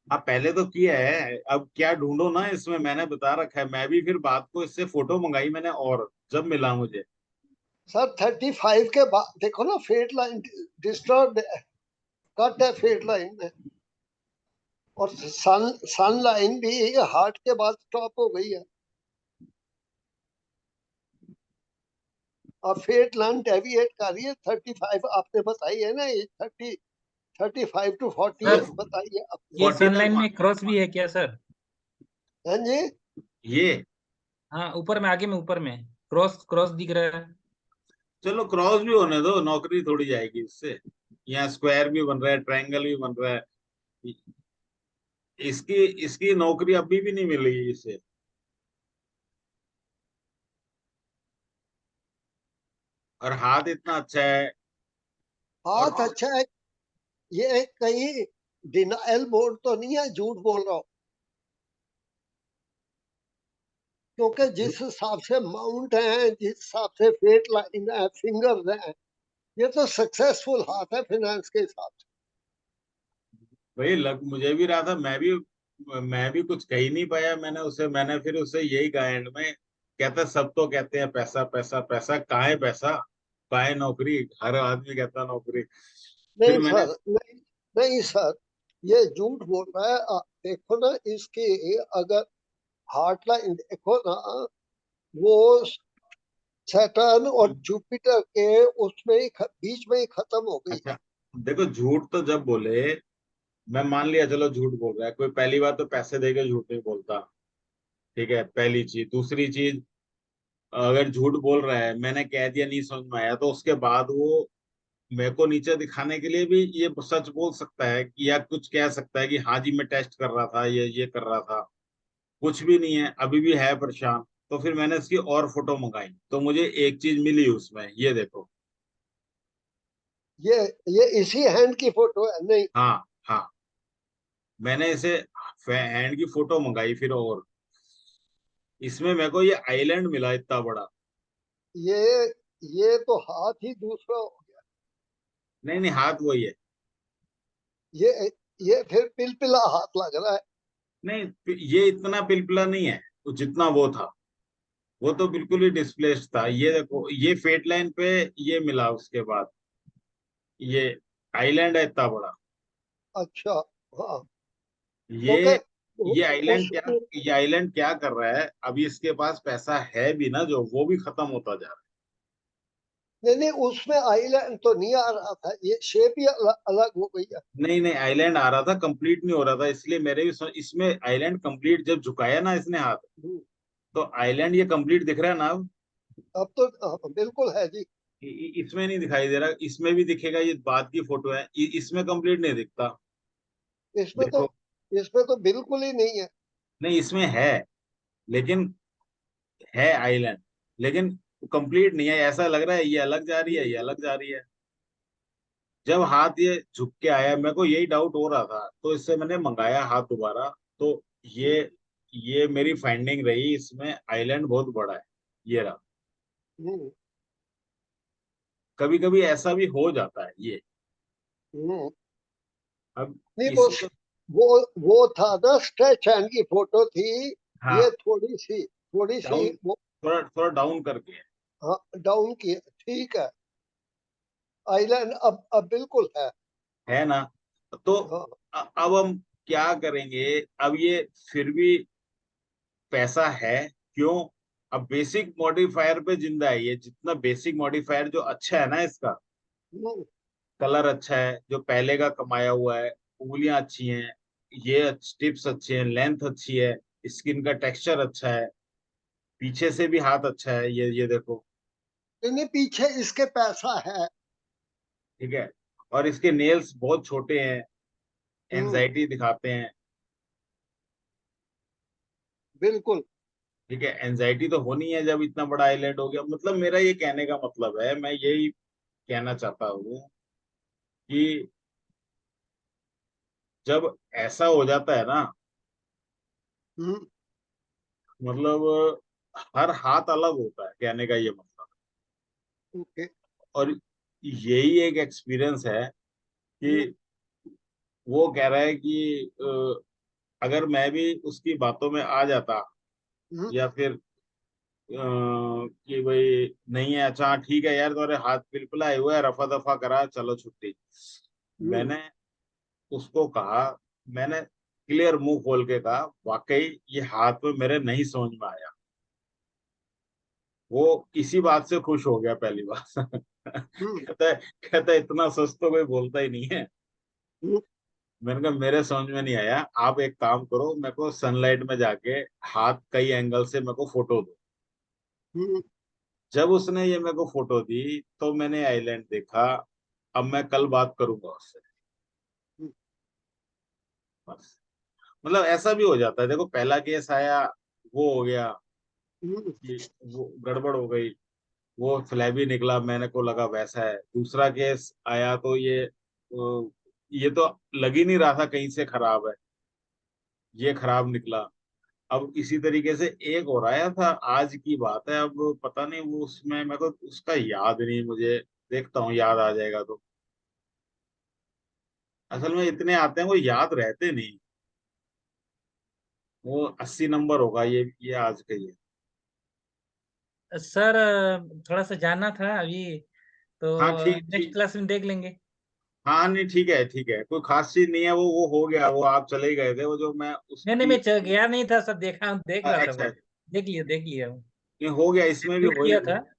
आप पहले तो किया है, अब क्या ढूंढो ना इसमें, मैंने बता रखा है। मैं भी फिर बात को इससे फोटो मंगाई मैंने, और जब मिला मुझे। सर 35 के बाद देखो ना, फेट लाइन डिस्टर्ब कट है फेट लाइन में। और सन लाइन भी हार्ट के बाद स्टॉप हो गई है। और फेट लाइन डेविएट कर रही है 35, आपने बताई है ना, ये 35 to 40 सर बताइए आपने। ये 40 सनलाइन तक। में क्रॉस भी है क्या सर? हाँ जी। ये हाँ ऊपर में, आगे में, ऊपर में क्रॉस क्रॉस दिख रहा है। चलो क्रॉस भी होने दो, नौकरी थोड़ी जाएगी इससे। यहाँ स्क्वायर भी बन रहा है, ट्रायंगल भी बन रहा है। इसकी इसकी नौकरी अभी भी नहीं मिली इसे। और हाथ इतना अच्छा है। और हाथ अच्छा है। ये कहीं डिनायल मोड तो नहीं है, झूठ बोल रहा हूँ? क्योंकि जिस हिसाब से माउंट है, जिस हिसाब से फेट लाइन है, फिंगर्स हैं, ये तो सक्सेसफुल हाथ है फाइनेंस के हिसाब से। वही लग मुझे भी रहा था, मैं भी कुछ कह ही नहीं पाया। मैंने फिर उसे यही कहा एंड में। कहता सब तो कहते हैं पैसा पैसा पैसा, कहाँ है पैसा, कहाँ है नौकरी, हर आदमी कहता नौकरी। फिर नहीं मैंने सर, नहीं, नहीं सर, ये झूठ बोल रहा है। देखो ना इसकी, अगर हार्ट लाइन देखो ना, वो सैटर्न और जुपिटर के उसमें ही बीच में ही खत्म हो गई है। अच्छा, देखो झूठ तो जब बोले, मैं मान लिया चलो झूठ बोल रहा है कोई, पहली बात तो पैसे देके झूठ नहीं बोलता। ठीक है, पहली चीज। दूसरी चीज, अगर झूठ बोल रहा है, मैंने कह दिया नहीं समझ में आया, तो उसके बाद वो मेरे को नीचे दिखाने के लिए भी ये सच बोल सकता है कि, या कुछ कह सकता है कि हाँ जी मैं टेस्ट कर रहा था, ये कर रहा था। कुछ भी नहीं है, अभी भी है परेशान। तो फिर मैंने इसकी और फोटो मंगाई, तो मुझे एक चीज मिली उसमें, ये देखो। ये ये इसी हैंड की फोटो है? नहीं, हाँ हाँ, मैंने इसे हैंड की फोटो मंगाई फिर, और इसमें मेरे को ये आइलैंड मिला इतना बड़ा। ये ये तो हाथ ही दूसरा हो गया। नहीं नहीं, हाथ वही है। ये ये फिर पिलपिला हाथ लग रहा है। नहीं, ये इतना पिलपिला नहीं है वो जितना वो था। वो तो बिल्कुल ही डिस्प्लेस्ड था। ये देखो, ये फेट लाइन पे ये मिला उसके बाद। ये आइलैंड है इतना बड़ा। अच्छा, हाँ। क्योंकि ये ये आइलैंड उस क्या ये आइलैंड क्या कर रहा है, अभी इसके पास पैसा है भी ना, जो वो भी खत्म होता जा रहा नहीं नहीं, उसमें आइलैंड तो नहीं आ रहा था, ये शेप ही अलग हो गई है। है। नहीं नहीं, आइलैंड आ रहा था, कंप्लीट नहीं हो रहा था, इसलिए मेरे भी इसमें आइलैंड कंप्लीट जब झुकाया ना इसने हाथ, हम्म, तो आइलैंड ये कंप्लीट दिख रहा है ना अब। अब तो बिल्कुल है जी। इसमें नहीं दिखाई दे रहा, इसमें भी दिखेगा, ये बाद की फोटो है, इसमें कंप्लीट नहीं दिखता। इसमें तो देखो, इसमें तो बिल्कुल ही नहीं है। नहीं इसमें है, लेकिन है आइलैंड, लेकिन कंप्लीट नहीं है। ऐसा लग रहा है ये अलग जा रही है, ये अलग जा रही है। जब हाथ ये झुक के आया, मेरे को यही डाउट हो रहा था, तो इससे मैंने मंगाया हाथ दोबारा। तो ये ये मेरी फाइंडिंग रही, इसमें आइलैंड बहुत बड़ा है। ये रहा। हम्म, कभी कभी ऐसा भी हो जाता है ये। हम्म। अब नहीं, इसी को, वो था ना, स्ट्रेच हैंड की फोटो थी। हाँ, ये थोड़ी सी डाउन, वो, थोड़ा थोड़ा डाउन करके है। हाँ, डाउन की है। ठीक है। आइलैंड अब बिल्कुल है। है ना। तो हाँ। अब हम क्या करेंगे। अब ये फिर भी पैसा है, क्यों। अब बेसिक मॉडिफायर पे जिंदा है ये, जितना बेसिक मॉडिफायर जो अच्छा है ना इसका, हम्म, कलर अच्छा है जो पहले का कमाया हुआ है, उंगलियां अच्छी हैं, ये टिप्स अच्छे हैं, लेंथ अच्छी है, स्किन का टेक्सचर अच्छा है, पीछे से भी हाथ अच्छा है, ये देखो। इन्हीं पीछे इसके पैसा है। ठीक है, और इसके नेल्स बहुत छोटे हैं, हम्म, एंजाइटी दिखाते हैं। बिल्कुल। ठीक है, एंजाइटी तो होनी है जब इतना बड़ा आइलैंड हो गया। मतलब मेरा ये कहने का मतलब है, मैं यही कहना चाहता हूँ कि जब ऐसा हो जाता है ना, हम्म, मतलब हर हाथ अलग होता है, कहने का ये मतलब। ओके। और यही एक एक्सपीरियंस है हम्म, कि वो कह रहा है कि अगर मैं भी उसकी बातों में आ जाता, हम्म, या फिर कि भाई नहीं है, अच्छा हाँ, ठीक है यार तुम्हारे हाथ बिल्कुल आए हुए है, रफा दफा करा, चलो छुट्टी। हम्म, मैंने उसको कहा, मैंने क्लियर मुंह खोल के कहा, वाकई ये हाथ में मेरे नहीं समझ में आया। वो इसी बात से खुश हो गया पहली बार। हम्म, कहता है इतना सच तो कोई बोलता ही नहीं है। हम्म, मैंने कहा मेरे समझ में नहीं आया, आप एक काम करो, मेरे को सनलाइट में जाके हाथ कई एंगल से मेरे को फोटो दो। हम्म। जब उसने ये मेरे को फोटो दी तो मैंने आइलैंड देखा। अब मैं कल बात करूंगा उससे, बस। मतलब ऐसा भी हो जाता है, देखो पहला केस आया, वो हो गया कि वो गड़बड़ हो गई, वो फ्लैबी निकला, मैंने को लगा वैसा है। दूसरा केस आया तो ये तो लग ही नहीं रहा था कहीं से खराब है, ये खराब निकला। अब इसी तरीके से एक और आया था, आज की बात है। अब पता नहीं वो उसमें मेरे को उसका याद नहीं, मुझे देखता हूँ याद आ जाएगा तो। असल में इतने आते हैं वो याद रहते नहीं। वो 80 नंबर होगा ये आज का ही है। सर थोड़ा सा जानना था अभी, तो हाँ ठीक नेक्स्ट ठीक। क्लास में देख लेंगे। हाँ नहीं ठीक है ठीक है, कोई खास चीज नहीं है। वो हो गया, वो आप चले ही गए थे, वो जो मैं नहीं नहीं, उसकी। मैं गया नहीं था सर, देखा देख रहा था अच्छा, बस। देख लिया हूँ। ये हो गया, इसमें भी म्यूट हो ही किया गया। था।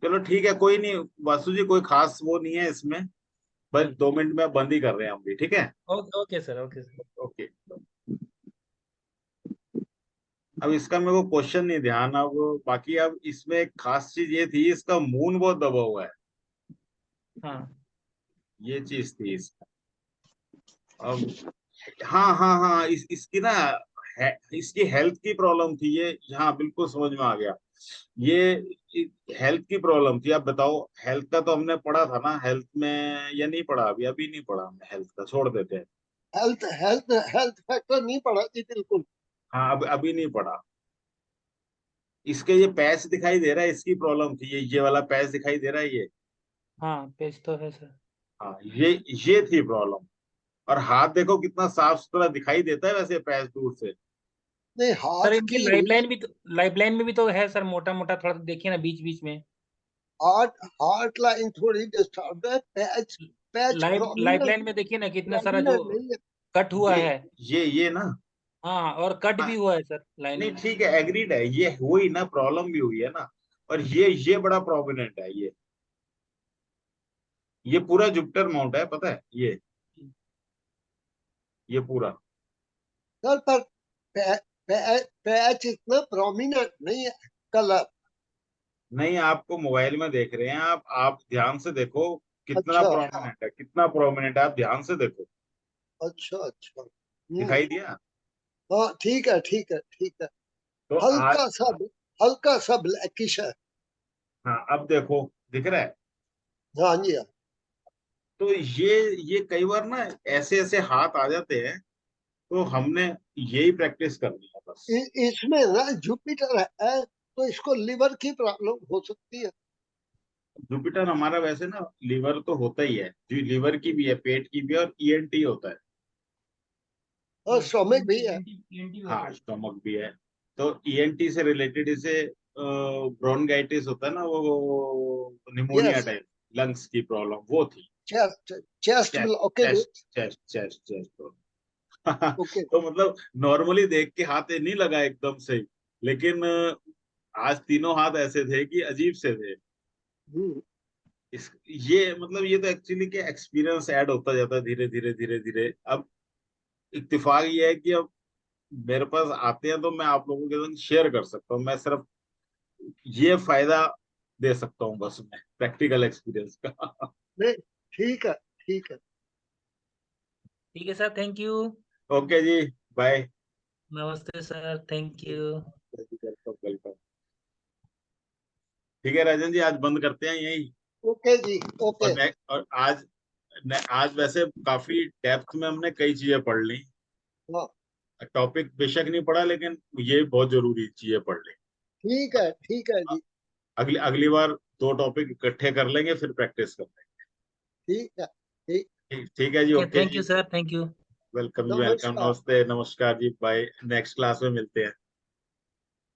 चलो ठीक है, कोई नहीं वासु जी, कोई खास वो नहीं है इसमें। बस जी 2 मिनट में बंद ही कर रहे हैं हम भी, ठीक है। Okay okay sir, okay sir. Okay. अब इसका मेरे को क्वेश्चन नहीं ध्यान अब। बाकी अब इसमें एक खास चीज ये थी, इसका मून बहुत दबा हुआ है। हाँ ये चीज थी इसका। अब हाँ हाँ हाँ, इसकी ना इसकी हेल्थ की प्रॉब्लम थी ये। हाँ बिल्कुल समझ में आ गया। ये हेल्थ की प्रॉब्लम थी। अब बताओ, हेल्थ का तो हमने पढ़ा था ना हेल्थ में, या नहीं पढ़ा? अभी अभी नहीं पढ़ा हमने हेल्थ का, छोड़ देते हैं। हेल्थ हेल्थ हेल्थ फैक्टर नहीं पड़ा जी, बिल्कुल। हाँ अब अभी नहीं पढ़ा। इसके ये पैच दिखाई दे रहा है, इसकी प्रॉब्लम थी ये वाला पैच दिखाई दे रहा है ये। हाँ, पेज तो है सर। हाँ ये थी प्रॉब्लम। और हाथ देखो कितना साफ सुथरा दिखाई देता है वैसे पैच दूर से। नहीं, सर हाथ इनकी की लाइफ लाइन में भी तो है सर, मोटा मोटा थोड़ा सा देखिए ना बीच बीच में। हार्ट हार्ट लाइन थोड़ी डिस्टर्ब है। Patch patch life line prominent में देखिए ना कितना सारा जो प्रोमिनेंट नहीं है। कट हुआ ये है। ये ना। हाँ, और कट भी हाँ, हुआ है सर नहीं लाइनिंग। ठीक है, एग्रीड है, ये हुई ना, प्रॉब्लम भी हुई है ना। और ये बड़ा प्रोमिनेंट है ये पूरा जुपिटर माउंट है, पता है ये पूरा। सर पर पैच इतना प्रोमिनेंट नहीं है। कलर। नहीं, आपको मोबाइल में देख रहे हैं आप ध्यान से देखो, कितना अच्छा प्रोमिनेंट है, कितना प्रोमिनेंट है, आप ध्यान से देखो। अच्छा अच्छा। दिखाई दिया? हाँ ठीक है ठीक है ठीक है। तो आज, हल्का सा ब्लैकिश है। हाँ अब देखो, दिख रहा है। हाँ जी हाँ। तो ये कई बार ना ऐसे ऐसे हाथ आ जाते हैं, तो हमने यही प्रैक्टिस करनी है बस। इसमें ना जुपिटर है, तो इसको लिवर की प्रॉब्लम हो सकती है। जुपिटर हमारा वैसे ना लीवर तो होता ही है, जो लीवर की भी है, पेट की भी है, और ईएनटी होता है। और स्टोमक भी है। ENT हाँ स्टोमक भी है। तो ईएनटी से रिलेटेड इसे ब्रोनगाइटिस होता है ना, वो निमोनिया यस। टाइप, लंग्स की प्रॉब्लम वो थी। Chest chest chest blockage. Chest chest chest chest. Okay. तो मतलब नॉर्मली देख के हाथ नहीं लगा एकदम से, लेकिन आज तीनों हाथ ऐसे थे कि अजीब से थे। इस ये मतलब ये तो एक्चुअली क्या, एक्सपीरियंस ऐड होता जाता है धीरे धीरे धीरे धीरे। अब इत्तेफाक ये है कि अब मेरे पास आते हैं तो मैं आप लोगों के साथ शेयर कर सकता हूँ। मैं सिर्फ ये फायदा दे सकता हूँ बस, मैं प्रैक्टिकल एक्सपीरियंस का। नहीं ठीक है ठीक है। ठीक है सर, थैंक यू। ओके जी, बाय। नमस्ते sir, thank you. Welcome welcome. ठीक है राजन जी, आज बंद करते हैं यही। ओके जी ओके। और आज वैसे काफी डेप्थ में हमने कई चीजें पढ़ ली। हाँ टॉपिक बेशक नहीं पढ़ा, लेकिन ये बहुत जरूरी चीजें पढ़ ली। ठीक है जी। अगली अगली बार 2 टॉपिक इकट्ठे कर लेंगे, फिर प्रैक्टिस कर ठीक है ठीक। लेंगे। ठीक है जी, ओके, ओके थैंक जी। You sir, thank you. Welcome जी, वेलकम, नमस्कार। नमस्ते, नमस्कार जी, बाय। नेक्स्ट क्लास में मिलते हैं।